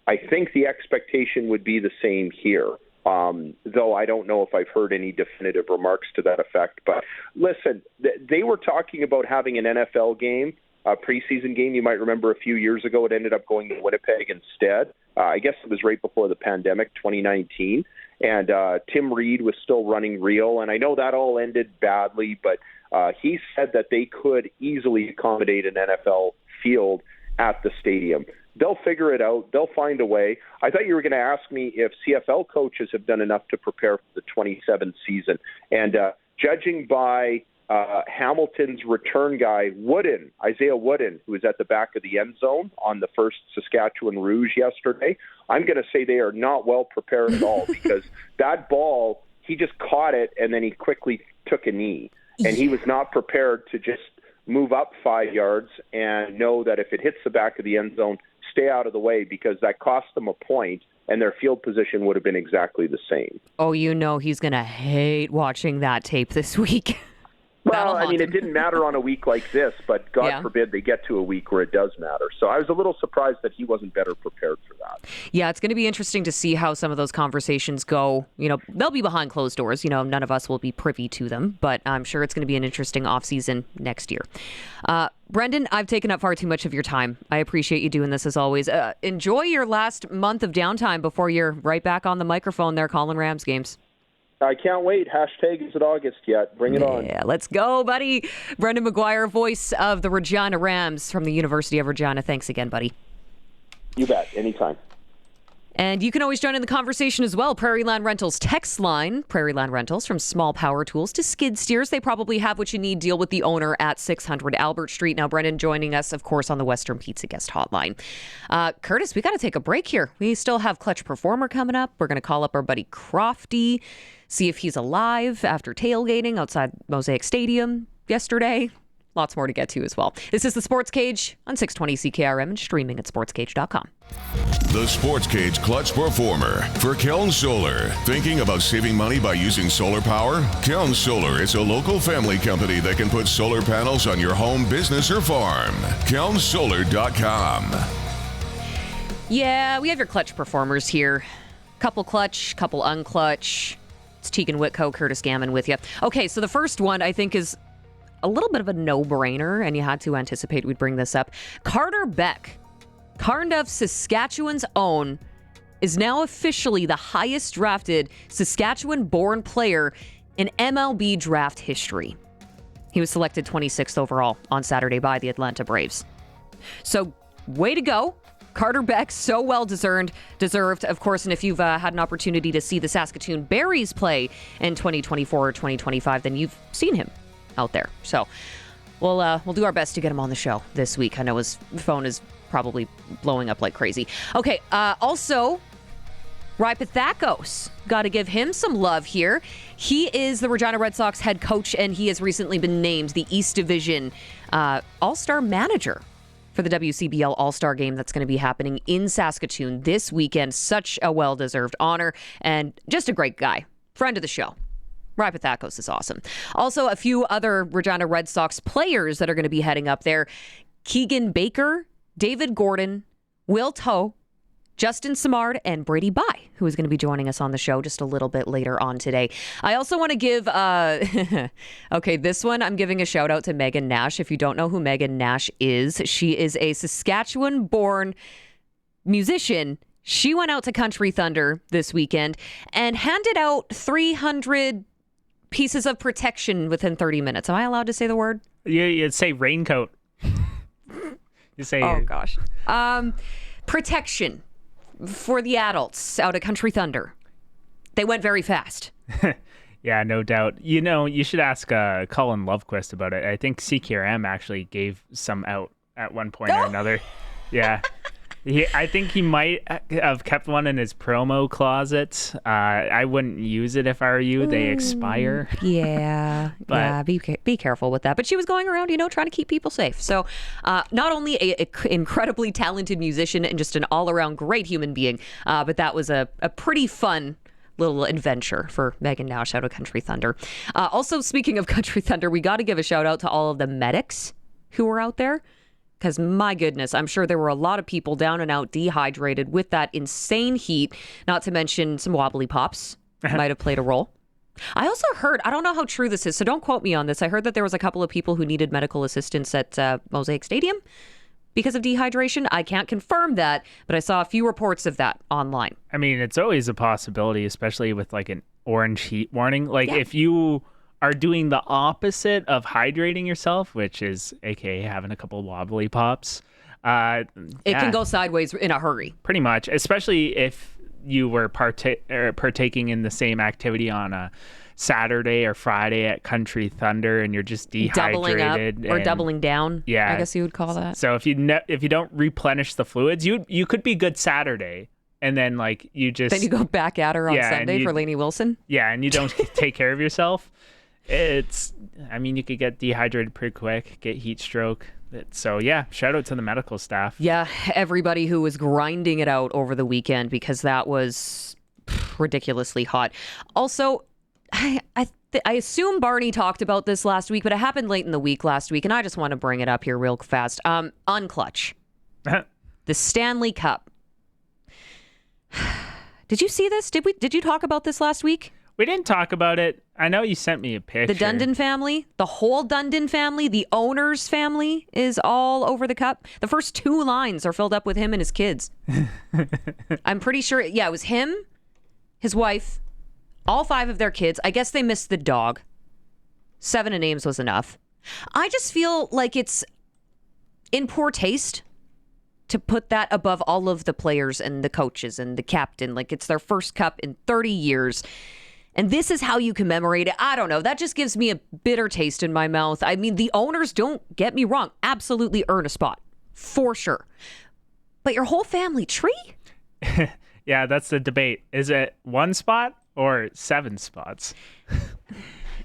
I think the expectation would be the same here, though I don't know if I've heard any definitive remarks to that effect. But listen, they were talking about having an NFL game, a preseason game. You might remember a few years ago it ended up going to Winnipeg instead. I guess it was right before the pandemic, 2019. And Tim Reed was still running Real. And I know that all ended badly, but he said that they could easily accommodate an NFL field at the stadium. They'll figure it out. They'll find a way. I thought you were going to ask me if CFL coaches have done enough to prepare for the 27 season. And judging by Hamilton's return guy, Isaiah Wooden, who was at the back of the end zone on the first Saskatchewan Rouge yesterday, I'm going to say they are not well prepared at all, because that ball, he just caught it and then he quickly took a knee. And he was not prepared to just move up 5 yards and know that if it hits the back of the end zone, stay out of the way, because that cost them a point and their field position would have been exactly the same. Oh, he's going to hate watching that tape this week. Well, I mean, it didn't matter on a week like this, but God forbid they get to a week where it does matter. So I was a little surprised that he wasn't better prepared for that. Yeah, it's going to be interesting to see how some of those conversations go. They'll be behind closed doors. None of us will be privy to them, but I'm sure it's going to be an interesting offseason next year. Brendan, I've taken up far too much of your time. I appreciate you doing this as always. Enjoy your last month of downtime before you're right back on the microphone there calling Rams games. I can't wait. Hashtag is it August yet. Bring it on. Yeah, let's go, buddy. Brendan McGuire, voice of the Regina Rams from the University of Regina. Thanks again, buddy. You bet. Anytime. And you can always join in the conversation as well. Prairie Land Rentals text line. Prairie Land Rentals, from small power tools to skid steers. They probably have what you need. Deal with the owner at 600 Albert Street. Now, Brendan joining us, of course, on the Western Pizza Guest Hotline. Curtis, we got to take a break here. We still have Clutch Performer coming up. We're going to call up our buddy Crofty, see if he's alive after tailgating outside Mosaic Stadium yesterday. Lots more to get to as well. This is the Sports Cage on 620 CKRM and streaming at sportscage.com. The Sports Cage Clutch Performer for Keln Solar. Thinking about saving money by using solar power? Keln Solar is a local family company that can put solar panels on your home, business, or farm. KelnSolar.com. Yeah, we have your Clutch Performers here. Couple clutch, couple unclutch. It's Teagan Whitco, Curtis Gammon with you. Okay, so the first one I think is a little bit of a no-brainer, and you had to anticipate we'd bring this up. Carter Beck, Carnduff, Saskatchewan's own, is now officially the highest drafted Saskatchewan-born player in MLB draft history. He was selected 26th overall on Saturday by the Atlanta Braves. So, way to go. Carter Beck, so well deserved, of course. And if you've had an opportunity to see the Saskatoon Berries play in 2024 or 2025, then you've seen him out there. So we'll do our best to get him on the show this week. I know his phone is probably blowing up like crazy. Okay, also, Rye Pathakos. Got to give him some love here. He is the Regina Red Sox head coach, and he has recently been named the East Division All-Star Manager for the WCBL All-Star Game that's going to be happening in Saskatoon this weekend. Such a well-deserved honor, and just a great guy. Friend of the show. Rye Pathakos is awesome. Also, a few other Regina Red Sox players that are going to be heading up there. Keegan Baker, David Gordon, Will Toe, Justin Simard, and Brady Bye, who is going to be joining us on the show just a little bit later on today. I also want to give, okay, this one, I'm giving a shout out to Megan Nash. If you don't know who Megan Nash is, she is a Saskatchewan-born musician. She went out to Country Thunder this weekend and handed out 300 pieces of protection within 30 minutes. Am I allowed to say the word? You'd say raincoat. You say, oh, gosh. Protection for the adults out at Country Thunder. They went very fast. Yeah, no doubt. You know, you should ask Colin Lovequist about it. I think CKRM actually gave some out at one point or another. Yeah. I think he might have kept one in his promo closet. I wouldn't use it if I were you. They expire. Yeah. Yeah, be careful with that. But she was going around, trying to keep people safe. So not only an incredibly talented musician and just an all-around great human being, but that was a pretty fun little adventure for Megan Nash out of Country Thunder. Also, speaking of Country Thunder, we got to give a shout out to all of the medics who were out there. Because, my goodness, I'm sure there were a lot of people down and out dehydrated with that insane heat, not to mention some wobbly pops might have played a role. I also heard, I don't know how true this is, so don't quote me on this. I heard that there was a couple of people who needed medical assistance at Mosaic Stadium because of dehydration. I can't confirm that, but I saw a few reports of that online. I mean, it's always a possibility, especially with like an orange heat warning. Like if you are doing the opposite of hydrating yourself, which is aka having a couple wobbly pops, it can go sideways in a hurry. Pretty much, especially if you were partaking in the same activity on a Saturday or Friday at Country Thunder, and you're just dehydrated, doubling up or doubling down. Yeah, I guess you would call that. So if you don't replenish the fluids, you could be good Saturday. And then, you then you go back at her on Sunday for Lainey Wilson. Yeah, and you don't take care of yourself. You could get dehydrated pretty quick, get heat stroke. So, yeah, shout out to the medical staff. Yeah, everybody who was grinding it out over the weekend because that was ridiculously hot. Also, I assume Barney talked about this last week, but it happened late in the week last week, and I just want to bring it up here real fast. Unclutch. The Stanley Cup. Did you see this? Did you talk about this last week? We didn't talk about it. I know you sent me a picture. The Dundon family, the whole Dundon family, the owner's family is all over the cup. The first 2 lines are filled up with him and his kids. I'm pretty sure, it was him, his wife, all 5 of their kids. I guess they missed the dog. 7 of names was enough. I just feel like it's in poor taste to put that above all of the players and the coaches and the captain. Like, it's their first cup in 30 years. And this is how you commemorate it. I don't know. That just gives me a bitter taste in my mouth. I mean, the owners, don't get me wrong, absolutely earn a spot. For sure. But your whole family tree? Yeah, that's the debate. Is it 1 spot or 7 spots?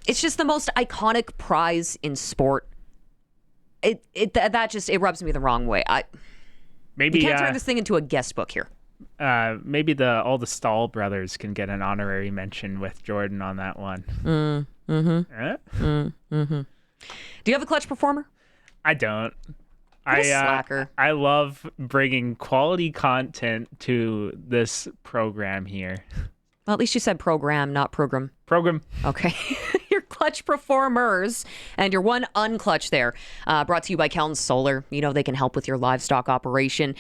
It's just the most iconic prize in sport. It rubs me the wrong way. Maybe you can't turn this thing into a guest book here. Maybe all the Stahl brothers can get an honorary mention with Jordan on that one. Do you have a clutch performer? I don't. Slacker. I love bringing quality content to this program here. Well, at least you said program, not program. Program. Okay. Your clutch performers and your one unclutch there. Brought to you by Kelton Solar. They can help with your livestock operation.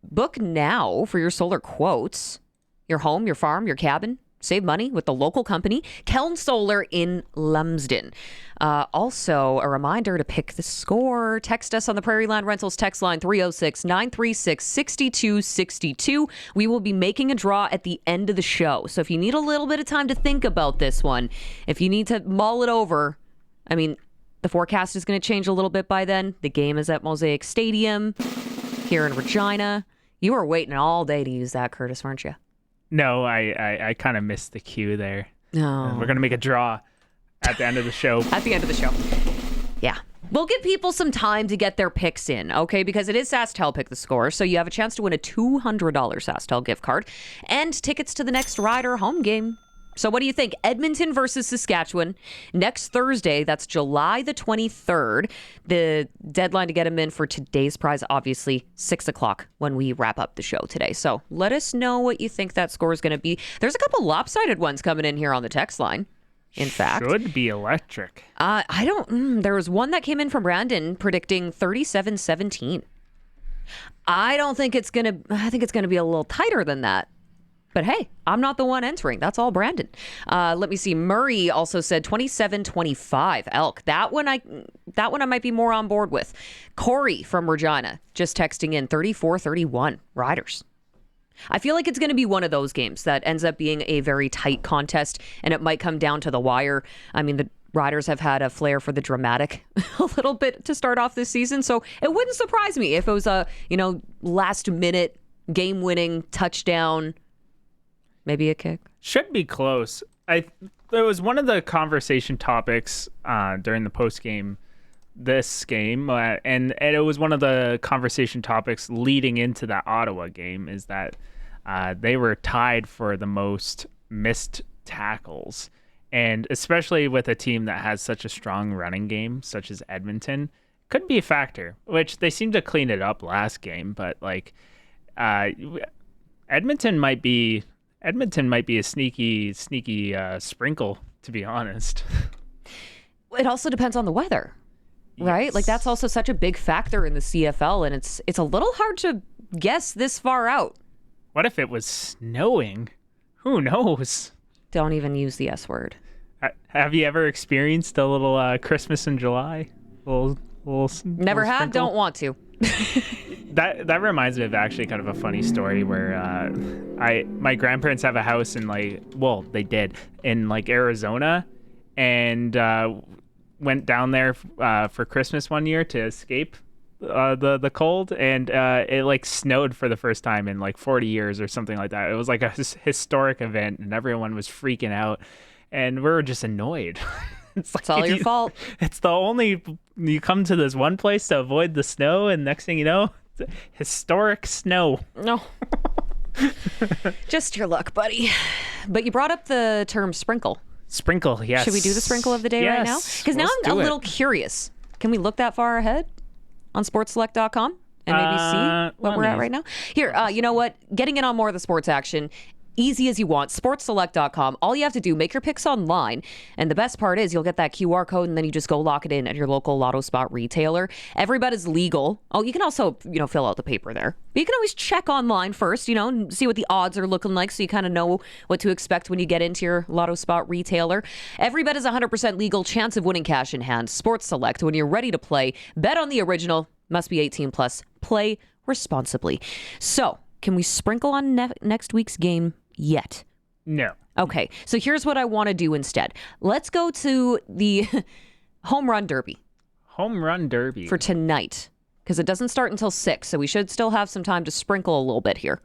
Book now for your solar quotes. Your home, your farm, your cabin. Save money with the local company, Keln Solar in Lumsden. Also, a reminder to pick the score. Text us on the Prairie Land Rentals text line 306-936-6262. We will be making a draw at the end of the show. So if you need a little bit of time to think about this one, if you need to mull it over, I mean, the forecast is going to change a little bit by then. The game is at Mosaic Stadium here in Regina. You were waiting all day to use that, Curtis, weren't you? No, I kind of missed the cue there. No. We're going to make a draw at the end of the show. At the end of the show. Yeah. We'll give people some time to get their picks in, okay? Because it is SaskTel Pick the Score, so you have a chance to win a $200 SaskTel gift card and tickets to the next Rider home game. So what do you think? Edmonton versus Saskatchewan next Thursday. That's July the 23rd. The deadline to get them in for today's prize, obviously, 6 o'clock when we wrap up the show today. So let us know what you think that score is going to be. There's a couple lopsided ones coming in here on the text line. In fact, should be electric. There was one that came in from Brandon predicting 37-17. I think it's going to be a little tighter than that. But hey, I'm not the one entering. That's all Brandon. Let me see. Murray also said 27-25 Elk. That one I might be more on board with. Corey from Regina just texting in 34-31 Riders. I feel like it's going to be one of those games that ends up being a very tight contest, and it might come down to the wire. I mean, the Riders have had a flair for the dramatic a little bit to start off this season, so it wouldn't surprise me if it was a last-minute game-winning touchdown. Maybe a kick. Should be close. There was one of the conversation topics during the post game, this game, and it was one of the conversation topics leading into that Ottawa game, is that they were tied for the most missed tackles, and especially with a team that has such a strong running game, such as Edmonton, could be a factor. Which they seemed to clean it up last game, but Edmonton might be a sneaky sprinkle, to be honest. It also depends on the weather, right? Yes. Like that's also such a big factor in the CFL, and it's a little hard to guess this far out. What if it was snowing? Who knows? Don't even use the S word. Have you ever experienced a little Christmas in July? Never had, sprinkle? don't want to. That reminds me of actually kind of a funny story where my grandparents have a house in they did in Arizona, and went down there for Christmas one year to escape the cold, and it snowed for the first time in 40 years or something like that. It was like a historic event, and everyone was freaking out, and we were just annoyed. It's all your fault. It's the only, you come to this one place to avoid the snow, and next thing you know, historic snow. No. Just your luck, buddy. But you brought up the term sprinkle. Sprinkle, yes. Should we do the sprinkle of the day right now? Because now I'm a little curious. Can we look that far ahead on sportselect.com and maybe see what we're at right now? Here, you know what? Getting in on more of the sports action. Easy as you want. SportsSelect.com. All you have to do, make your picks online. And the best part is you'll get that QR code, and then you just go lock it in at your local Lotto Spot retailer. Every bet is legal. Oh, you can also, fill out the paper there. But you can always check online first, and see what the odds are looking like, so you kind of know what to expect when you get into your Lotto Spot retailer. Every bet is 100% legal. Chance of winning cash in hand. Sports Select. When you're ready to play, bet on the original. Must be 18 plus. Play responsibly. So, can we sprinkle on next week's game yet? No. Okay, so here's what I want to do instead. Let's go to the home run derby. Home run derby. For tonight, because it doesn't start until 6, so we should still have some time to sprinkle a little bit here.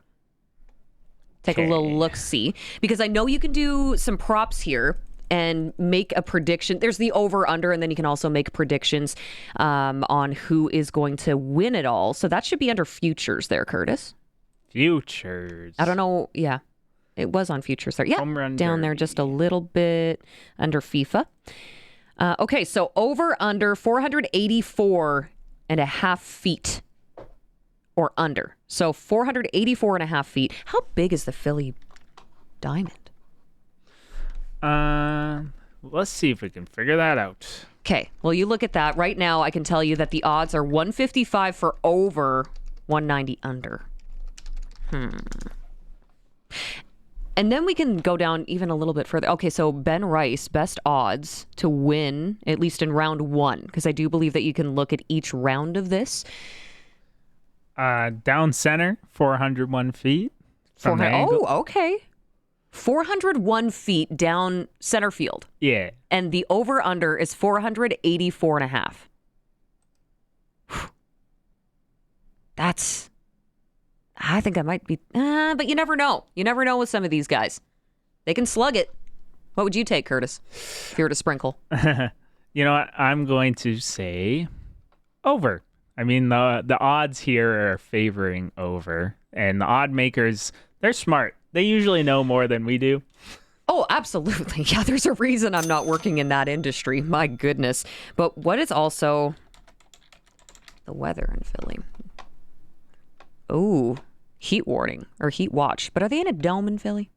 Take a little look-see. Because I know you can do some props here and make a prediction. There's the over-under, and then you can also make predictions on who is going to win it all. So that should be under futures there, Curtis. Futures. I don't know. Yeah, it was on futures there. Yeah, home run down derby. there just a little bit under FIFA. Okay, so over under 484 and a half feet or under. So 484 and a half feet. How big is the Philly Diamond? Let's see if we can figure that out. Okay, well, you look at that. Right now, I can tell you that the odds are 155 for over, 190 under. And then we can go down even a little bit further. Okay, so Ben Rice, best odds to win, at least in round 1, because I do believe that you can look at each round of this. Down center, 401 feet. From the angle. Oh, okay. 401 feet down center field. Yeah. And the over-under is 484.5. I think I might be, but you never know. You never know with some of these guys. They can slug it. What would you take, Curtis, if you were to sprinkle? You know what? I'm going to say over. I mean, the odds here are favoring over. And the odd makers, they're smart. They usually know more than we do. Oh, absolutely. Yeah, there's a reason I'm not working in that industry. My goodness. But what is also the weather in Philly? Oh, heat warning or heat watch. But are they in a dome in Philly?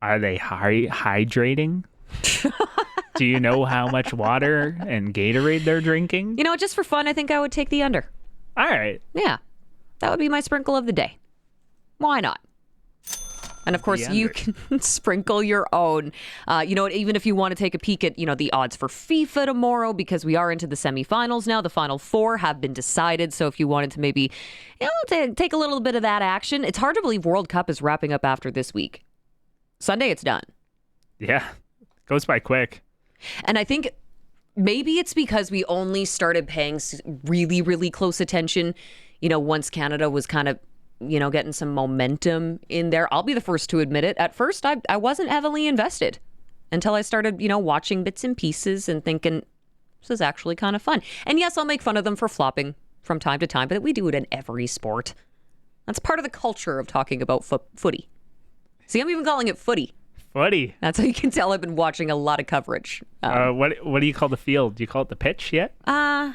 Are they hydrating? Do you know how much water and Gatorade they're drinking? You know, just for fun, I think I would take the under. All right. Yeah, that would be my sprinkle of the day. Why not? And of course, you can sprinkle your own. You know, even if you want to take a peek at, the odds for FIFA tomorrow, because we are into the semifinals now. The Final Four have been decided. So if you wanted to maybe, take a little bit of that action. It's hard to believe World Cup is wrapping up after this week. Sunday, it's done. Yeah, goes by quick. And I think maybe it's because we only started paying really, really close attention, once Canada was kind of, getting some momentum in there. I'll be the first to admit it. At first, I wasn't heavily invested until I started, watching bits and pieces and thinking, this is actually kind of fun. And yes, I'll make fun of them for flopping from time to time, but we do it in every sport. That's part of the culture of talking about footy. See, I'm even calling it footy. Footy. That's how you can tell I've been watching a lot of coverage. What do you call the field? Do you call it the pitch yet? 50-50.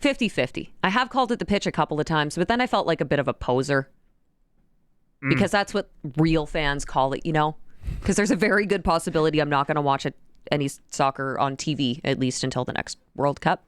50-50. I have called it the pitch a couple of times, but then I felt like a bit of a poser. Because that's what real fans call it, Because there's a very good possibility I'm not going to watch any soccer on TV, at least until the next World Cup.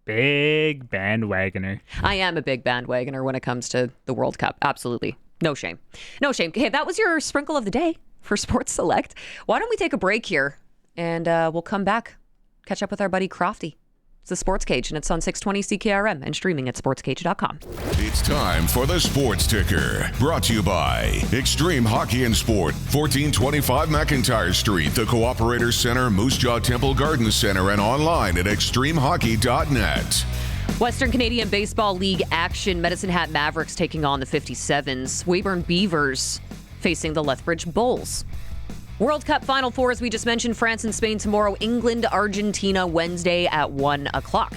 Big bandwagoner. I am a big bandwagoner when it comes to the World Cup. Absolutely. No shame. No shame. Okay, that was your sprinkle of the day for Sports Select. Why don't we take a break here and we'll come back, catch up with our buddy Crofty. It's the Sports Cage, and it's on 620 CKRM and streaming at sportscage.com. It's time for the Sports Ticker, brought to you by Extreme Hockey and Sport, 1425 McIntyre Street, the Cooperator Center, Moose Jaw Temple Garden Center, and online at extremehockey.net. Western Canadian Baseball League action. Medicine Hat Mavericks taking on the 57s. Weyburn Beavers facing the Lethbridge Bulls. World Cup Final Four, as we just mentioned, France and Spain tomorrow, England, Argentina Wednesday at 1 o'clock.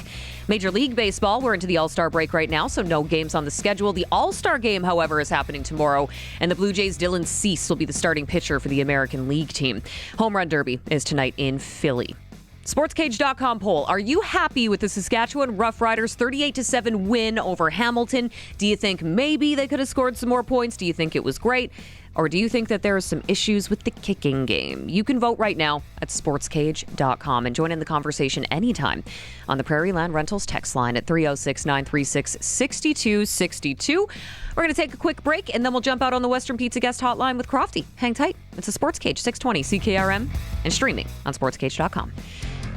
Major League Baseball, we're into the All-Star break right now, so no games on the schedule. The All-Star game, however, is happening tomorrow, and the Blue Jays' Dylan Cease will be the starting pitcher for the American League team. Home Run Derby is tonight in Philly. SportsCage.com poll. Are you happy with the Saskatchewan Roughriders 38-7 win over Hamilton? Do you think maybe they could have scored some more points? Do you think it was great? Or do you think that there are some issues with the kicking game? You can vote right now at SportsCage.com and join in the conversation anytime on the Prairie Land Rentals text line at 306-936-6262. We're going to take a quick break, and then we'll jump out on the Western Pizza guest hotline with Crofty. Hang tight. It's a Sports Cage, 620 CKRM, and streaming on SportsCage.com.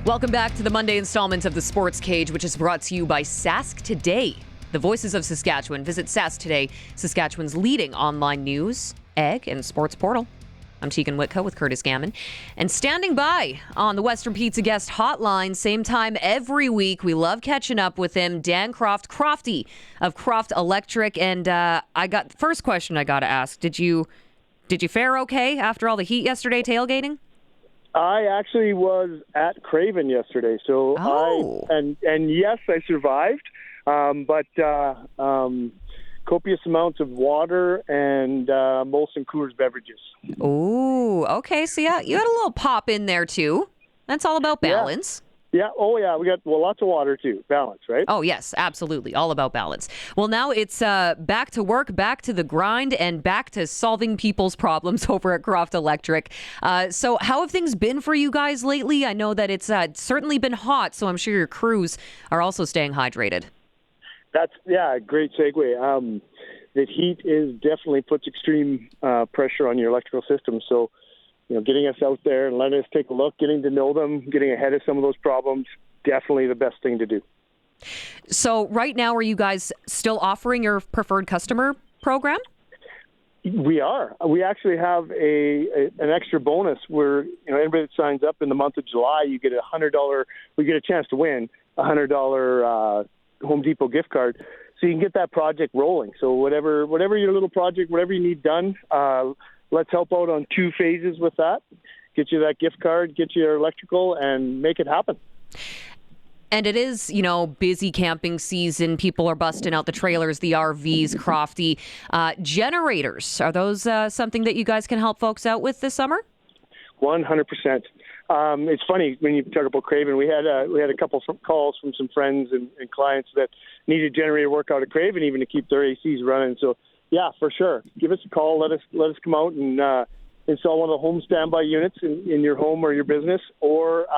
Welcome back to the Monday installment of the Sports Cage, which is brought to you by Sask Today, the voices of Saskatchewan. Visit Sask Today, Saskatchewan's leading online news, egg, and sports portal. I'm Teagan Whitco with Curtis Gammon. And standing by on the Western Pizza guest hotline, same time every week. We love catching up with him, Dan Crofty of Croft Electric. And first question I got to ask, did you fare okay after all the heat yesterday tailgating? I actually was at Craven yesterday, so yes, I survived, but copious amounts of water and Molson Coors beverages. Oh, okay. So yeah, you had a little pop in there too. That's all about balance. Yeah. Oh, yeah. We got lots of water too. Balance, right? Oh, yes, absolutely. All about balance. Well, now it's back to work, back to the grind, and back to solving people's problems over at Croft Electric. So how have things been for you guys lately? I know that it's certainly been hot, so I'm sure your crews are also staying hydrated. That's, great segue. that heat is definitely puts extreme pressure on your electrical system. So, getting us out there and letting us take a look, getting to know them, getting ahead of some of those problems, definitely the best thing to do. So right now, are you guys still offering your preferred customer program? We are. We actually have an extra bonus where anybody that signs up in the month of July, you get $100. We get a chance to win $100 Home Depot gift card, so you can get that project rolling. So whatever your little project, whatever you need done, let's help out on 2 phases with that. Get you that gift card, get you your electrical, and make it happen. And it is, busy camping season. People are busting out the trailers, the RVs, Crofty. Generators, are those something that you guys can help folks out with this summer? 100%. It's funny when you talk about Craven. We had a couple of calls from some friends and clients that needed generator work out at Craven even to keep their ACs running. So, yeah, for sure. Give us a call. Let us come out and install one of the home standby units in your home or your business, or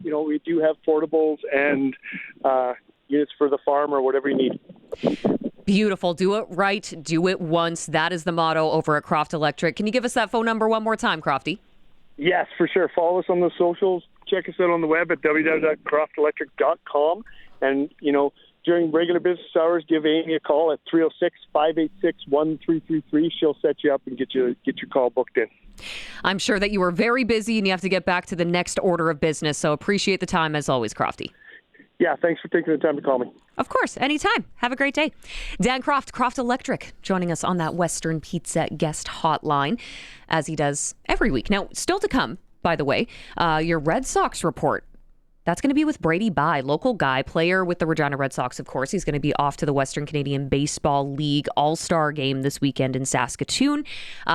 we do have portables and units for the farm or whatever you need. Beautiful. Do it right. Do it once. That is the motto over at Croft Electric. Can you give us that phone number one more time, Crofty? Yes, for sure. Follow us on the socials. Check us out on the web at www.croftelectric.com. And, during regular business hours, give Amy a call at 306-586-1333. She'll set you up and get your call booked in. I'm sure that you are very busy and you have to get back to the next order of business. So appreciate the time as always, Crofty. Yeah, thanks for taking the time to call me. Of course, anytime. Have a great day. Dan Croft, Croft Electric, joining us on that Western Pizza guest hotline, as he does every week. Now, still to come, by the way, your Red Sox report. That's going to be with Brady Bye, local guy, player with the Regina Red Sox, of course. He's going to be off to the Western Canadian Baseball League All-Star game this weekend in Saskatoon.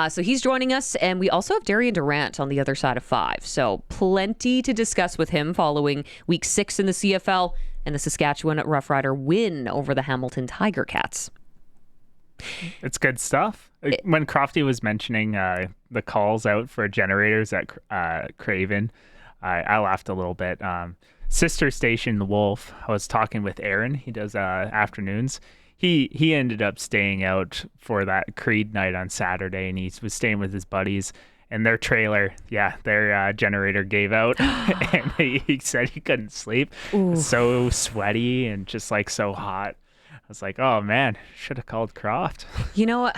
So he's joining us, and we also have Darian Durant on the other side of 5. So plenty to discuss with him following Week 6 in the CFL and the Saskatchewan Roughrider win over the Hamilton Tiger Cats. It's good stuff. When Crofty was mentioning the calls out for generators at Craven, I laughed a little bit. Sister station, The Wolf, I was talking with Aaron. He does afternoons. He ended up staying out for that Creed night on Saturday, and he was staying with his buddies. And their trailer, their generator gave out, and he said he couldn't sleep. Ooh. So sweaty and just so hot. I was like, oh man, should have called Croft. You know what?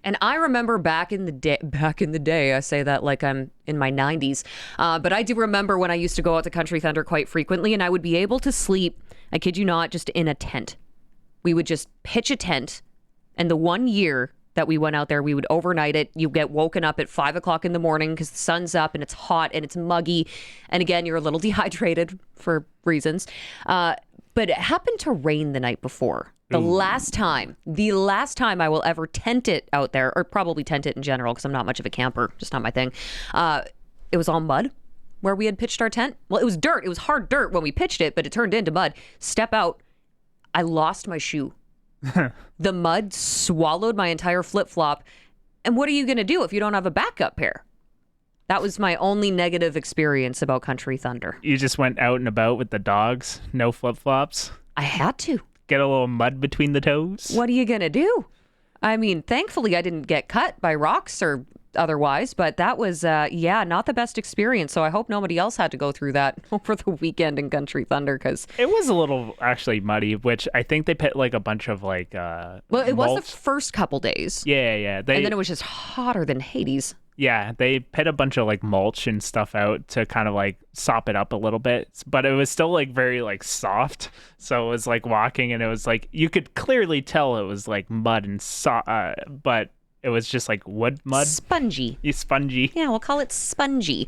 And I remember back in the day, I say that like I'm in my 90s, but I do remember when I used to go out to Country Thunder quite frequently, and I would be able to sleep, I kid you not, just in a tent. We would just pitch a tent, and the one year that we went out there, we would overnight it. You get woken up at 5 o'clock in the morning because the sun's up and it's hot and it's muggy. And again, you're a little dehydrated for reasons. But it happened to rain the night before. The last time I will ever tent it out there, or probably tent it in general because I'm not much of a camper, just not my thing. It was all mud where we had pitched our tent. Well, it was dirt. It was hard dirt when we pitched it, but it turned into mud. Step out. I lost my shoe. The mud swallowed my entire flip-flop. And what are you going to do if you don't have a backup pair? That was my only negative experience about Country Thunder. You just went out and about with the dogs, no flip-flops? I had to. Get a little mud between the toes? What are you going to do? I mean, thankfully I didn't get cut by rocks or otherwise, but that was, not the best experience. So I hope nobody else had to go through that over the weekend in Country Thunder, because it was a little actually muddy, which I think they put like a bunch of like well, it was the first couple days. Yeah. And then it was just hotter than Hades. Yeah, they put a bunch of like mulch and stuff out to kind of like sop it up a little bit, but it was still like very like soft. So it was like walking, and it was like you could clearly tell it was like mud and but it was just like wood mud. Spongy. Spongy. Yeah, we'll call it spongy.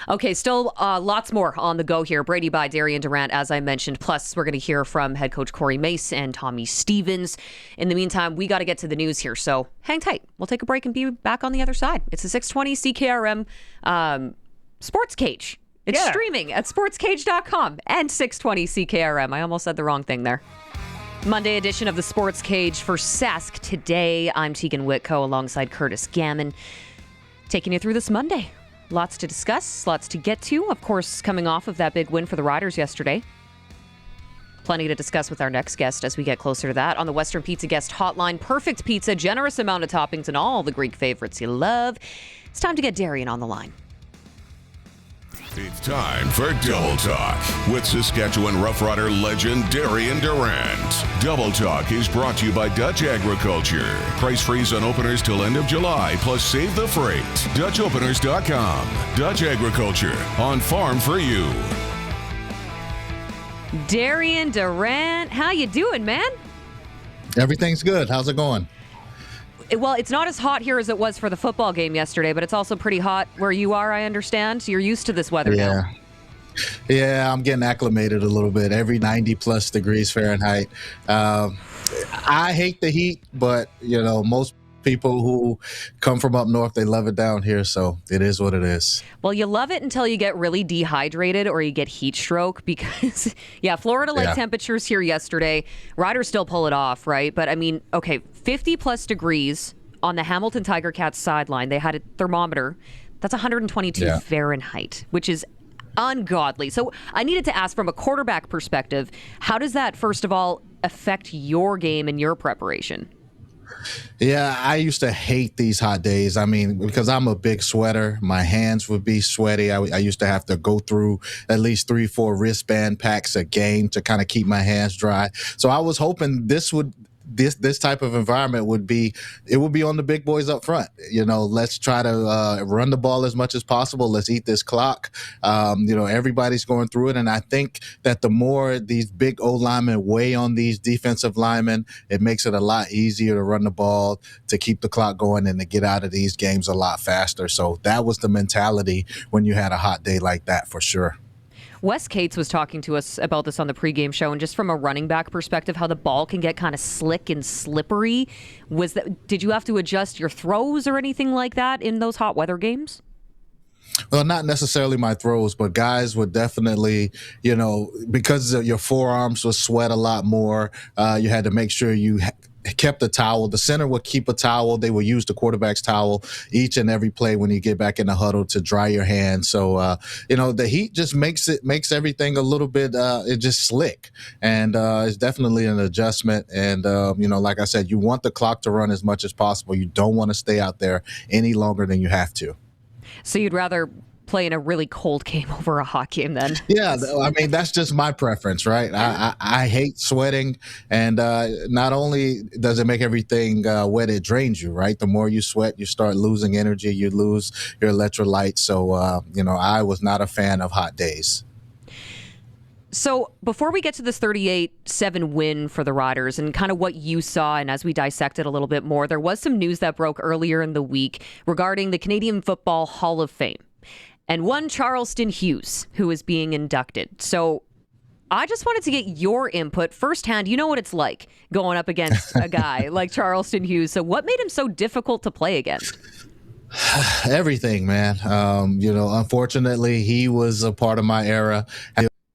Okay, still lots more on the go here. Brady Bye, Darian Durant, as I mentioned. Plus, we're going to hear from head coach Corey Mace and Tommy Stevens. In the meantime, we got to get to the news here, so hang tight. We'll take a break and be back on the other side. It's the 620 CKRM SportsCage. It's streaming at sportscage.com and 620 CKRM. I almost said the wrong thing there. Monday edition of the Sports Cage for Sask today. I'm Teagan Whitco alongside Curtis Gammon, taking you through this Monday. Lots to discuss, lots to get to. Of course, coming off of that big win for the Riders yesterday. Plenty to discuss with our next guest as we get closer to that on the Western Pizza Guest Hotline. Perfect pizza, generous amount of toppings, and all the Greek favorites you love. It's time to get Darian on the line. It's time for Double Talk with Saskatchewan Roughrider legend Darian Durant. Double Talk is brought to you by Dutch Agriculture. Price freeze on openers till end of July, plus save the freight. DutchOpeners.com. Dutch Agriculture, on farm for you. Darian Durant, how you doing, man? Everything's good. How's it going? Well, it's not as hot here as it was for the football game yesterday, but it's also pretty hot where you are, I understand. You're used to this weather now. Yeah, I'm getting acclimated a little bit. Every 90-plus degrees Fahrenheit. I hate the heat, but, most people who come from up north, they love it down here, so it is what it is. Well, you love it until you get really dehydrated or you get heat stroke because, Florida-like temperatures here yesterday. Riders still pull it off, right? But, 50-plus degrees on the Hamilton Tiger Cats sideline. They had a thermometer. That's 122 Fahrenheit, which is ungodly. So I needed to ask from a quarterback perspective, how does that, first of all, affect your game and your preparation? Yeah, I used to hate these hot days. Because I'm a big sweater, my hands would be sweaty. I used to have to go through at least 3-4 wristband packs a game to kind of keep my hands dry. So I was hoping this type of environment would be on the big boys up front. Let's try to run the ball as much as possible. Let's eat this clock. Everybody's going through it. And I think that the more these big O linemen weigh on these defensive linemen, it makes it a lot easier to run the ball, to keep the clock going, and to get out of these games a lot faster. So that was the mentality when you had a hot day like that, for sure. Wes Cates was talking to us about this on the pregame show, and just from a running back perspective, how the ball can get kind of slick and slippery. Did you have to adjust your throws or anything like that in those hot weather games? Well, not necessarily my throws, but guys would definitely, because your forearms would sweat a lot more, you had to make sure you kept a towel. The center would keep a towel. They would use the quarterback's towel each and every play when you get back in the huddle to dry your hands. So, the heat just makes everything a little bit, it just slick. And it's definitely an adjustment. And, like I said, you want the clock to run as much as possible. You don't want to stay out there any longer than you have to. So you'd rather play in a really cold game over a hot game then? Yeah, that's just my preference, right? I hate sweating, and not only does it make everything wet, it drains you, right? The more you sweat, you start losing energy, you lose your electrolytes. So, I was not a fan of hot days. So before we get to this 38-7 win for the Riders and kind of what you saw, and as we dissect it a little bit more, there was some news that broke earlier in the week regarding the Canadian Football Hall of Fame and one Charleston Hughes who is being inducted. So I just wanted to get your input firsthand. You know what it's like going up against a guy like Charleston Hughes. So what made him so difficult to play against? Everything, man. Unfortunately, he was a part of my era.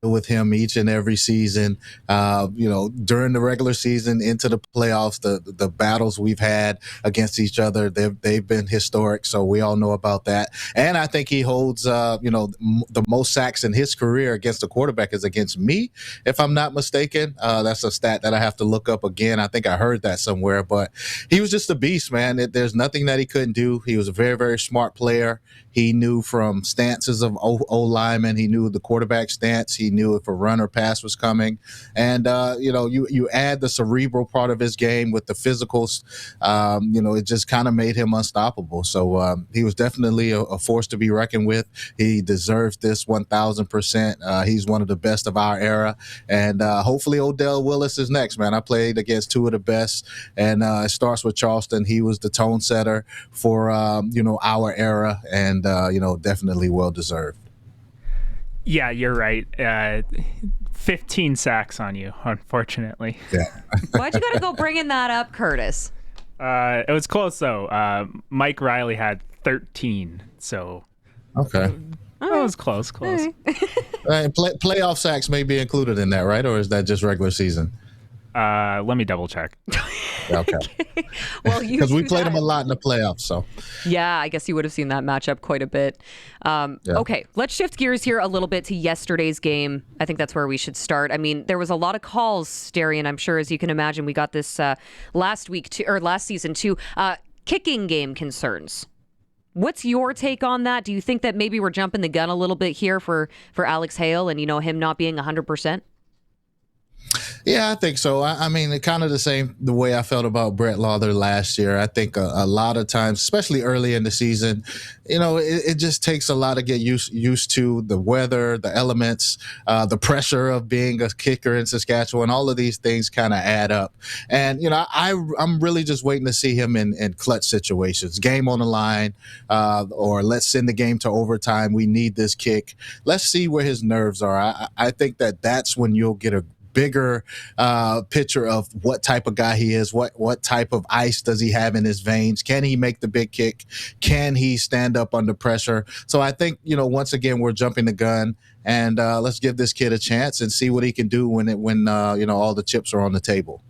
With him each and every season, during the regular season into the playoffs, the battles we've had against each other, they've been historic. So we all know about that. And I think he holds, the most sacks in his career against a quarterback is against me, if I'm not mistaken. That's a stat that I have to look up again. I think I heard that somewhere, but he was just a beast, man. There's nothing that he couldn't do. He was a very, very smart player. He knew from stances of O linemen. He knew the quarterback stance. He knew if a run or pass was coming. And, you add the cerebral part of his game with the physicals, it just kind of made him unstoppable. So he was definitely a force to be reckoned with. He deserves this 1,000%. He's one of the best of our era. And hopefully Odell Willis is next, man. I played against two of the best. And it starts with Charleston. He was the tone setter for, our era. And, definitely well-deserved. Yeah, you're right. 15 sacks on you, unfortunately. Yeah. Why'd you got to go bringing that up, Curtis? It was close, though. Mike Riley had 13, so... Okay. That was close. Playoff sacks may be included in that, right? Or is that just regular season? Let me double check. Okay. Well, because we played him a lot in the playoffs. So yeah, I guess you would have seen that matchup quite a bit. Okay, let's shift gears here a little bit to yesterday's game. I think that's where we should start. I mean, there was a lot of calls, Darian. I'm sure, as you can imagine, we got this last season too. Kicking game concerns. What's your take on that? Do you think that maybe we're jumping the gun a little bit here for Alex Hale and him not being 100%? Yeah, I think so. I mean, kind of the way I felt about Brett Lauder last year. I think a lot of times, especially early in the season, it just takes a lot to get used to the weather, the elements, the pressure of being a kicker in Saskatchewan. All of these things kind of add up. And, I'm really just waiting to see him in clutch situations, game on the line, or let's send the game to overtime. We need this kick. Let's see where his nerves are. I think that's when you'll get a bigger picture of what type of guy he is, what type of ice does he have in his veins, can he make the big kick, can he stand up under pressure. So I think once again we're jumping the gun, and let's give this kid a chance and see what he can do when all the chips are on the table.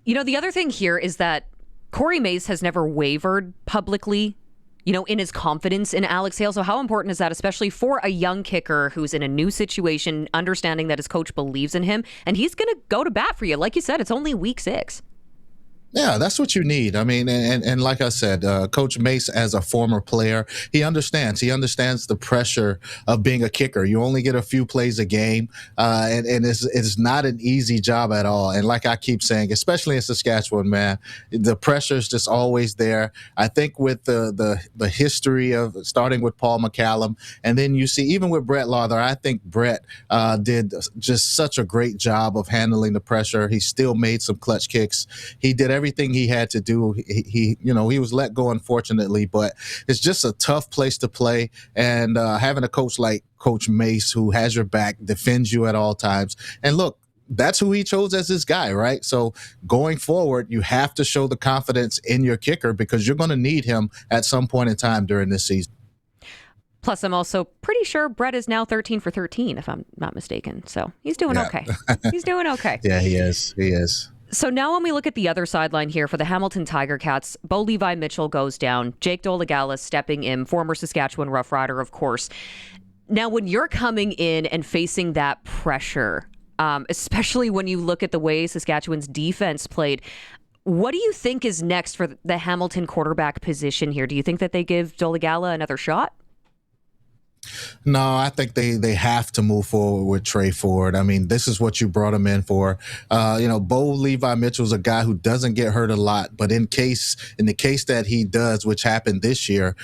The other thing here is that Corey Mace has never wavered publicly in his confidence in Alex Hale. So how important is that, especially for a young kicker who's in a new situation, understanding that his coach believes in him and he's going to go to bat for you? Like you said, it's only week 6. Yeah, that's what you need. I mean, and like I said, Coach Mace, as a former player, he understands the pressure of being a kicker. You only get a few plays a game, and it's not an easy job at all. And like I keep saying, especially in Saskatchewan, man, the pressure is just always there. I think with the history of starting with Paul McCallum, and then you see even with Brett Lauder, I think Brett did just such a great job of handling the pressure. He still made some clutch kicks. He did everything he had to do. He was let go, unfortunately, but it's just a tough place to play. And having a coach like Coach Mace, who has your back, defends you at all times. And look, that's who he chose as his guy, right? So going forward, you have to show the confidence in your kicker because you're going to need him at some point in time during this season. Plus, I'm also pretty sure Brett is now 13 for 13, if I'm not mistaken. So he's doing okay. He's doing okay. Yeah, he is. He is. So now when we look at the other sideline here for the Hamilton Tiger Cats, Bo Levi Mitchell goes down. Jake Dolegala stepping in, former Saskatchewan Roughrider, of course. Now, when you're coming in and facing that pressure, especially when you look at the way Saskatchewan's defense played, what do you think is next for the Hamilton quarterback position here? Do you think that they give Dolegala another shot? No, I think they have to move forward with Trey Ford. I mean, this is what you brought him in for. Bo Levi Mitchell's a guy who doesn't get hurt a lot, but in the case that he does, which happened this year,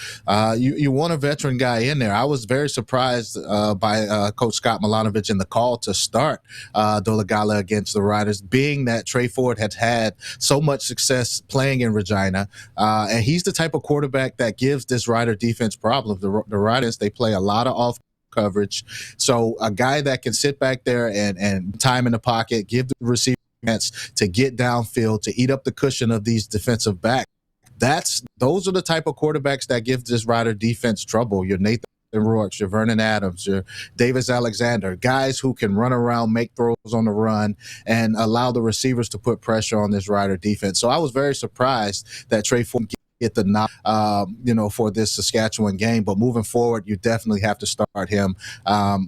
you want a veteran guy in there. I was very surprised by Coach Scott Milanovic in the call to start Dolegala against the Riders, being that Trey Ford had so much success playing in Regina, and he's the type of quarterback that gives this Rider defense problems. The Riders, they play a lot of off coverage. So a guy that can sit back there and time in the pocket, give the receiver a chance to get downfield, to eat up the cushion of these defensive backs. Those are the type of quarterbacks that give this Rider defense trouble. Your Nathan Rourke, your Vernon Adams, your Davis Alexander, guys who can run around, make throws on the run, and allow the receivers to put pressure on this Rider defense. So I was very surprised that Trey Ford get the nod, for this Saskatchewan game. But moving forward, you definitely have to start him. I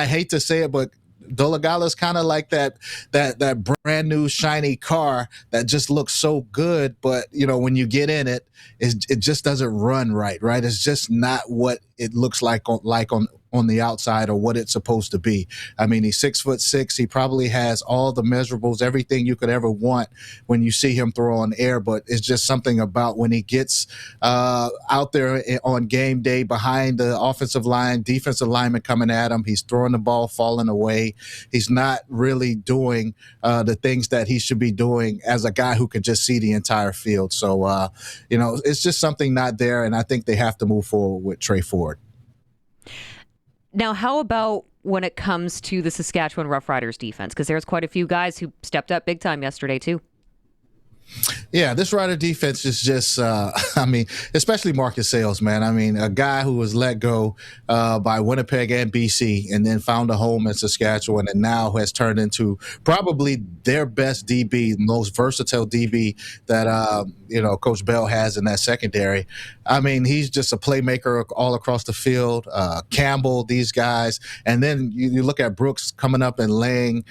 hate to say it, but Dolegala is kind of like that brand new shiny car that just looks so good, but when you get in it, it just doesn't run right. It's just not what it looks like on the outside or what it's supposed to be. I mean, he's 6'6". He probably has all the measurables, everything you could ever want when you see him throw on air, but it's just something about when he gets out there on game day behind the offensive line, defensive lineman coming at him, he's throwing the ball, falling away. He's not really doing the things that he should be doing as a guy who can just see the entire field. So, it's just something not there, and I think they have to move forward with Trey Ford. Now, how about when it comes to the Saskatchewan Roughriders defense? Because there's quite a few guys who stepped up big time yesterday, too. Yeah, this Rider defense is just, I mean, especially Marcus Sales, man. I mean, a guy who was let go by Winnipeg and BC and then found a home in Saskatchewan and now has turned into probably their best DB, most versatile DB that, Coach Bell has in that secondary. I mean, he's just a playmaker all across the field. Campbell, these guys. And then you look at Brooks coming up and laying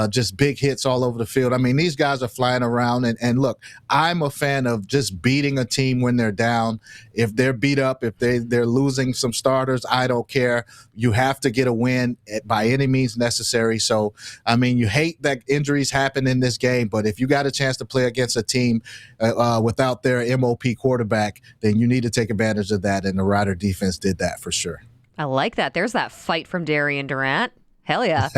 just big hits all over the field. I mean, these guys are flying around. And look, I'm a fan of just beating a team when they're down. If they're beat up, if they're losing some starters, I don't care. You have to get a win by any means necessary. So, I mean, you hate that injuries happen in this game, but if you got a chance to play against a team without their MOP quarterback, then you need to take advantage of that, and the Rider defense did that for sure. I like that. There's that fight from Darian Durant. Hell yeah.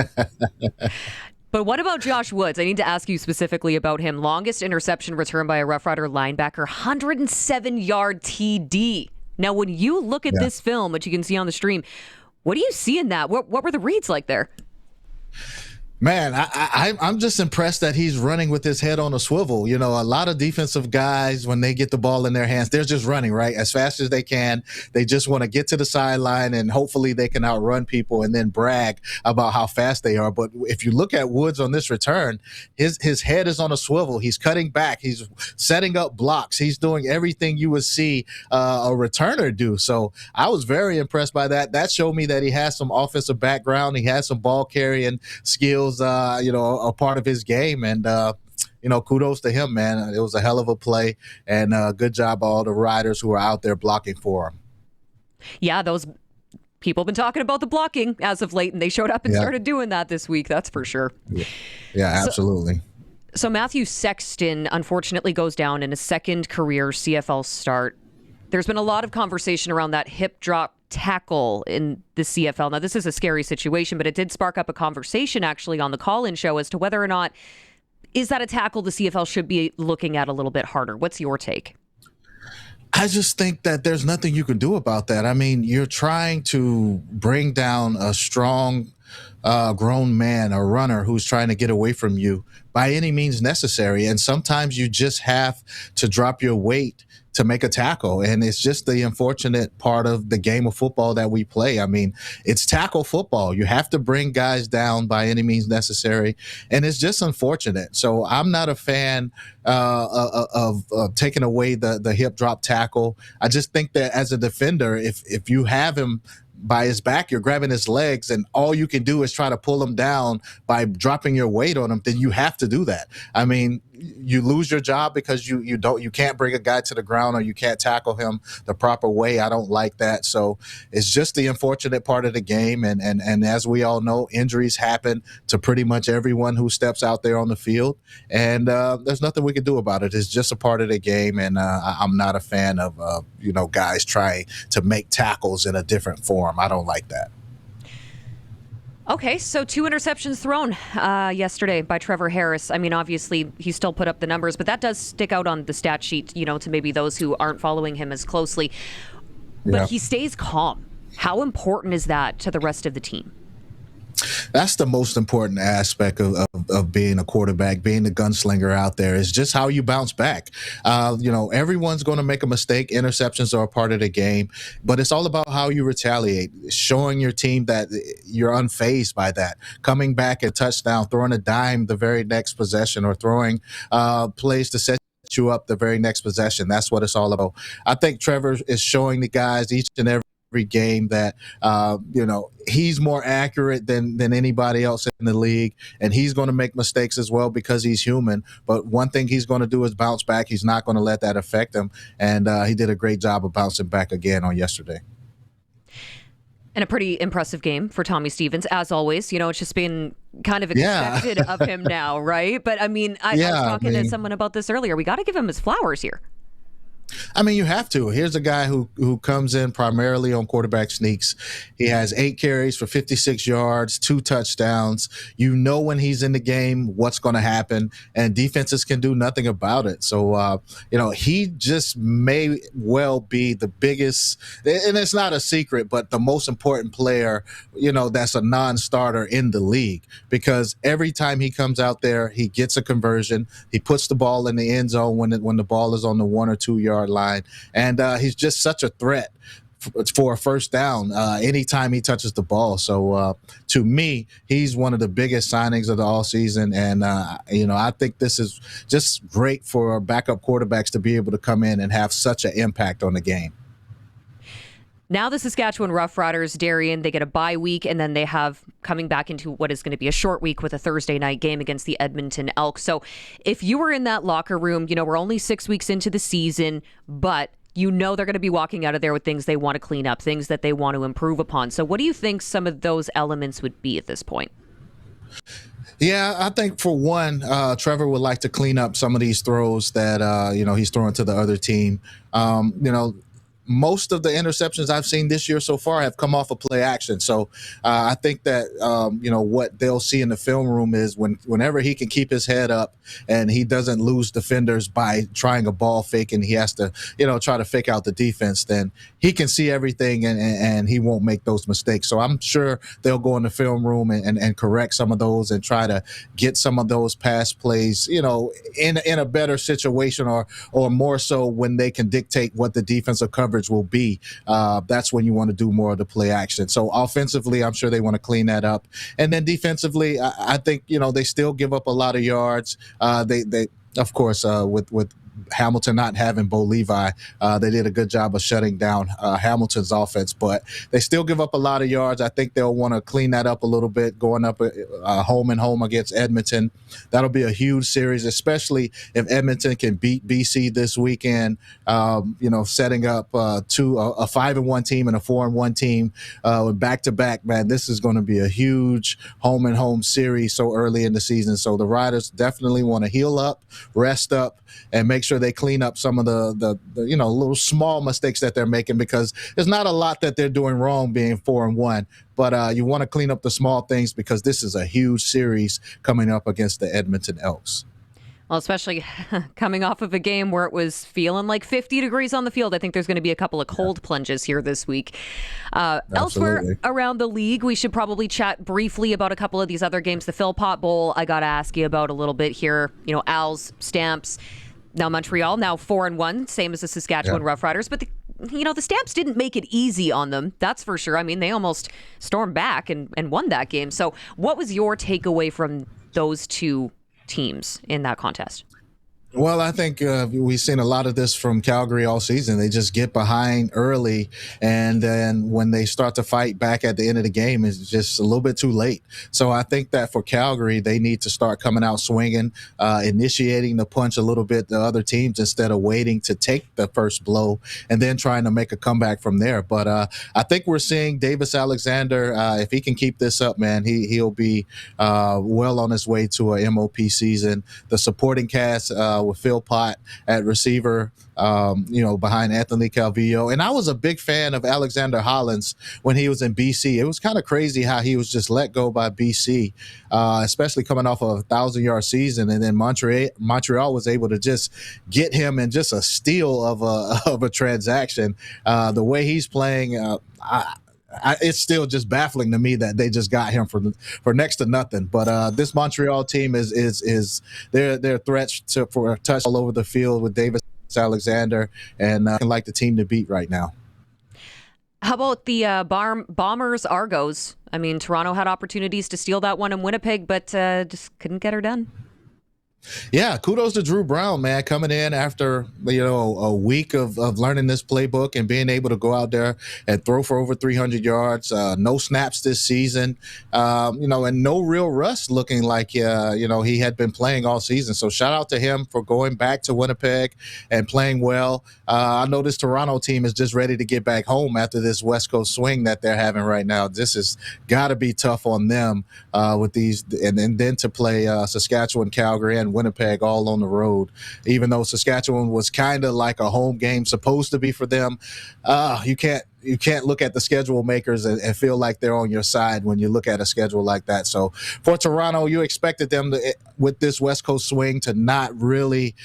But what about Josh Woods? I need to ask you specifically about him. Longest interception return by a Rough Rider linebacker, 107-yard TD. Now, when you look at this film, which you can see on the stream, what do you see in that? What were the reads like there? Man, I'm just impressed that he's running with his head on a swivel. You know, a lot of defensive guys, when they get the ball in their hands, they're just running, right, as fast as they can. They just want to get to the sideline, and hopefully they can outrun people and then brag about how fast they are. But if you look at Woods on this return, his head is on a swivel. He's cutting back. He's setting up blocks. He's doing everything you would see a returner do. So I was very impressed by that. That showed me that he has some offensive background. He has some ball carrying skills, a part of his game. And, kudos to him, man. It was a hell of a play, and good job by all the riders who are out there blocking for him. Yeah, those people have been talking about the blocking as of late, and they showed up and started doing that this week. That's for sure. Yeah, absolutely. So Matthew Sexton, unfortunately, goes down in his second career CFL start. There's been a lot of conversation around that hip drop tackle in the CFL. Now, this is a scary situation, but it did spark up a conversation actually on the call-in show as to whether or not is that a tackle the CFL should be looking at a little bit harder. What's your take? I just think that there's nothing you can do about that. I mean, you're trying to bring down a strong grown man, a runner who's trying to get away from you by any means necessary. And sometimes you just have to drop your weight to make a tackle. And it's just the unfortunate part of the game of football that we play. I mean, it's tackle football. You have to bring guys down by any means necessary. And it's just unfortunate. So I'm not a fan of taking away the hip drop tackle. I just think that as a defender, if you have him by his back, you're grabbing his legs, and all you can do is try to pull him down by dropping your weight on him, then you have to do that. I mean, you lose your job because you can't bring a guy to the ground, or you can't tackle him the proper way. I don't like that. So it's just the unfortunate part of the game. And as we all know, injuries happen to pretty much everyone who steps out there on the field. And there's nothing we can do about it. It's just a part of the game. And I'm not a fan of, guys trying to make tackles in a different form. I don't like that. Okay, so 2 interceptions thrown yesterday by Trevor Harris. I mean, obviously, he still put up the numbers, but that does stick out on the stat sheet, to maybe those who aren't following him as closely. But he stays calm. How important is that to the rest of the team? That's the most important aspect of being a quarterback, being the gunslinger out there, is just how you bounce back. Everyone's going to make a mistake. Interceptions are a part of the game, but it's all about how you retaliate, showing your team that you're unfazed by that, coming back at touchdown, throwing a dime the very next possession, or throwing plays to set you up the very next possession. That's what it's all about. I think Trevor is showing the guys each and every game that he's more accurate than anybody else in the league, and he's going to make mistakes as well because he's human. But one thing he's going to do is bounce back. He's not going to let that affect him, and he did a great job of bouncing back again on yesterday. And a pretty impressive game for Tommy Stevens, as always. It's just been kind of expected of him now, right? But I mean, I was talking to someone about this earlier. We got to give him his flowers here. I mean, you have to. Here's a guy who comes in primarily on quarterback sneaks. He has 8 carries for 56 yards, 2 touchdowns. You know when he's in the game what's going to happen, and defenses can do nothing about it. So, he just may well be the biggest, and it's not a secret, but the most important player, that's a non-starter in the league, because every time he comes out there, he gets a conversion. He puts the ball in the end zone when the ball is on the 1 or 2 yard line, and he's just such a threat for a first down anytime he touches the ball. So to me, he's one of the biggest signings of the all season, and I think this is just great for backup quarterbacks to be able to come in and have such an impact on the game. Now the Saskatchewan Roughriders, Darian, they get a bye week, and then they have coming back into what is going to be a short week with a Thursday night game against the Edmonton Elks. So if you were in that locker room, we're only 6 weeks into the season, but they're going to be walking out of there with things they want to clean up, things that they want to improve upon. So what do you think some of those elements would be at this point? Yeah, I think for one, Trevor would like to clean up some of these throws that, he's throwing to the other team. Most of the interceptions I've seen this year so far have come off of play action. So I think that, what they'll see in the film room is whenever he can keep his head up and he doesn't lose defenders by trying a ball fake and he has to, try to fake out the defense, then he can see everything and he won't make those mistakes. So I'm sure they'll go in the film room and correct some of those and try to get some of those pass plays, in a better situation or more so when they can dictate what the defensive coverage will be. That's when you want to do more of the play action. So offensively, I'm sure they want to clean that up. And then defensively, I think, they still give up a lot of yards. They of course, with Hamilton not having Bo Levi, they did a good job of shutting down Hamilton's offense, but they still give up a lot of yards. I think they'll want to clean that up a little bit going up home and home against Edmonton. That'll be a huge series, especially if Edmonton can beat BC this weekend, setting up a 5-1 team and a 4-1 team with back-to-back. Man, this is going to be a huge home and home series so early in the season. So the Riders definitely want to heal up, rest up, and make sure they clean up some of the little small mistakes that they're making, because there's not a lot that they're doing wrong being 4-1, but you want to clean up the small things because this is a huge series coming up against the Edmonton Elks. Well, especially coming off of a game where it was feeling like 50 degrees on the field. I think there's going to be a couple of cold plunges here this week. Elsewhere around the league, we should probably chat briefly about a couple of these other games. The Philpott Bowl, I got to ask you about a little bit here. Als, Stamps, now Montreal, now 4-1, same as the Saskatchewan Roughriders. But the Stamps didn't make it easy on them, that's for sure. I mean, they almost stormed back and won that game. So what was your takeaway from those two teams in that contest? Well, I think we've seen a lot of this from Calgary all season. They just get behind early, and then when they start to fight back at the end of the game, it's just a little bit too late. So I think that for Calgary, they need to start coming out swinging, initiating the punch a little bit to other teams instead of waiting to take the first blow and then trying to make a comeback from there. But I think we're seeing Davis Alexander, if he can keep this up, man, he'll be well on his way to a MOP season. The supporting cast with Philpott at receiver, behind Anthony Calvillo. And I was a big fan of Alexander Hollins when he was in BC. It was kind of crazy how he was just let go by BC, especially coming off of a 1,000-yard season. And then Montreal was able to just get him in just a steal of a transaction. The way he's playing, it's still just baffling to me that they just got him for next to nothing. But this Montreal team is they're threats for a touch all over the field with Davis Alexander, and like the team to beat right now. How about the Bombers Argos? I mean, Toronto had opportunities to steal that one in Winnipeg, but just couldn't get her done. Yeah, kudos to Drew Brown, man, coming in after, a week of learning this playbook and being able to go out there and throw for over 300 yards, no snaps this season, and no real rust, looking like, he had been playing all season. So shout out to him for going back to Winnipeg and playing well. I know this Toronto team is just ready to get back home after this West Coast swing that they're having right now. This has got to be tough on them with these, and then to play Saskatchewan, Calgary, and and Winnipeg all on the road, even though Saskatchewan was kind of like a home game supposed to be for them. You can't look at the schedule makers and feel like they're on your side when you look at a schedule like that. So for Toronto, you expected them to, with this West Coast swing, to not really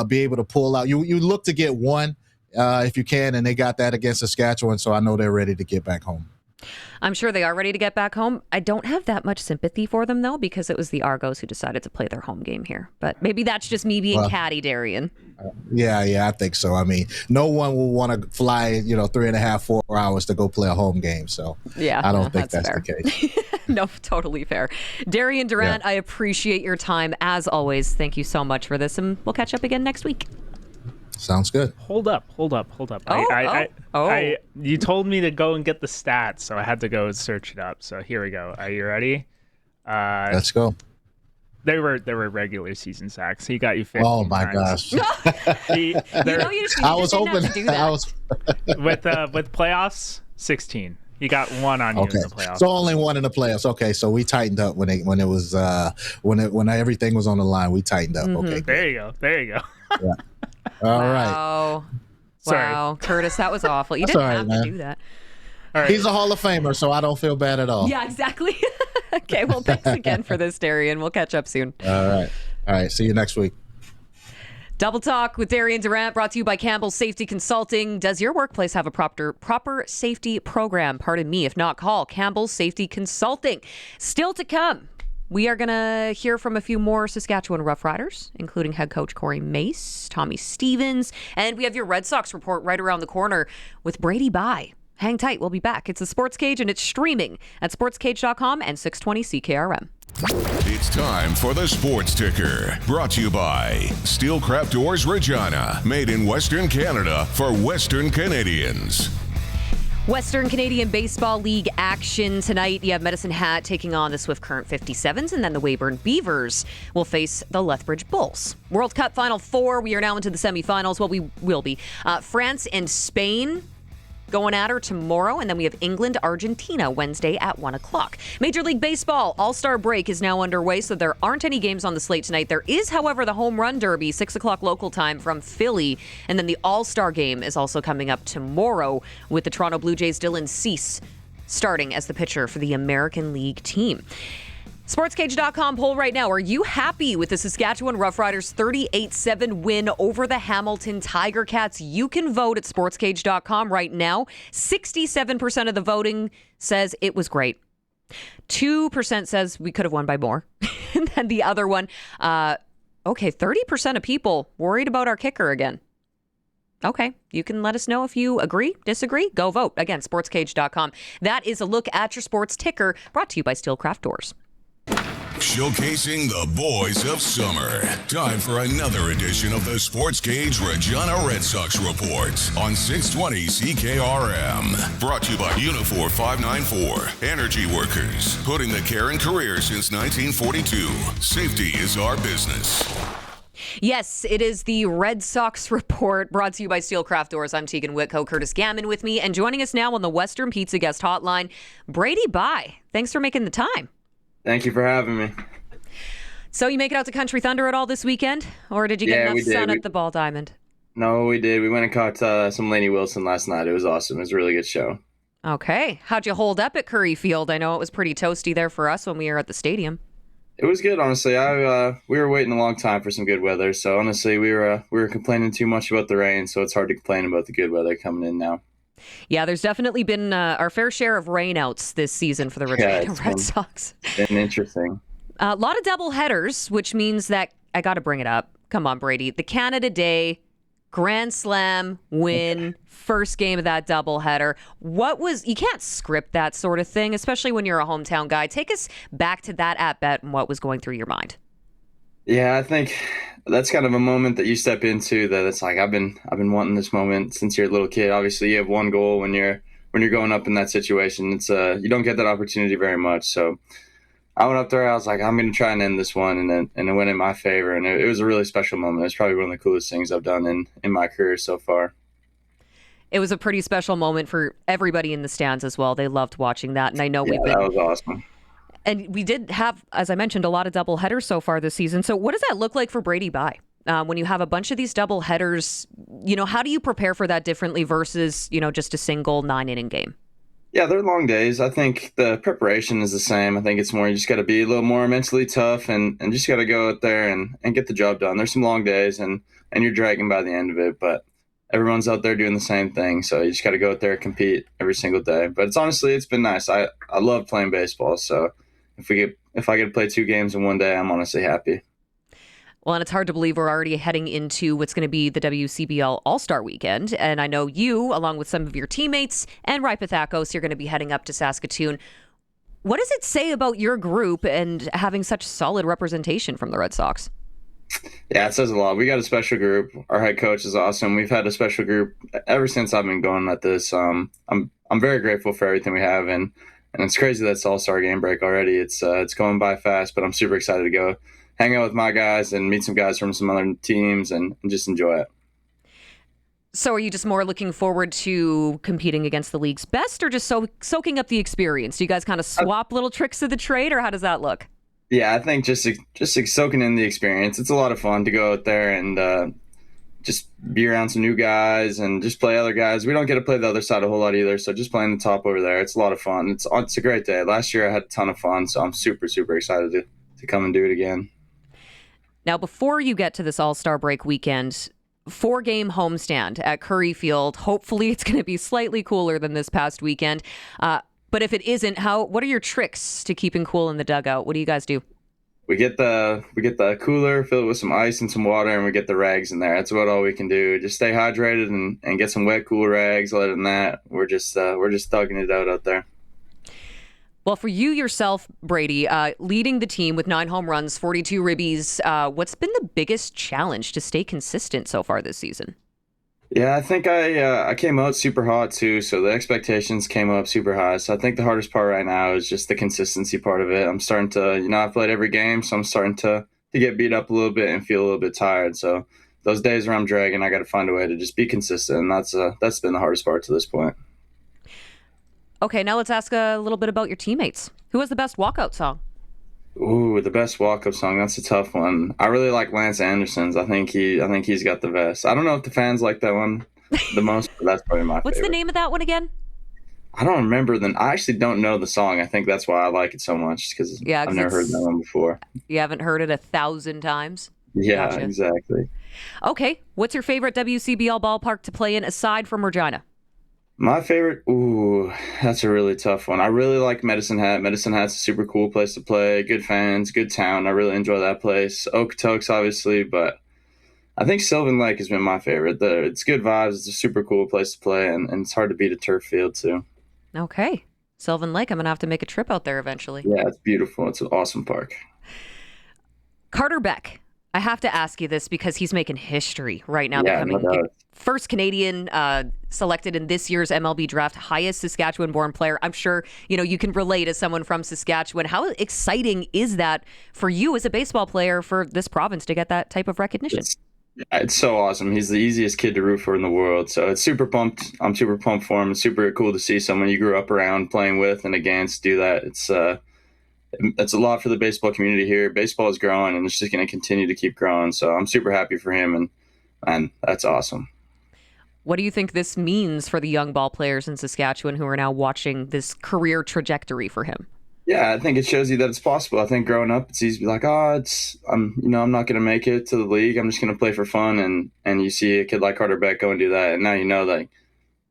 be able to pull out. You look to get one if you can, and they got that against Saskatchewan, so I know they're ready to get back home. I'm sure they are ready to get back home. I don't have that much sympathy for them, though, because it was the Argos who decided to play their home game here. But maybe that's just me being catty, Darian. Yeah, I think so. I mean, no one will want to fly, 3.5, 4 hours to go play a home game. So yeah, I don't think that's the case. No, totally fair. Darian Durant, I appreciate your time as always. Thank you so much for this, and we'll catch up again next week. Sounds good. Hold up. You told me to go and get the stats, so I had to go and search it up. So here we go. Are you ready? Let's go. They were regular season sacks. He got you 15 Oh my times. gosh. I was hoping to do that. with playoffs, 16. He got one on you in the playoffs. So only one in the playoffs. Okay, so we tightened up when everything was on the line. We tightened up. Mm-hmm. Okay. There you go. Yeah. All right. Wow. Sorry. Wow, Curtis, that was awful. You didn't have to do that. All right. He's a Hall of Famer, so I don't feel bad at all. Yeah, exactly. Okay, well, thanks again for this, Darian. We'll catch up soon. All right. See you next week. Double Talk with Darian Durant, brought to you by Campbell Safety Consulting. Does your workplace have a proper safety program? Pardon me. If not, call Campbell Safety Consulting. Still to come, we are going to hear from a few more Saskatchewan Roughriders, including head coach Corey Mace, Tommy Stevens, and we have your Red Sox report right around the corner with Brady Bye. Hang tight. We'll be back. It's the Sports Cage, and it's streaming at sportscage.com and 620 CKRM. It's time for the Sports Ticker, brought to you by Steelcraft Doors Regina, made in Western Canada for Western Canadians. Western Canadian Baseball League action tonight. You have Medicine Hat taking on the Swift Current 57s, and then the Weyburn Beavers will face the Lethbridge Bulls. World Cup Final Four. We are now into the semifinals. Well, we will be. France and Spain going at her tomorrow, and then we have England, Argentina Wednesday at 1 o'clock. Major League Baseball All-Star break is now underway, so there aren't any games on the slate tonight. There is, however, the Home Run Derby, 6 o'clock local time from Philly, and then the All-Star game is also coming up tomorrow with the Toronto Blue Jays' Dylan Cease starting as the pitcher for the American League team. SportsCage.com poll right now. Are you happy with the Saskatchewan Roughriders 38-7 win over the Hamilton Tiger Cats? You can vote at SportsCage.com right now. 67% of the voting says it was great. 2% says we could have won by more. And then the other one, 30% of people worried about our kicker again. Okay, you can let us know if you agree, disagree. Go vote. Again, SportsCage.com. That is a look at your sports ticker, brought to you by Steelcraft Doors. Showcasing the boys of summer. Time for another edition of the Sports Cage Regina Red Sox Report on 620 CKRM. Brought to you by Unifor 594. Energy workers, putting the care in career since 1942. Safety is our business. Yes, it is the Red Sox Report, brought to you by Steelcraft Doors. I'm Teagan Whitco, Curtis Gammon with me, and joining us now on the Western Pizza Guest Hotline, Brady Bye. Thanks for making the time. Thank you for having me. So you make it out to Country Thunder at all this weekend? Or did you get enough sun at the Ball Diamond? No, we did. We went and caught some Lainey Wilson last night. It was awesome. It was a really good show. Okay. How'd you hold up at Curry Field? I know it was pretty toasty there for us when we were at the stadium. It was good, honestly. We were waiting a long time for some good weather. So honestly, we were complaining too much about the rain. So it's hard to complain about the good weather coming in now. Yeah, there's definitely been our fair share of rainouts this season for the Regina Red Sox. Been interesting. A lot of double headers, which means that I got to bring it up. Come on, Brady. The Canada Day Grand Slam win, first game of that doubleheader. You can't script that sort of thing, especially when you're a hometown guy. Take us back to that at-bat and what was going through your mind. Yeah, I think that's kind of a moment that you step into that it's like I've been wanting this moment since you're a little kid. Obviously, you have one goal when you're going up in that situation. It's you don't get that opportunity very much. So I went up there. I was like, I'm going to try and end this one, and it went in my favor. And it was a really special moment. It's probably one of the coolest things I've done in my career so far. It was a pretty special moment for everybody in the stands as well. They loved watching that, and I know that was awesome. And we did have, as I mentioned, a lot of double headers so far this season. So what does that look like for Brady Bye? When you have a bunch of these double headers, how do you prepare for that differently versus, just a single 9-inning game? Yeah, they're long days. I think the preparation is the same. I think it's more you just got to be a little more mentally tough and just got to go out there and get the job done. There's some long days and you're dragging by the end of it, but everyone's out there doing the same thing. So you just got to go out there and compete every single day. But it's been nice. I love playing baseball. So if I get to play 2 games in one day, I'm honestly happy. Well, and it's hard to believe we're already heading into what's going to be the WCBL All-Star Weekend. And I know you, along with some of your teammates and Rypathakos, you're going to be heading up to Saskatoon. What does it say about your group and having such solid representation from the Red Sox? Yeah, it says a lot. We got a special group. Our head coach is awesome. We've had a special group ever since I've been going at this. I'm very grateful for everything we have, and it's crazy that it's All-Star game break already. It's going by fast, but I'm super excited to go hang out with my guys and meet some guys from some other teams and just enjoy it. So are you just more looking forward to competing against the league's best or just soaking up the experience? Do you guys kind of swap little tricks of the trade, or how does that look? Yeah, I think just soaking in the experience. It's a lot of fun to go out there and just be around some new guys and just play other guys. We don't get to play the other side a whole lot either, so just playing the top over there, it's a lot of fun. It's a great day. Last year I had a ton of fun, so I'm super, super excited to come and do it again. Now, before you get to this All-Star break weekend, 4-game homestand at Curry Field. Hopefully it's going to be slightly cooler than this past weekend. But if it isn't, what are your tricks to keeping cool in the dugout? What do you guys do? We get the cooler, fill it with some ice and some water, and we get the rags in there. That's about all we can do. Just stay hydrated and get some wet, cool rags. Other than that, we're just thugging it out there. Well, for you yourself, Brady, leading the team with 9 home runs, 42 ribbies, what's been the biggest challenge to stay consistent so far this season? Yeah, I think I came out super hot too, so the expectations came up super high. So I think the hardest part right now is just the consistency part of it. I'm starting to, I've played every game, so I'm starting to get beat up a little bit and feel a little bit tired. So those days where I'm dragging, I got to find a way to just be consistent, and that's been the hardest part to this point. Okay, now let's ask a little bit about your teammates. Who has the best walkout song? Ooh, the best walk-up song. That's a tough one. I really like Lance Anderson's. I think he's got the best. I don't know if the fans like that one the most, but that's probably my favorite. What's the name of that one again? I don't remember I actually don't know the song. I think that's why I like it so much, because I've never heard that one before. You haven't heard it 1,000 times? Yeah, Gotcha. Exactly. Okay, what's your favorite WCBL ballpark to play in aside from Regina? My favorite, that's a really tough one. I really like Medicine Hat. Medicine Hat's a super cool place to play. Good fans, good town. I really enjoy that place. Okotoks, obviously, but I think Sylvan Lake has been my favorite. It's good vibes. It's a super cool place to play, and it's hard to beat a turf field, too. Okay. Sylvan Lake, I'm going to have to make a trip out there eventually. Yeah, it's beautiful. It's an awesome park. Carter Beck. I have to ask you this because he's making history right now, becoming first Canadian selected in this year's MLB draft, highest Saskatchewan-born player. I'm sure you can relate as someone from Saskatchewan. How exciting is that for you as a baseball player for this province to get that type of recognition? It's so awesome. He's the easiest kid to root for in the world. So it's super pumped. I'm super pumped for him. It's super cool to see someone you grew up around playing with and against do that. It's a lot for the baseball community here. Baseball is growing, and it's just going to continue to keep growing. So I'm super happy for him, and that's awesome. What do you think this means for the young ball players in Saskatchewan who are now watching this career trajectory for him? Yeah, I think it shows you that it's possible. I think growing up, it's easy to be like, I'm not going to make it to the league. I'm just going to play for fun. And you see a kid like Carter Beck go and do that, and now you know that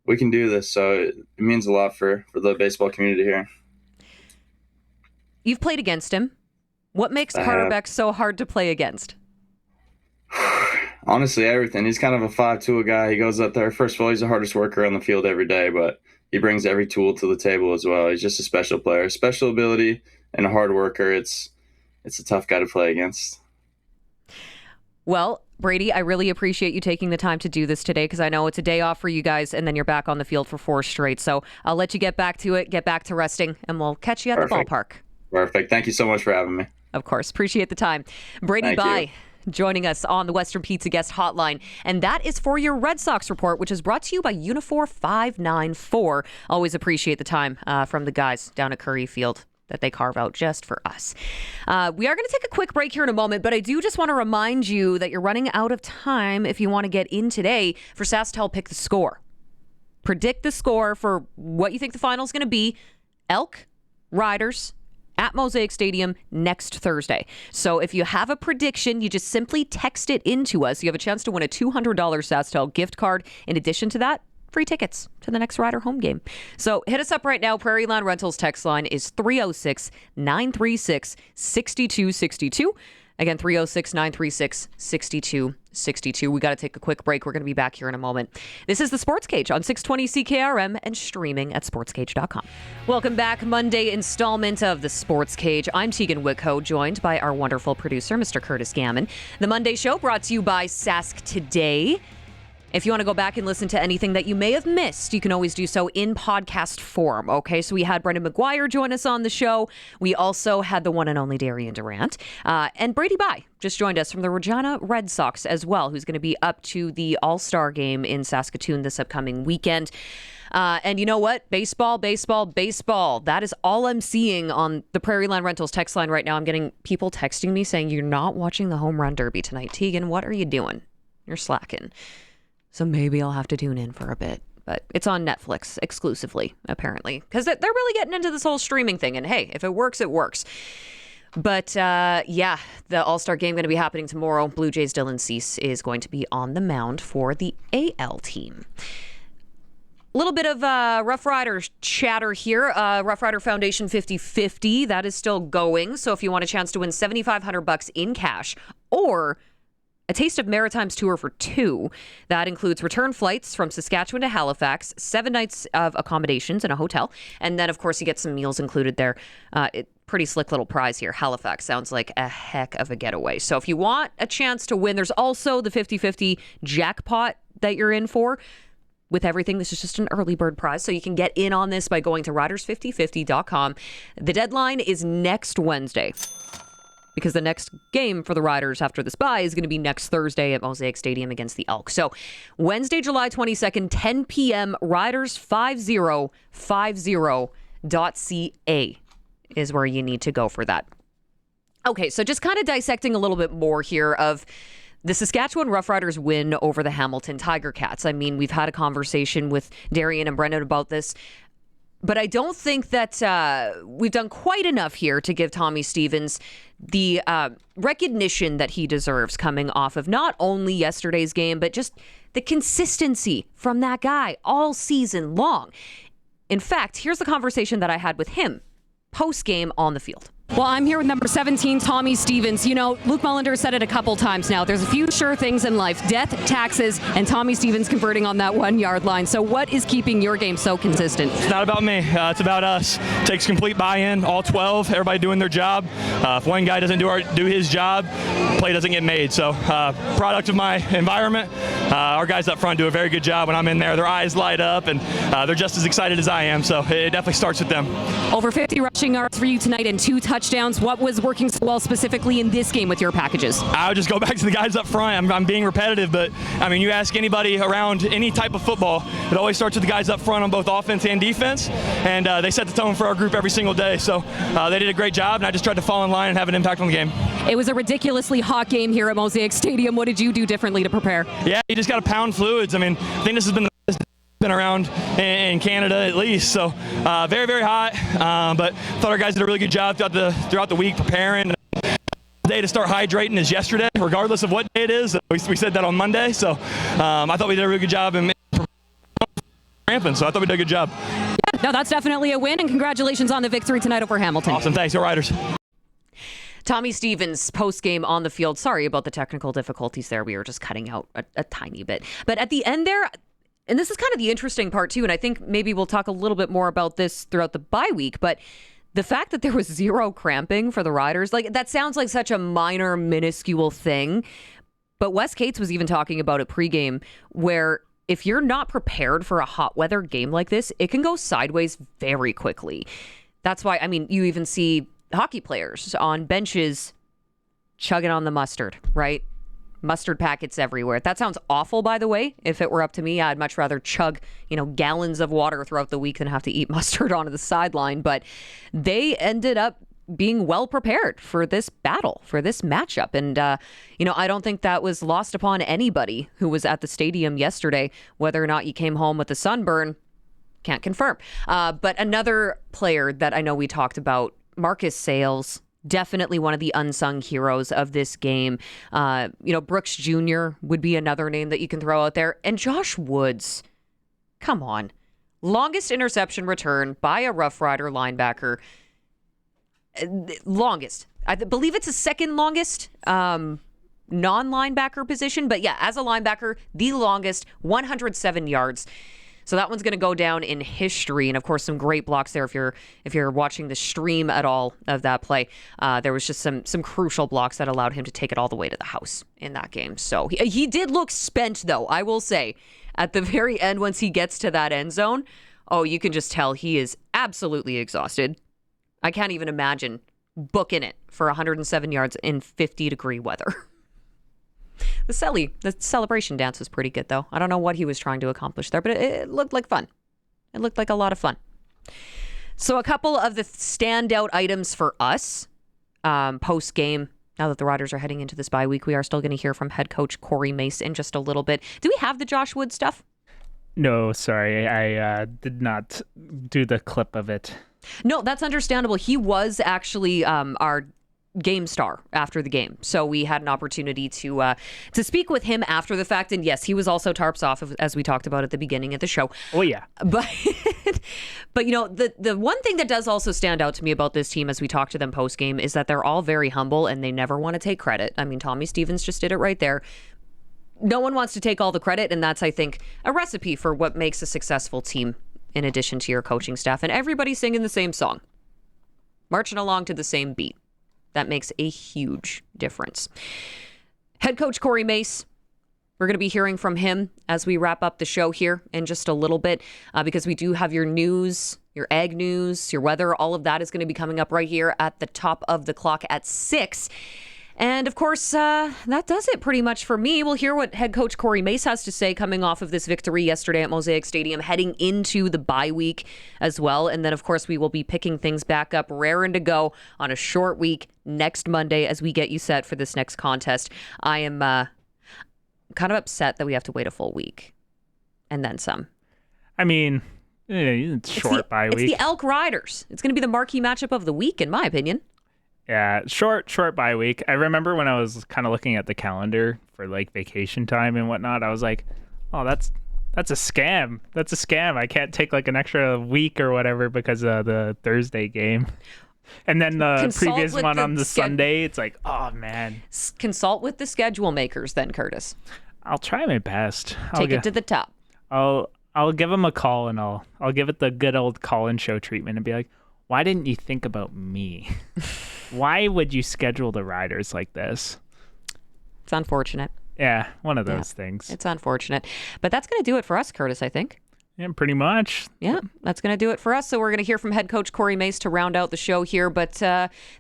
we can do this. So it means a lot for the baseball community here. You've played against him. What makes Carter Beck so hard to play against? Honestly, everything. He's kind of a 5-tool guy. He goes up there. First of all, he's the hardest worker on the field every day, but he brings every tool to the table as well. He's just a special player, special ability, and a hard worker. It's a tough guy to play against. Well, Brady, I really appreciate you taking the time to do this today because I know it's a day off for you guys, and then you're back on the field for 4 straight. So I'll let you get back to it, get back to resting, and we'll catch you at the ballpark. Perfect. Thank you so much for having me. Of course. Appreciate the time. Brady Bye joining us on the Western Pizza Guest Hotline. And that is for your Red Sox Report, which is brought to you by Unifor 594. Always appreciate the time from the guys down at Curry Field. that they carve out just for us. We are going to take a quick break here in a moment, but I do just want to remind you that you're running out of time if you want to get in today for SaskTel Pick the Score. Predict the score for what you think the final is going to be. Elk, Riders, at Mosaic Stadium next Thursday. So if you have a prediction, you just simply text it into us. You have a chance to win a $200 SaskTel gift card. In addition to that, free tickets to the next Rider home game. So hit us up right now. Prairie Land Rentals text line is 306-936-6262. Again, 306-936-6262. We got to take a quick break. We're going to be back here in a moment. This is the Sports Cage on 620 CKRM and streaming at sportscage.com. Welcome back. Monday installment of the Sports Cage. I'm Teagan Whitco, joined by our wonderful producer, Mr. Curtis Gammon. The Monday show brought to you by Sask Today. If you want to go back and listen to anything that you may have missed, you can always do so in podcast form. Okay, so we had Brady McGuire join us on the show. We also had the one and only Darian Durant. And Brady Bye just joined us from the Regina Red Sox as well, who's going to be up to the All-Star game in Saskatoon this upcoming weekend. And you know what? Baseball. That is all I'm seeing on the Prairie Land Rentals text line right now. I'm getting people texting me saying, you're not watching the Home Run Derby tonight. Teagan, what are you doing? You're slacking. So maybe I'll have to tune in for a bit. But it's on Netflix exclusively, apparently. Because they're really getting into this whole streaming thing. And hey, if it works, it works. But the All-Star game going to be happening tomorrow. Blue Jays' Dylan Cease is going to be on the mound for the AL team. A little bit of Roughriders chatter here. Roughrider Foundation 50-50. That is still going. So if you want a chance to win $7,500 in cash or a Taste of Maritimes tour for 2. That includes return flights from Saskatchewan to Halifax, 7 nights of accommodations in a hotel, and then, of course, you get some meals included there. Pretty slick little prize here. Halifax sounds like a heck of a getaway. So if you want a chance to win, there's also the 50-50 jackpot that you're in for. With everything, this is just an early bird prize, so you can get in on this by going to riders5050.com. The deadline is next Wednesday, because the next game for the Riders after this bye is going to be next Thursday at Mosaic Stadium against the Elk. So Wednesday, July 22nd, 10 p.m., riders5050.ca is where you need to go for that. Okay, so just kind of dissecting a little bit more here of the Saskatchewan Roughriders win over the Hamilton Tiger Cats. I mean, we've had a conversation with Darian and Brendan about this, but I don't think that we've done quite enough here to give Tommy Stevens the recognition that he deserves coming off of not only yesterday's game, but just the consistency from that guy all season long. In fact, here's the conversation that I had with him post-game on the field. Well, I'm here with number 17, Tommy Stevens. You know, Luke Mullender said it a couple times now. There's a few sure things in life: death, taxes, and Tommy Stevens converting on that 1-yard line. So what is keeping your game so consistent? It's not about me. It's about us. It takes complete buy-in, all 12, everybody doing their job. If one guy doesn't do his job, play doesn't get made. So product of my environment, our guys up front do a very good job when I'm in there. Their eyes light up, and they're just as excited as I am. So it definitely starts with them. Over 50 rushing yards for you tonight and 2 touchdowns. What was working so well specifically in this game with your packages? I would just go back to the guys up front. I'm being repetitive, but I mean, you ask anybody around any type of football, it always starts with the guys up front on both offense and defense, and they set the tone for our group every single day. So they did a great job, and I just tried to fall in line and have an impact on the game. It was a ridiculously hot game here at Mosaic Stadium. What did you do differently to prepare? Yeah, you just got to pound fluids. I mean, I think this has been around in Canada at least, so very, very hot, but thought our guys did a really good job throughout the week preparing. The day to start hydrating is yesterday, regardless of what day it is. We said that on Monday, so I thought we did a really good job in ramping, so I thought we did a good job. Yeah, no, that's definitely a win, and congratulations on the victory tonight over Hamilton. Awesome, thanks, go Riders. Tommy Stevens post-game on the field. Sorry about the technical difficulties there. We were just cutting out a tiny bit. But at the end there, and this is kind of the interesting part too, and I think maybe we'll talk a little bit more about this throughout the bye week, but the fact that there was 0 cramping for the Riders, like that sounds like such a minor, minuscule thing. But Wes Cates was even talking about it pregame, where if you're not prepared for a hot weather game like this, it can go sideways very quickly. That's why, I mean, you even see hockey players on benches chugging on the mustard, right? Mustard packets everywhere. That sounds awful, by the way. If it were up to me, I'd much rather chug, gallons of water throughout the week than have to eat mustard onto the sideline. But they ended up being well prepared for this battle, for this matchup. And, I don't think that was lost upon anybody who was at the stadium yesterday. Whether or not you came home with a sunburn, can't confirm. But another player that I know we talked about, Marcus Sayles, definitely one of the unsung heroes of this game. Brooks Jr. would be another name that you can throw out there. And Josh Woods, come on. Longest interception return by a Rough Rider linebacker. Longest. I believe it's the second longest non-linebacker position. But yeah, as a linebacker, the longest, 107 yards. So that one's going to go down in history. And of course, some great blocks there. If you're watching the stream at all of that play, there was just some crucial blocks that allowed him to take it all the way to the house in that game. So he did look spent, though, I will say. At the very end, once he gets to that end zone, you can just tell he is absolutely exhausted. I can't even imagine booking it for 107 yards in 50-degree weather. The celebration dance was pretty good, though. I don't know what he was trying to accomplish there, but it looked like fun. It looked like a lot of fun. So a couple of the standout items for us post-game, now that the Riders are heading into this bye week, we are still going to hear from head coach Corey Mace in just a little bit. Do we have the Josh Wood stuff? No, sorry. I did not do the clip of it. No, that's understandable. He was actually our game star after the game. So we had an opportunity to speak with him after the fact. And yes, he was also tarps off, as we talked about at the beginning of the show. Oh, yeah. But the one thing that does also stand out to me about this team as we talk to them post-game is that they're all very humble and they never want to take credit. I mean, Tommy Stevens just did it right there. No one wants to take all the credit, and that's, I think, a recipe for what makes a successful team in addition to your coaching staff. And everybody singing the same song, marching along to the same beat. That makes a huge difference. Head coach Corey Mace, we're going to be hearing from him as we wrap up the show here in just a little bit because we do have your news, your egg news, your weather. All of that is going to be coming up right here at the top of the clock at 6. And, of course, that does it pretty much for me. We'll hear what head coach Corey Mace has to say coming off of this victory yesterday at Mosaic Stadium, heading into the bye week as well. And then, of course, we will be picking things back up, raring to go on a short week next Monday as we get you set for this next contest. I am kind of upset that we have to wait a full week and then some. I mean, it's short bye week. It's the Elk Riders. It's going to be the marquee matchup of the week, in my opinion. Yeah, short bye week. I remember when I was kind of looking at the calendar for like vacation time and whatnot, I was like, oh, that's a scam. That's a scam. I can't take like an extra week or whatever because of the Thursday game. And then the previous one on the Sunday, it's like, oh, man. Consult with the schedule makers then, Curtis. I'll try my best. Take it to the top. I'll give them a call and I'll give it the good old call-in show treatment and be like, why didn't you think about me? Why would you schedule the Riders like this? It's unfortunate. Yeah, one of those things. It's unfortunate. But that's going to do it for us, Curtis, I think. Yeah, pretty much. Yeah, that's going to do it for us. So we're going to hear from head coach Corey Mace to round out the show here. But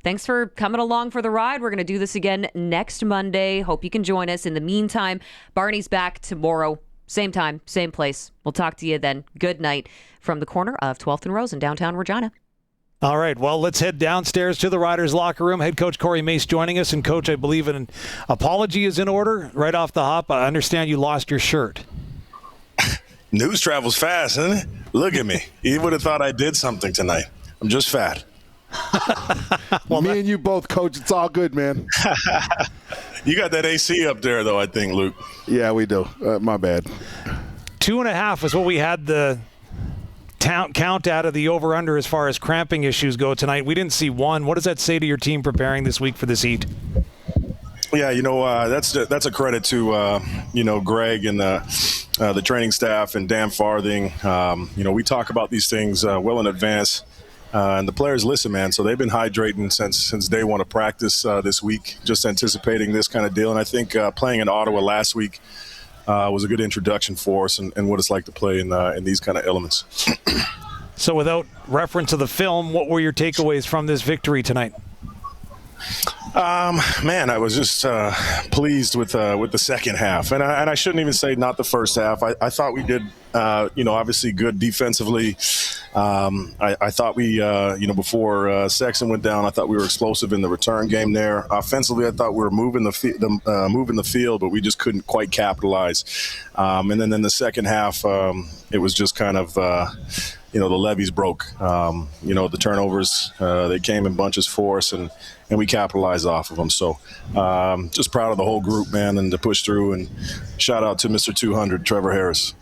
thanks for coming along for the ride. We're going to do this again next Monday. Hope you can join us. In the meantime, Barney's back tomorrow. Same time, same place. We'll talk to you then. Good night from the corner of 12th and Rose in downtown Regina. All right, well, let's head downstairs to the Riders' locker room. Head coach Corey Mace joining us. And, Coach, I believe an apology is in order right off the hop. I understand you lost your shirt. News travels fast, isn't it? Look at me. You would have thought I did something tonight. I'm just fat. Well, me and you both, Coach. It's all good, man. You got that AC up there, though, I think, Luke. Yeah, we do. My bad. 2.5 is what we had the count out of the over-under as far as cramping issues go tonight. We didn't see one. What does that say to your team preparing this week for this heat? Yeah, that's a credit to Greg and the training staff and Dan Farthing. We talk about these things well in advance, and the players listen, man. So they've been hydrating since day one of practice this week, just anticipating this kind of deal. And I think playing in Ottawa last week was a good introduction for us and what it's like to play in these kind of elements. So without reference to the film, what were your takeaways from this victory tonight? Man, I was just pleased with the second half, and I shouldn't even say not the first half. I thought we did, obviously good defensively. I thought we, before Sexton went down, I thought we were explosive in the return game there. Offensively, I thought we were moving the field, but we just couldn't quite capitalize. And then in the second half, it was just kind of. The levees broke. The turnovers, they came in bunches for us, and we capitalized off of them. So just proud of the whole group, man, and to push through. And shout out to Mr. 200, Trevor Harris.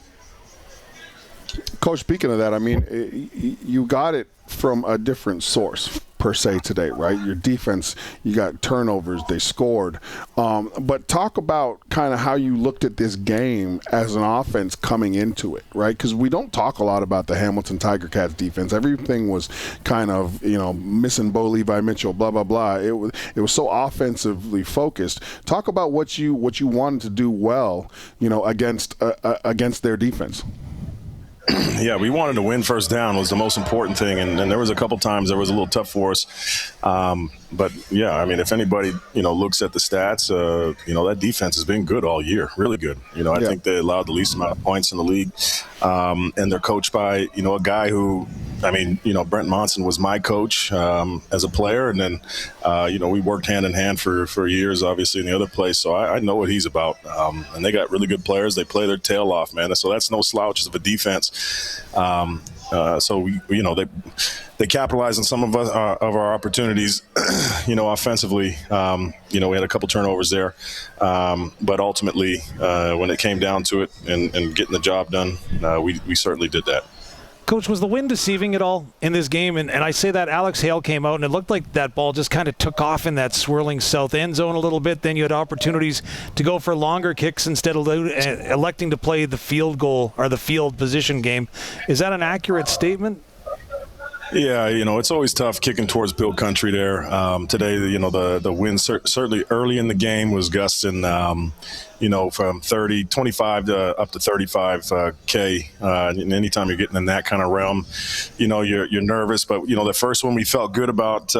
Coach, speaking of that, I mean, you got it from a different source per se today, right? Your defense, you got turnovers, they scored. But talk about kind of how you looked at this game as an offense coming into it, right? Because we don't talk a lot about the Hamilton Tiger Cats defense. Everything was kind of, missing Bo Levi Mitchell, blah, blah, blah. It was so offensively focused. Talk about what you wanted to do well, against their defense. Yeah, we wanted to win first down was the most important thing, and there was a couple times that was a little tough for us. But yeah, I mean, if anybody looks at the stats, that defense has been good all year, really good. I think they allowed the least amount of points in the league, and they're coached by a guy who, Brent Monson was my coach as a player, and then we worked hand in hand for years, obviously in the other place. So I know what he's about, and they got really good players. They play their tail off, man. So that's no slouch of a defense. So they capitalized on some of our opportunities, offensively. We had a couple turnovers there, but ultimately, when it came down to it and getting the job done, we certainly did that. Coach, was the wind deceiving at all in this game? And I say that Alex Hale came out, and it looked like that ball just kind of took off in that swirling south end zone a little bit. Then you had opportunities to go for longer kicks instead of electing to play the field goal or the field position game. Is that an accurate statement? Yeah, it's always tough kicking towards Bill Country there. Today, the wind certainly early in the game was gusting, from 25 to up to 35 K. And anytime you're getting in that kind of realm, you're nervous. But, the first one we felt good about,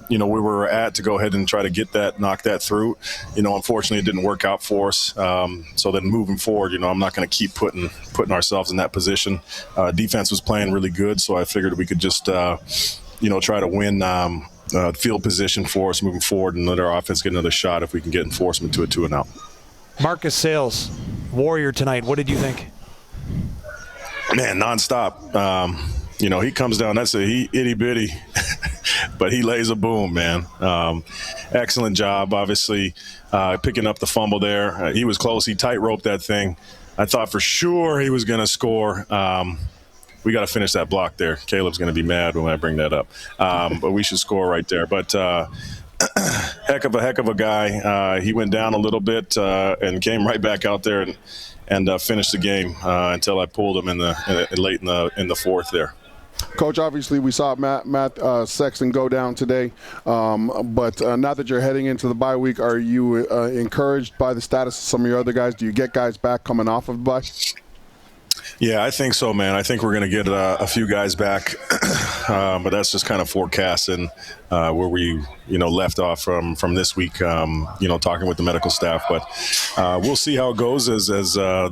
we were at to go ahead and try to knock that through. Unfortunately, it didn't work out for us. So then moving forward, I'm not going to keep putting ourselves in that position. Defense was playing really good, so I figured we could just, try to win field position for us moving forward and let our offense get another shot if we can get enforcement to a 2-and-out. Marcus Sales, Warrior tonight. What did you think? Man, nonstop. He comes down. That's itty bitty, but he lays a boom, man. Excellent job, obviously, picking up the fumble there. He was close. He tight-roped that thing. I thought for sure he was going to score. We got to finish that block there. Caleb's going to be mad when I bring that up. But we should score right there. But heck of a guy. He went down a little bit and came right back out there and finished the game until I pulled him late in the fourth there. Coach, obviously we saw Matt Sexton go down today, but now that you're heading into the bye week, are you encouraged by the status of some of your other guys? Do you get guys back coming off of the bye? Yeah, I think so, man. I think we're going to get a few guys back, but that's just kind of forecasting where we, left off from this week, talking with the medical staff. But we'll see how it goes as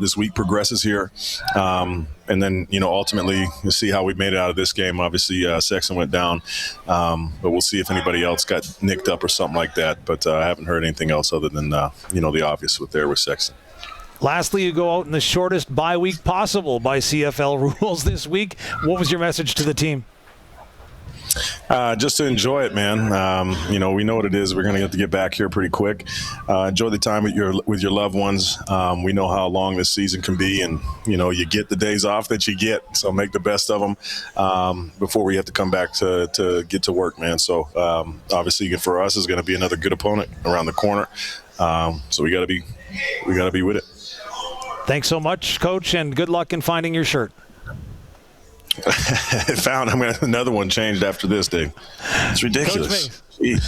this week progresses here. And then, ultimately, we'll see how we made it out of this game. Obviously, Sexton went down, but we'll see if anybody else got nicked up or something like that. But I haven't heard anything else other than, the obvious with Sexton. Lastly, you go out in the shortest bye week possible by CFL rules this week. What was your message to the team? Just to enjoy it, man. We know what it is. We're going to have to get back here pretty quick. Enjoy the time with your loved ones. We know how long this season can be, and you get the days off that you get. So make the best of them before we have to come back to get to work, man. So obviously, for us, is going to be another good opponent around the corner. So we got to be with it. Thanks so much, Coach, and good luck in finding your shirt. I'm going to have another one changed after this, Dave. It's ridiculous. Coach